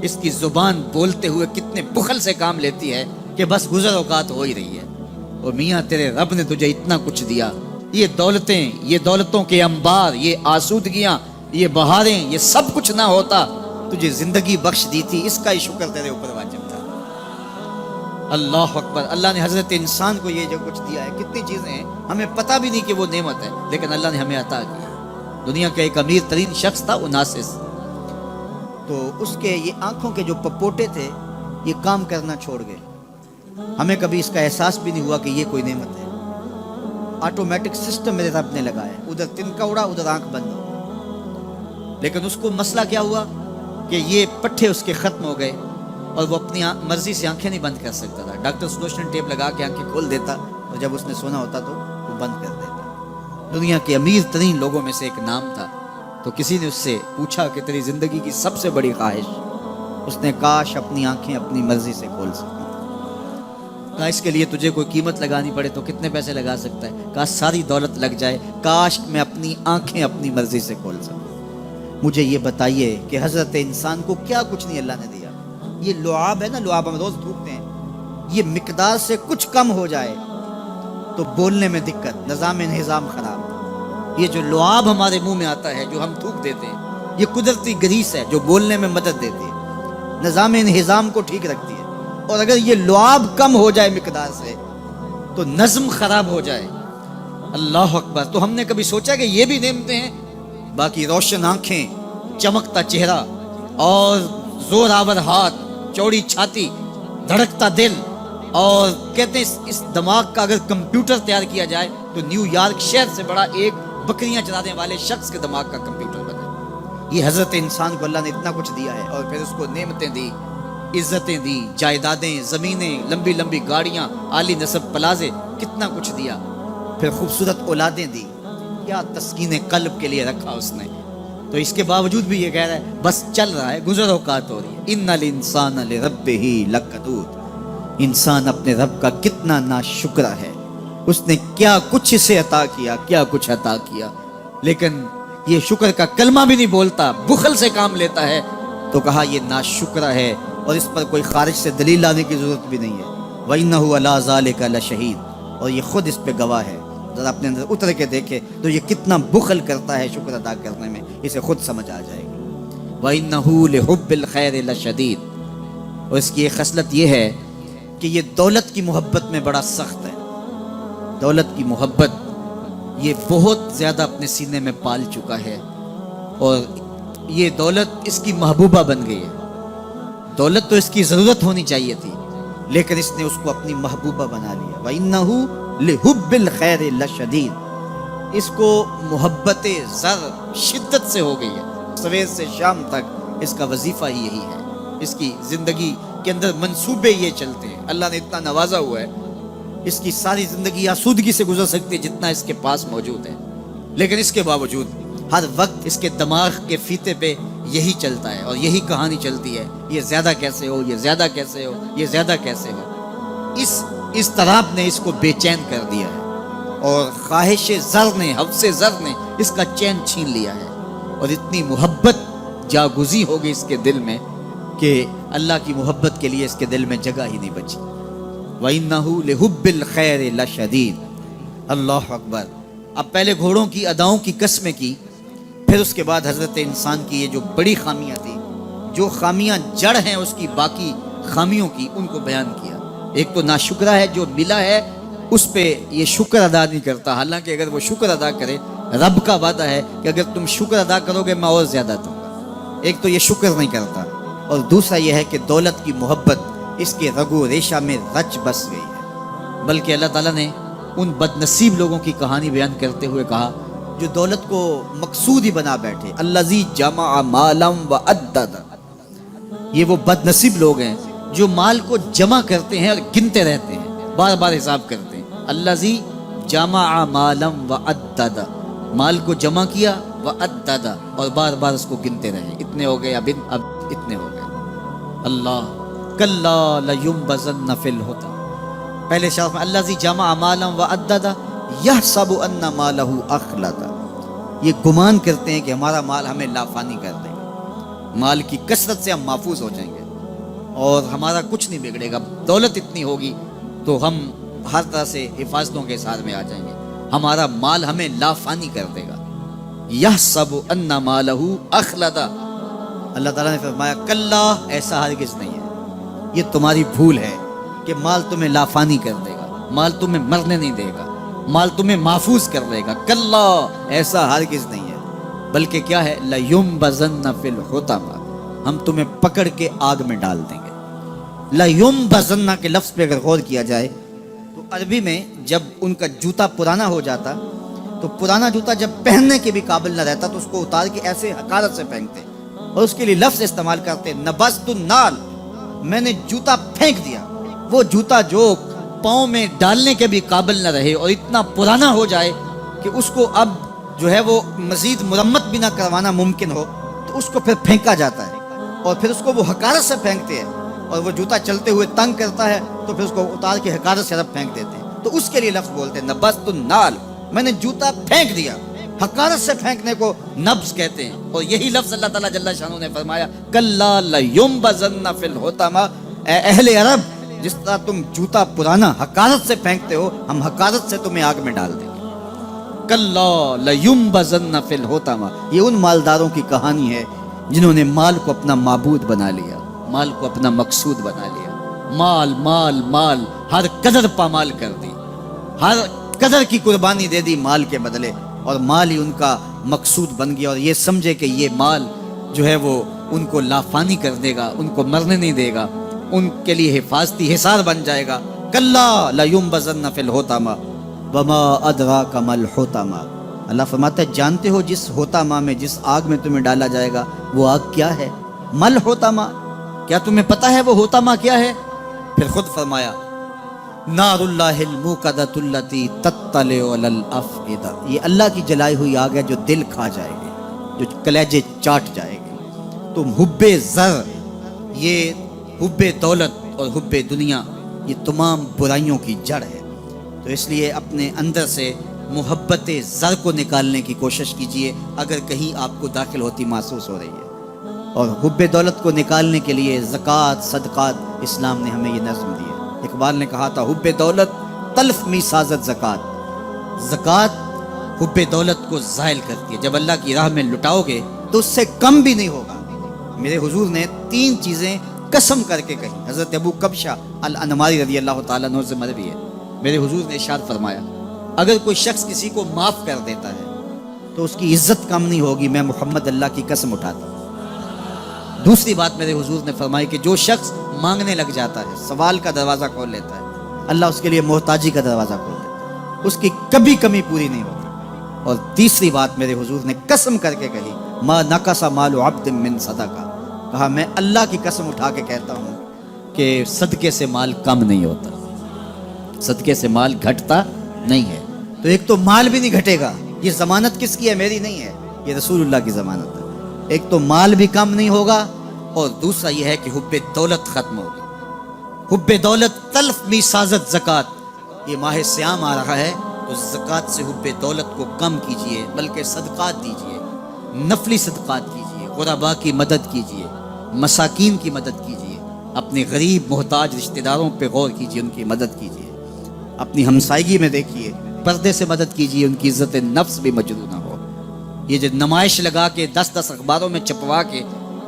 اس کی زبان بولتے ہوئے کتنے بخل سے کام لیتی ہے کہ بس گزر اوقات ہو ہی رہی ہے۔ اور میاں تیرے رب نے تجھے اتنا کچھ دیا، یہ دولتیں، یہ دولتوں کے انبار، یہ آسودگیاں، یہ بہاریں، یہ سب کچھ نہ ہوتا، تجھے زندگی بخش دی تھی، اس کا ہی شکر تیرے اوپر واجب تھا۔ اللہ اکبر۔ اللہ نے حضرت انسان کو یہ جو کچھ دیا ہے، کتنی چیزیں ہیں ہمیں پتہ بھی نہیں کہ وہ نعمت ہے، لیکن اللہ نے ہمیں عطا کی۔ دنیا کا ایک امیر ترین شخص تھا اناسس، تو اس کے یہ آنکھوں کے جو پپوٹے تھے یہ کام کرنا چھوڑ گئے۔ ہمیں کبھی اس کا احساس بھی نہیں ہوا کہ یہ کوئی نعمت ہے۔ آٹومیٹک سسٹم میرے رب نے لگایا، ادھر تنکا اڑا ادھر آنکھ بند، لیکن اس کو مسئلہ کیا ہوا کہ یہ پٹھے اس کے ختم ہو گئے اور وہ اپنی مرضی سے آنکھیں نہیں بند کر سکتا تھا۔ ڈاکٹر سلوشن ٹیپ لگا کے آنکھیں کھول دیتا اور جب اس نے سونا ہوتا تو وہ بند کر دیتا۔ دنیا کے امیر ترین لوگوں میں سے ایک نام تھا، تو کسی نے اس سے پوچھا کہ تیری زندگی کی سب سے بڑی خواہش؟ اس نے کاش اپنی آنکھیں اپنی مرضی سے کھول سکوں۔ کہا اس کے لیے تجھے کوئی قیمت لگانی پڑے تو کتنے پیسے لگا سکتا ہے؟ کہا ساری دولت لگ جائے، کاش میں اپنی آنکھیں اپنی مرضی سے کھول سکوں۔ مجھے یہ بتائیے کہ حضرت انسان کو کیا کچھ نہیں اللہ نے دیا؟ یہ لعاب ہے نا، لعاب ہم روز تھوکتے ہیں، یہ مقدار سے کچھ کم ہو جائے تو بولنے میں دقت، نظام خراب۔ یہ جو لعاب ہمارے منہ میں آتا ہے، جو ہم تھوک دیتے ہیں، یہ قدرتی گریس ہے جو بولنے میں مدد دیتی ہے، نظام انہضام کو ٹھیک رکھتی ہے۔ اور اگر یہ لعاب کم ہو جائے مقدار سے تو نظم خراب ہو جائے۔ اللہ اکبر! تو ہم نے کبھی سوچا کہ یہ بھی نعمتیں ہیں؟ باقی روشن آنکھیں، چمکتا چہرہ اور زور آور ہاتھ، چوڑی چھاتی، دھڑکتا دل، اور کہتے ہیں اس دماغ کا اگر کمپیوٹر تیار کیا جائے تو نیو یارک شہر سے بڑا ایک بکریاں چلانے والے شخص کے دماغ کا کمپیوٹر بنے۔ یہ حضرت انسان کو اللہ نے اتنا کچھ دیا ہے، اور پھر اس کو نعمتیں دی، عزتیں دی، جائیدادیں، زمینیں، لمبی لمبی گاڑیاں، عالی نسب پلازے، کتنا کچھ دیا، پھر خوبصورت اولادیں دی، کیا تسکین قلب کے لیے رکھا اس نے۔ تو اس کے باوجود بھی یہ کہہ رہا ہے بس چل رہا ہے، گزر اوقات ہو رہی ہے۔ ان الانسان لربہ لکنود، انسان اپنے رب کا کتنا ناشکر ہے، اس نے کیا کچھ اسے عطا کیا، کیا کچھ عطا کیا، لیکن یہ شکر کا کلمہ بھی نہیں بولتا، بخل سے کام لیتا ہے، تو کہا یہ ناشکر ہے، اور اس پر کوئی خارج سے دلیل لانے کی ضرورت بھی نہیں ہے۔ وَإِنَّهُ عَلَىٰ ذَلِكَ لَشَهِيدٌ، اور یہ خود اس پہ گواہ ہے۔ ذرا اپنے اندر اتر کے دیکھے تو یہ کتنا بخل کرتا ہے شکر ادا کرنے میں، اسے خود سمجھ آ جائے گی۔ وَإِنَّهُ لِحُبِّ الْخَيْرِ لَشَدِيدٌ، اور اس کی ایک خصلت یہ ہے کہ یہ دولت کی محبت میں بڑا سخت ہے۔ دولت کی محبت یہ بہت زیادہ اپنے سینے میں پال چکا ہے، اور یہ دولت اس کی محبوبہ بن گئی ہے۔ دولت تو اس کی ضرورت ہونی چاہیے تھی، لیکن اس نے اس کو اپنی محبوبہ بنا لیا۔ وَإِنَّهُ لِحُبِّ الْخَيْرِ لَشَدِيدٌ، اس کو محبت زر شدت سے ہو گئی ہے، سویر سے شام تک اس کا وظیفہ ہی یہی ہے، اس کی زندگی کے اندر منصوبے یہ چلتے ہیں۔ اللہ نے اتنا نوازا ہوا ہے، اس کی ساری زندگی آسودگی سے گزر سکتی ہے جتنا اس کے پاس موجود ہے، لیکن اس کے باوجود ہر وقت اس کے دماغ کے فیتے پہ یہی چلتا ہے، اور یہی کہانی چلتی ہے، یہ زیادہ کیسے ہو، یہ زیادہ کیسے ہو، یہ زیادہ کیسے ہو۔ اس اضطراب نے اس کو بے چین کر دیا ہے، اور خواہش زر نے، حوث زر نے اس کا چین چھین لیا ہے، اور اتنی محبت جاگزی ہو گئی اس کے دل میں کہ اللہ کی محبت کے لیے اس کے دل میں جگہ ہی نہیں بچی۔ وَإِنَّهُ لِحُبِّ الْخَيْرِ لَشَدِيدٌ، اللہ اکبر! اب پہلے گھوڑوں کی اداؤں کی قسمیں کی، پھر اس کے بعد حضرت انسان کی یہ جو بڑی خامیاں تھی، جو خامیاں جڑ ہیں اس کی باقی خامیوں کی، ان کو بیان کیا۔ ایک تو ناشکرہ ہے، جو ملا ہے اس پہ یہ شکر ادا نہیں کرتا، حالانکہ اگر وہ شکر ادا کرے، رب کا وعدہ ہے کہ اگر تم شکر ادا کرو گے میں اور زیادہ دوں گا۔ ایک تو یہ شکر نہیں کرتا، اور دوسرا یہ ہے کہ دولت کی محبت اس کے رگو ریشہ میں رچ بس گئی ہے۔ بلکہ اللہ تعالیٰ نے ان بد نصیب لوگوں کی کہانی بیان کرتے ہوئے کہا جو دولت کو مقصود ہی بنا بیٹھے، الذی جمع مالا وعدد، یہ وہ بد نصیب لوگ ہیں جو مال کو جمع کرتے ہیں اور گنتے رہتے ہیں، بار بار حساب کرتے ہیں۔ الذی جمع مالا وعدد، مال کو جمع کیا، وعدد، اور بار بار اس کو گنتے رہے، اتنے ہو گئے، اب اتنے ہو گئے۔ اللہ کلا لینبذن فی الحطب، پہلے شرف میں الذی جمع مالا وعدد یحسب ان مالہ اخلد، یہ گمان کرتے ہیں کہ ہمارا مال ہمیں لافانی کر دے گا، مال کی کثرت سے ہم محفوظ ہو جائیں گے اور ہمارا کچھ نہیں بگڑے گا، دولت اتنی ہوگی تو ہم ہر طرح سے حفاظتوں کے ساتھ میں آ جائیں گے، ہمارا مال ہمیں لافانی کر دے گا۔ یحسب ان مالہ اخلد، اللہ تعالیٰ نے فرمایا کلا، ایسا ہرگز نہیں ہے، یہ تمہاری بھول ہے کہ مال تمہیں لافانی کر دے گا، مال تمہیں مرنے نہیں دے گا، مال تمہیں محفوظ کر لے گا، کلا، ایسا ہرگز نہیں ہے، بلکہ کیا ہے، لَيُنبَذَنَّ فِي الْحُطَمَ، ہم تمہیں پکڑ کے آگ میں ڈال دیں گے۔ لَيُنبَذَنَّ کے لفظ پہ اگر غور کیا جائے تو عربی میں جب ان کا جوتا پرانا ہو جاتا تو پرانا جوتا جب پہننے کے بھی قابل نہ رہتا تو اس کو اتار کے ایسے حقارت سے پھینکتے، اور اس کے لیے لفظ استعمال کرتے نبذت النال، میں نے جوتا پھینک دیا، وہ جوتا جو پاؤں میں ڈالنے کے بھی قابل نہ رہے اور اتنا پرانا ہو جائے کہ اس کو اب جو ہے وہ مزید مرمت بھی نہ کروانا ممکن ہو، تو اس کو پھر پھینکا جاتا ہے، اور پھر اس کو وہ حقارت سے پھینکتے ہیں اور وہ جوتا چلتے ہوئے تنگ کرتا ہے تو پھر اس کو اتار کے حقارت سے رب پھینک دیتے ہیں، تو اس کے لیے لفظ بولتے ہیں نبذت النال، میں نے جوتا پھینک دیا۔ حقارت سے پھینکنے کو نبض کہتے ہیں، اور یہی لفظ اللہ تعالیٰ جل شانہ نے فرمایا کلا لینبذن فی الحطمہ، اے اہل عرب جس طرح تم جوتا پرانا حقارت سے پھینکتے ہو، ہم حقارت سے تمہیں آگ میں ڈال دیں گے۔ کلا لینبذن فی الحطمہ، یہ ان مالداروں کی کہانی ہے جنہوں نے مال کو اپنا معبود بنا لیا، مال کو اپنا مقصود بنا لیا، مال مال مال، ہر قدر پامال کر دی، ہر قدر کی قربانی دے دی مال کے بدلے، اور مال ہی ان کا مقصود بن گیا، اور یہ سمجھے کہ یہ مال جو ہے وہ ان کو لافانی کر دے گا، ان کو مرنے نہیں دے گا، ان کے لیے حفاظتی حصار بن جائے گا۔ کلا لینبذن فی الحطمہ وما ادراک ما الحطمہ، اللہ فرماتا ہے جانتے ہو جس حطمہ میں، جس آگ میں تمہیں ڈالا جائے گا وہ آگ کیا ہے؟ مل حطمہ، کیا تمہیں پتا ہے وہ حطمہ کیا ہے؟ پھر خود فرمایا نار اللہ الموقدۃ التی تطلع علی الافئدہ، یہ اللہ کی جلائی ہوئی آگ ہے جو دل کھا جائے گی، جو کلیجے چاٹ جائے گی۔ تو حب زر، یہ حب دولت اور حب دنیا، یہ تمام برائیوں کی جڑ ہے۔ تو اس لیے اپنے اندر سے محبت زر کو نکالنے کی کوشش کیجئے اگر کہیں آپ کو داخل ہوتی محسوس ہو رہی ہے، اور حب دولت کو نکالنے کے لیے زکوٰۃ صدقات اسلام نے ہمیں یہ نظم دی ہے۔ اقبال نے کہا تھا حب دولت تلف می سازت زکوٰۃ، زکوٰۃ حب دولت کو زائل کرتی ہے، جب اللہ کی راہ میں لٹاؤ گے تو اس سے کم بھی نہیں ہوگا۔ میرے حضور نے 3 چیزیں قسم کر کے کہیں، حضرت ابو کبشہ الانماری رضی اللہ تعالیٰ عنہ سے مروی ہے، میرے حضور نے ارشاد فرمایا اگر کوئی شخص کسی کو معاف کر دیتا ہے تو اس کی عزت کم نہیں ہوگی، میں محمد اللہ کی قسم اٹھاتا ہوں۔ دوسری بات میرے حضور نے فرمائی کہ جو شخص مانگنے لگ جاتا ہے، سوال کا دروازہ کھول لیتا ہے، اللہ اس کے لیے محتاجی کا دروازہ کھول دیتا ہے، اس کی کبھی کمی پوری نہیں ہوتی۔ اور تیسری بات میرے حضور نے قسم کر کے کہی ما نقص مال عبد من صدقہ، کہا میں اللہ کی قسم اٹھا کے کہتا ہوں کہ صدقے سے مال کم نہیں ہوتا، صدقے سے مال گھٹتا نہیں ہے۔ تو ایک تو مال بھی نہیں گھٹے گا، یہ ضمانت کس کی ہے؟ میری نہیں ہے، یہ رسول اللہ کی ضمانت ہے۔ ایک تو مال بھی کم نہیں ہوگا، اور دوسرا یہ ہے کہ حب دولت ختم ہوگی۔ حب دولت تلف می سازت زکوٰۃ، یہ ماہ سیام آ رہا ہے تو زکوٰۃ سے حب دولت کو کم کیجئے، بلکہ صدقات دیجئے، نفلی صدقات کیجئے، غرباء کی مدد کیجئے، مساکین کی مدد کیجئے، اپنے غریب محتاج رشتہ داروں پہ غور کیجئے، ان کی مدد کیجئے، اپنی ہمسائیگی میں دیکھیے، پردے سے مدد کیجئے، ان کی عزت نفس بھی مجروح نہ ہو۔ یہ جو نمائش لگا کے 10 اخباروں میں چھپوا کے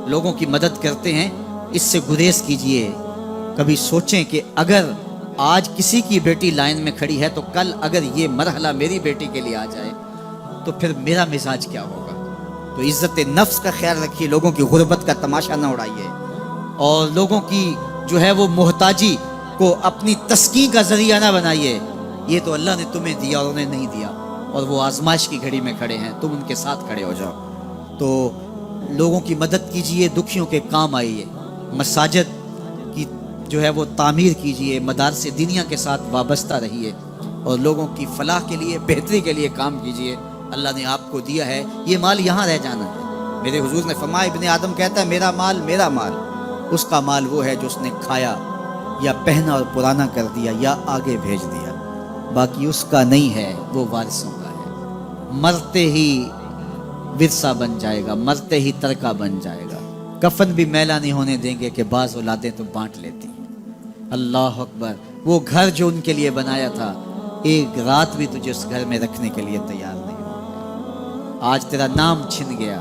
لوگوں کی مدد کرتے ہیں، اس سے گریز کیجئے۔ کبھی سوچیں کہ اگر آج کسی کی بیٹی لائن میں کھڑی ہے تو کل اگر یہ مرحلہ میری بیٹی کے لیے آ جائے تو پھر میرا مزاج کیا ہوگا؟ تو عزت نفس کا خیال رکھیے، لوگوں کی غربت کا تماشا نہ اڑائیے، اور لوگوں کی جو ہے وہ محتاجی کو اپنی تسکین کا ذریعہ نہ بنائیے۔ یہ تو اللہ نے تمہیں دیا اور انہیں نہیں دیا، اور وہ آزمائش کی گھڑی میں کھڑے ہیں، تم ان کے ساتھ کھڑے ہو جاؤ۔ تو لوگوں کی مدد کیجئے، دکھیوں کے کام آئیے، مساجد کی جو ہے وہ تعمیر کیجئے، مدارس دینیہ کے ساتھ وابستہ رہیے، اور لوگوں کی فلاح کے لیے، بہتری کے لیے کام کیجئے۔ اللہ نے آپ کو دیا ہے، یہ مال یہاں رہ جانا ہے۔ میرے حضور نے فرمایا ابن آدم کہتا ہے میرا مال میرا مال، اس کا مال وہ ہے جو اس نے کھایا یا پہنا اور پرانا کر دیا یا آگے بھیج دیا، باقی اس کا نہیں ہے، وہ وارثوں کا ہے۔ مرتے ہی ورثہ بن جائے گا، مرتے ہی ترکہ بن جائے گا۔ کفن بھی میلا نہیں ہونے دیں گے کہ بعض اولادیں تو بانٹ لیتی ہیں۔ اللہ اکبر، وہ گھر جو ان کے لیے بنایا تھا، ایک رات بھی تجھے اس گھر میں رکھنے کے لیے تیار نہیں ہو۔ آج تیرا نام چھن گیا،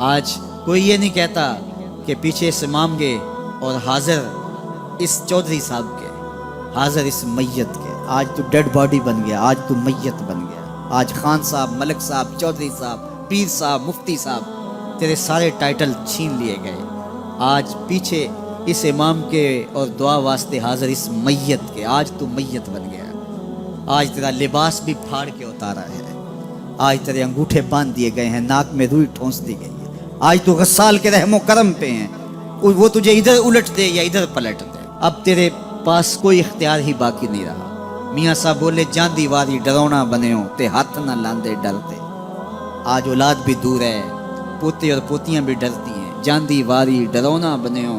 آج کوئی یہ نہیں کہتا کہ پیچھے سے امام گے اور حاضر اس چودھری صاحب کے، حاضر اس میت کے۔ آج تو ڈیڈ باڈی بن گیا، آج تو میت بن گیا۔ آج خان صاحب، ملک صاحب، چودھری صاحب، پیر صاحب، مفتی صاحب، تیرے سارے ٹائٹل چھین لیے گئے۔ آج پیچھے اس امام کے اور دعا واسطے حاضر اس میت کے، آج تو میت بن گیا۔ آج تیرا لباس بھی پھاڑ کے اتارا ہے، آج تیرے انگوٹھے باندھ دیے گئے ہیں، ناک میں روئی ٹھونس دی گئی ہے۔ آج تو غسال کے رحم و کرم پہ ہیں، وہ تجھے ادھر الٹ دے یا ادھر پلٹ دے، اب تیرے پاس کوئی اختیار ہی باقی نہیں رہا۔ میاں صاحب بولے جاندی واری ڈرونا بنے ہو تے ہاتھ نہ لاندے ڈرتے۔ آج اولاد بھی دور ہے، پوتے اور پوتیاں بھی ڈرتی ہیں، جاندی واری ڈرونا بنے ہو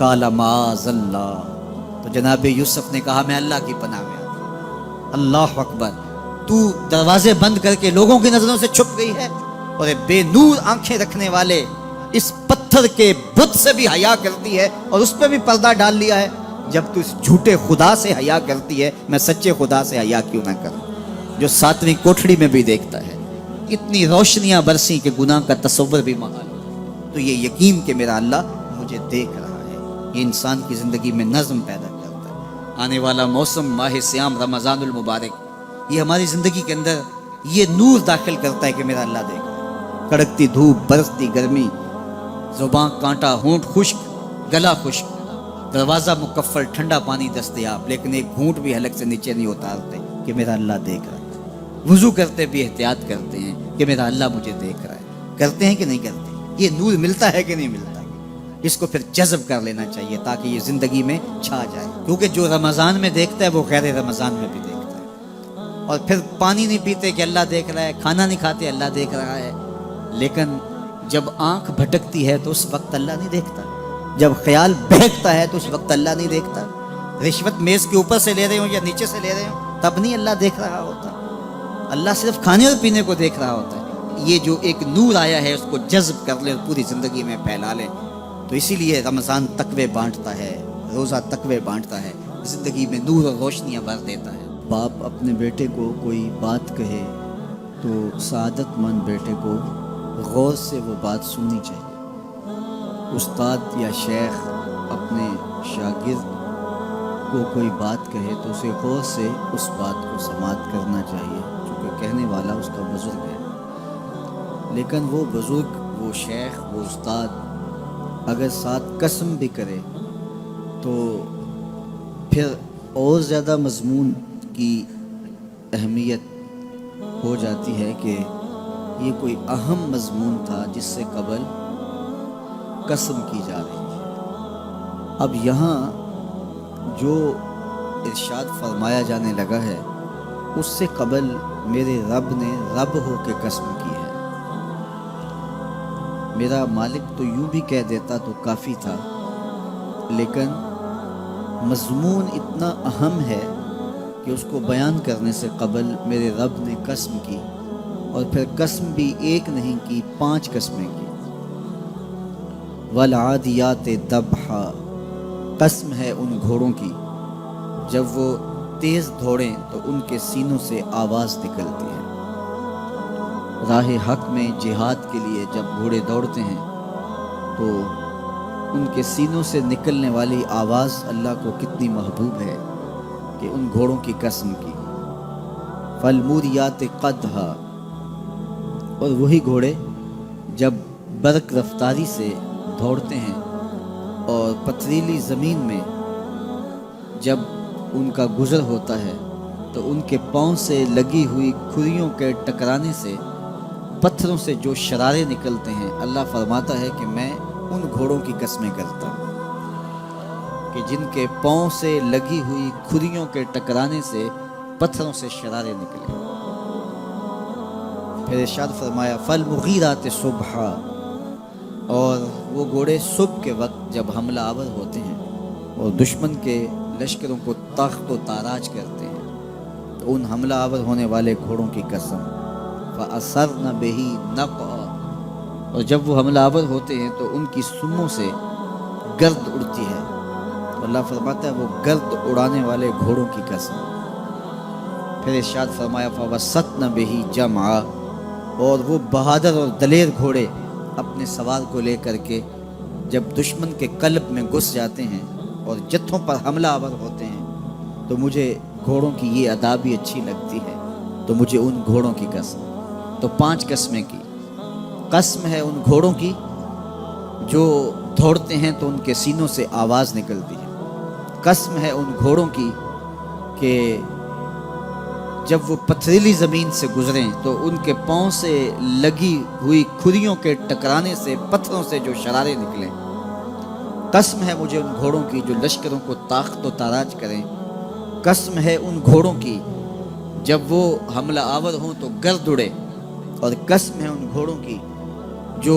فقال معاذ اللہ، تو جناب یوسف نے کہا میں اللہ کی پناہ میں آتا ہوں۔ اللہ اکبر، تو دروازے بند کر کے لوگوں کی نظروں سے چھپ گئی ہے، اور بے نور آنکھیں رکھنے والے اس پتھر کے بت سے بھی حیا کرتی ہے اور اس پہ بھی پردہ ڈال لیا ہے۔ جب تو اس جھوٹے خدا سے حیا کرتی ہے، میں سچے خدا سے حیا کیوں نہ کروں جو ساتویں کوٹھڑی میں بھی دیکھتا ہے۔ اتنی روشنیاں برسی کہ گناہ کا تصور بھی محال ہو، تو یہ یقین کہ میرا اللہ مجھے دیکھ رہا ہے، یہ انسان کی زندگی میں نظم پیدا کرتا ہے۔ آنے والا موسم ماہ سیام رمضان المبارک، یہ ہماری زندگی کے اندر یہ نور داخل کرتا ہے کہ میرا اللہ دیکھ رہا ہے۔ کڑکتی دھوپ، برستی گرمی، زبان کانٹا، ہونٹ خشک، گلا خشک، دروازہ مکفل، ٹھنڈا پانی دستیاب، لیکن ایک گھونٹ بھی حلق سے نیچے نہیں اتارتے کہ میرا اللہ دیکھ رہا ہے۔ وضو کرتے بھی احتیاط کرتے ہیں کہ میرا اللہ مجھے دیکھ رہا ہے۔ کرتے ہیں کہ نہیں کرتے؟ یہ نور ملتا ہے کہ نہیں ملتا؟ اس کو پھر جذب کر لینا چاہیے تاکہ یہ زندگی میں چھا جائے، کیونکہ جو رمضان میں دیکھتا ہے وہ غیر رمضان میں بھی دیکھتا ہے۔ اور پھر پانی نہیں پیتے کہ اللہ دیکھ رہا ہے، کھانا نہیں کھاتے اللہ دیکھ رہا ہے، لیکن جب آنکھ بھٹکتی ہے تو اس وقت اللہ نہیں دیکھتا، جب خیال بہکتا ہے تو اس وقت اللہ نہیں دیکھتا۔ رشوت میز کے اوپر سے لے رہے ہوں یا نیچے سے لے رہے ہوں تب نہیں اللہ دیکھ رہا ہوتا، اللہ صرف کھانے اور پینے کو دیکھ رہا ہوتا ہے۔ یہ جو ایک نور آیا ہے اس کو جذب کر لے، پوری زندگی میں پھیلا لے۔ تو اسی لیے رمضان تقوی بانٹتا ہے، روزہ تقوی بانٹتا ہے، زندگی میں نور اور روشنیاں بھر دیتا ہے۔ باپ اپنے بیٹے کو کوئی بات کہے تو سعادت مند بیٹے کو غور سے وہ بات سننی چاہیے۔ استاد یا شیخ اپنے شاگرد کو کوئی بات کہے تو اسے غور سے اس بات کو سماعت کرنا چاہیے، چونکہ کہنے والا اس کا بزرگ ہے۔ لیکن وہ بزرگ، وہ شیخ، وہ استاد اگر ساتھ قسم بھی کرے تو پھر اور زیادہ مضمون کی اہمیت ہو جاتی ہے کہ یہ کوئی اہم مضمون تھا جس سے قبل قسم کی جا رہی ہے۔ اب یہاں جو ارشاد فرمایا جانے لگا ہے اس سے قبل میرے رب نے رب ہو کے قسم کی ہے۔ میرا مالک تو یوں بھی کہہ دیتا تو کافی تھا، لیکن مضمون اتنا اہم ہے کہ اس کو بیان کرنے سے قبل میرے رب نے قسم کی، اور پھر قسم بھی ایک نہیں کی، 5 قسمیں کی۔ والعادیات ضبحا، قسم ہے ان گھوڑوں کی جب وہ تیز دوڑیں تو ان کے سینوں سے آواز نکلتی ہے۔ راہ حق میں جہاد کے لیے جب گھوڑے دوڑتے ہیں تو ان کے سینوں سے نکلنے والی آواز اللہ کو کتنی محبوب ہے کہ ان گھوڑوں کی قسم کی۔ فالموریات قدحا، اور وہی گھوڑے جب برق رفتاری سے دوڑتے ہیں اور پتھریلی زمین میں جب ان کا گزر ہوتا ہے تو ان کے پاؤں سے لگی ہوئی کھریوں کے ٹکرانے سے پتھروں سے جو شرارے نکلتے ہیں، اللہ فرماتا ہے کہ میں ان گھوڑوں کی قسمیں کرتا ہوں کہ جن کے پاؤں سے لگی ہوئی کھریوں کے ٹکرانے سے پتھروں سے شرارے نکلے۔ پھر ارشاد فرمایا فالمغیرات صبحا، اور وہ گھوڑے صبح کے وقت جب حملہ آور ہوتے ہیں اور دشمن کے لشکروں کو تاخت و تاراج کرتے ہیں تو ان حملہ آور ہونے والے گھوڑوں کی قسم فَأَثَرْنَ بِهِ نَقْعًا، اور جب وہ حملہ آور ہوتے ہیں تو ان کی سموں سے گرد اڑتی ہے، تو اللہ فرماتا ہے وہ گرد اڑانے والے گھوڑوں کی قسم۔ پھر ارشاد فرمایا فَوَسَّطْنَ بِهِ جَمْعًا، اور وہ بہادر اور دلیر گھوڑے اپنے سوار کو لے کر کے جب دشمن کے قلب میں گھس جاتے ہیں اور جتھوں پر حملہ آور ہوتے ہیں تو مجھے گھوڑوں کی یہ ادا بھی اچھی لگتی ہے، تو مجھے ان گھوڑوں کی قسم۔ تو 5 قسمیں کی۔ قسم ہے ان گھوڑوں کی جو دوڑتے ہیں تو ان کے سینوں سے آواز نکلتی ہے۔ قسم ہے ان گھوڑوں کی کہ جب وہ پتھریلی زمین سے گزریں تو ان کے پاؤں سے لگی ہوئی کھریوں کے ٹکرانے سے پتھروں سے جو شرارے نکلیں۔ قسم ہے مجھے ان گھوڑوں کی جو لشکروں کو تاخت و تاراج کریں۔ قسم ہے ان گھوڑوں کی جب وہ حملہ آور ہوں تو گرد اڑے، اور قسم ہے ان گھوڑوں کی جو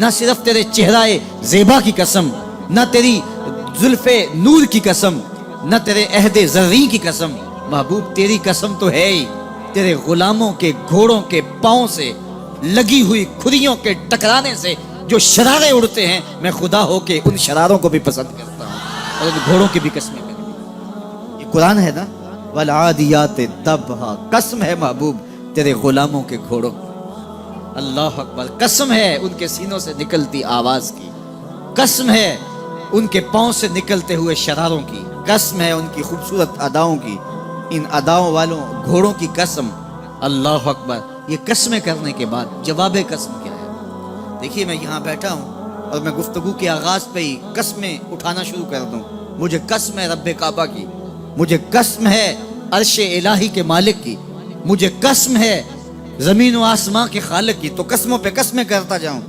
نہ صرف تیرے چہرائے زیبا کی قسم، نہ تیری زلف نور کی قسم، نہ تیرے عہد زریں کی قسم، محبوب تیری قسم تو ہے ہی تیرے غلاموں کے گھوڑوں کے پاؤں سے لگی ہوئی کھریوں کے ٹکرانے سے جو شرارے اڑتے ہیں، میں خدا ہو کے ان شراروں کو بھی پسند کرتا ہوں اور ان گھوڑوں کی بھی قسمیں کرتا ہوں۔ یہ قرآن ہے نا، والعادیات ضبحا، قسم ہے محبوب تیرے غلاموں کے گھوڑوں، اللہ اکبر، قسم ہے ان کے سینوں سے نکلتی آواز کی، قسم ہے ان کے پاؤں سے نکلتے ہوئے شراروں کی، قسم ہے ان کی خوبصورت اداؤں کی، ان اداؤں والوں گھوڑوں کی قسم، اللہ اکبر۔ یہ قسمیں کرنے کے بعد جواب قسم کیا ہے؟ دیکھیے میں یہاں بیٹھا ہوں اور میں گفتگو کے آغاز پہ ہی قسمیں اٹھانا شروع کر دوں، مجھے قسم ہے رب کعبہ کی، مجھے قسم ہے عرش الہی کے مالک کی، مجھے قسم ہے زمین و آسمان کے خالق کی، تو قسموں پہ قسمیں کرتا جاؤں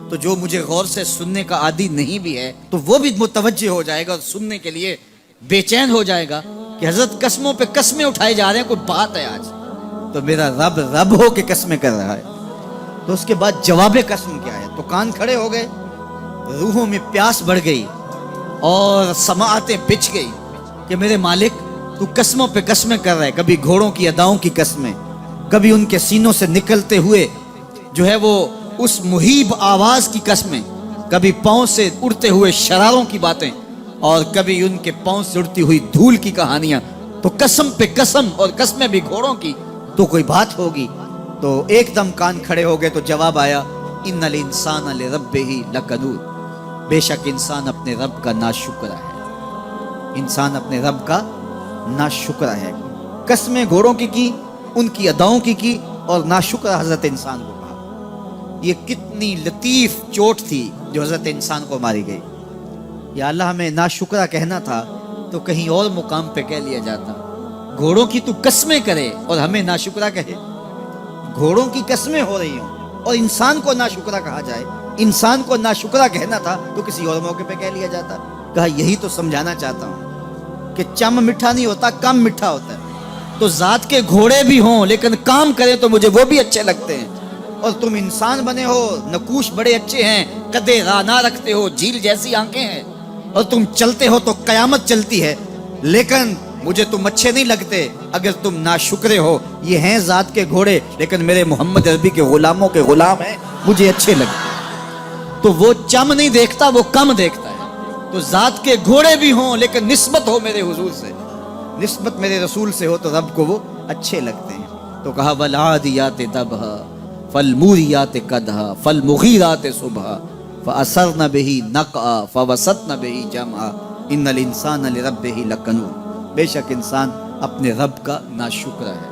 تو جو مجھے غور سے سننے کا عادی نہیں بھی ہے تو وہ بھی متوجہ ہو جائے گا اور سننے کے لیے بے چین ہو جائے گا کہ حضرت قسموں پہ قسمیں اٹھائے جا رہے ہیں، کوئی بات ہے آج؟ تو میرا رب رب ہو کے قسمیں کر رہا ہے، تو اس کے بعد جواب قسم کیا ہے؟ تو کان کھڑے ہو گئے، روحوں میں پیاس بڑھ گئی اور سماعتیں بچھ گئی کہ میرے مالک تو قسموں پہ قسمیں کر رہا ہے، کبھی گھوڑوں کی اداؤں کی قسمیں، کبھی ان کے سینوں سے نکلتے ہوئے جو ہے وہ اس مہیب آواز کی قسمیں، کبھی پاؤں سے اڑتے ہوئے شراروں کی باتیں، اور کبھی ان کے پاؤں سے اڑتی ہوئی دھول کی کہانیاں، تو قسم پہ قسم، اور قسمیں بھی گھوڑوں کی، تو کوئی بات ہوگی۔ تو ایک دم کان کھڑے ہو گئے تو جواب آیا، ان الانسان لربہ لکنود، بے شک انسان اپنے رب کا ناشکر ہے، انسان اپنے رب کا ناشکر ہے۔ قسمیں گھوڑوں کی ان کی اداؤں کی اور ناشکر حضرت انسان کو کہا۔ یہ کتنی لطیف چوٹ تھی جو حضرت انسان کو ماری گئی۔ یا اللہ ہمیں ناشکرہ کہنا تھا تو کہیں اور مقام پہ کہہ لیا جاتا، گھوڑوں کی تو قسمیں کرے اور ہمیں ناشکرہ کہے، گھوڑوں کی قسمیں ہو رہی ہوں اور انسان کو ناشکرہ کہا جائے، انسان کو ناشکرہ کہنا تھا تو کسی اور موقع پہ کہہ لیا جاتا۔ کہا یہی تو سمجھانا چاہتا ہوں کہ چم میٹھا نہیں ہوتا، کم میٹھا ہوتا ہے، تو ذات کے گھوڑے بھی ہوں لیکن کام کریں تو مجھے وہ بھی اچھے لگتے ہیں، اور تم انسان بنے ہو، نقوش بڑے اچھے ہیں، قدے رانا رکھتے ہو، جھیل جیسی آنکھیں ہیں، اور تم چلتے ہو تو قیامت چلتی ہے، لیکن مجھے تم اچھے نہیں لگتے اگر تم ناشکرے ہو۔ یہ ہیں ذات کے گھوڑے لیکن میرے محمد عربی کے غلاموں کے غلام ہیں، مجھے اچھے لگتے ہیں۔ تو وہ چم نہیں دیکھتا، وہ کم دیکھتا ہے۔ تو ذات کے گھوڑے بھی ہوں لیکن نسبت ہو میرے حضور سے، نسبت میرے رسول سے ہو تو رب کو وہ اچھے لگتے ہیں۔ تو کہا والعادیات ضبحا فالموریات قدحا فالمغیرات صبحا فأثرن به نقعا فوسطن به جمعا ان الانسان لربہ لکنود، بے شک انسان اپنے رب کا ناشکر ہے۔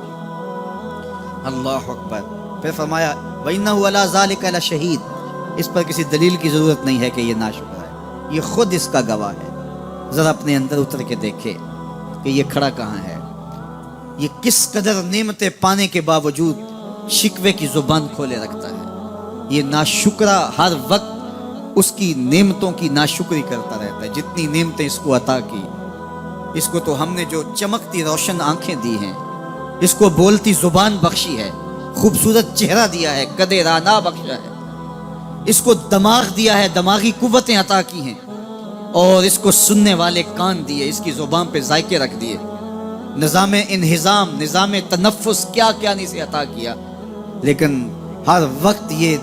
اللہ اکبر۔ پھر فرمایا وَإِنَّهُ عَلَىٰ ذَلِكَ لَشَهِيدٌ، اس پر کسی دلیل کی ضرورت نہیں ہے کہ یہ ناشکر ہے، یہ خود اس کا گواہ ہے۔ ذرا اپنے اندر اتر کے دیکھے کہ یہ کھڑا کہاں ہے، یہ کس قدر نعمتیں پانے کے باوجود شکوے کی زبان کھولے رکھتا ہے۔ یہ ناشکرہ ہر وقت اس کی نعمتوں کی ناشکری کرتا رہتا ہے، جتنی نعمتیں اس کو عطا کی، اس کو تو ہم نے جو چمکتی روشن آنکھیں دی ہیں، اس کو بولتی زبان بخشی ہے، خوبصورت چہرہ دیا ہے، قد رانا بخشا ہے، اس کو دماغ دیا ہے، دماغی قوتیں عطا کی ہیں، اور اس کو سننے والے کان دیے، اس کی زبان پہ ذائقے رکھ دیے، نظام انہضام، نظام تنفس، کیا کیا نہیں سے عطا کیا، لیکن ہر وقت یہ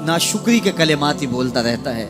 ناشکری کے کلمات ہی بولتا رہتا ہے۔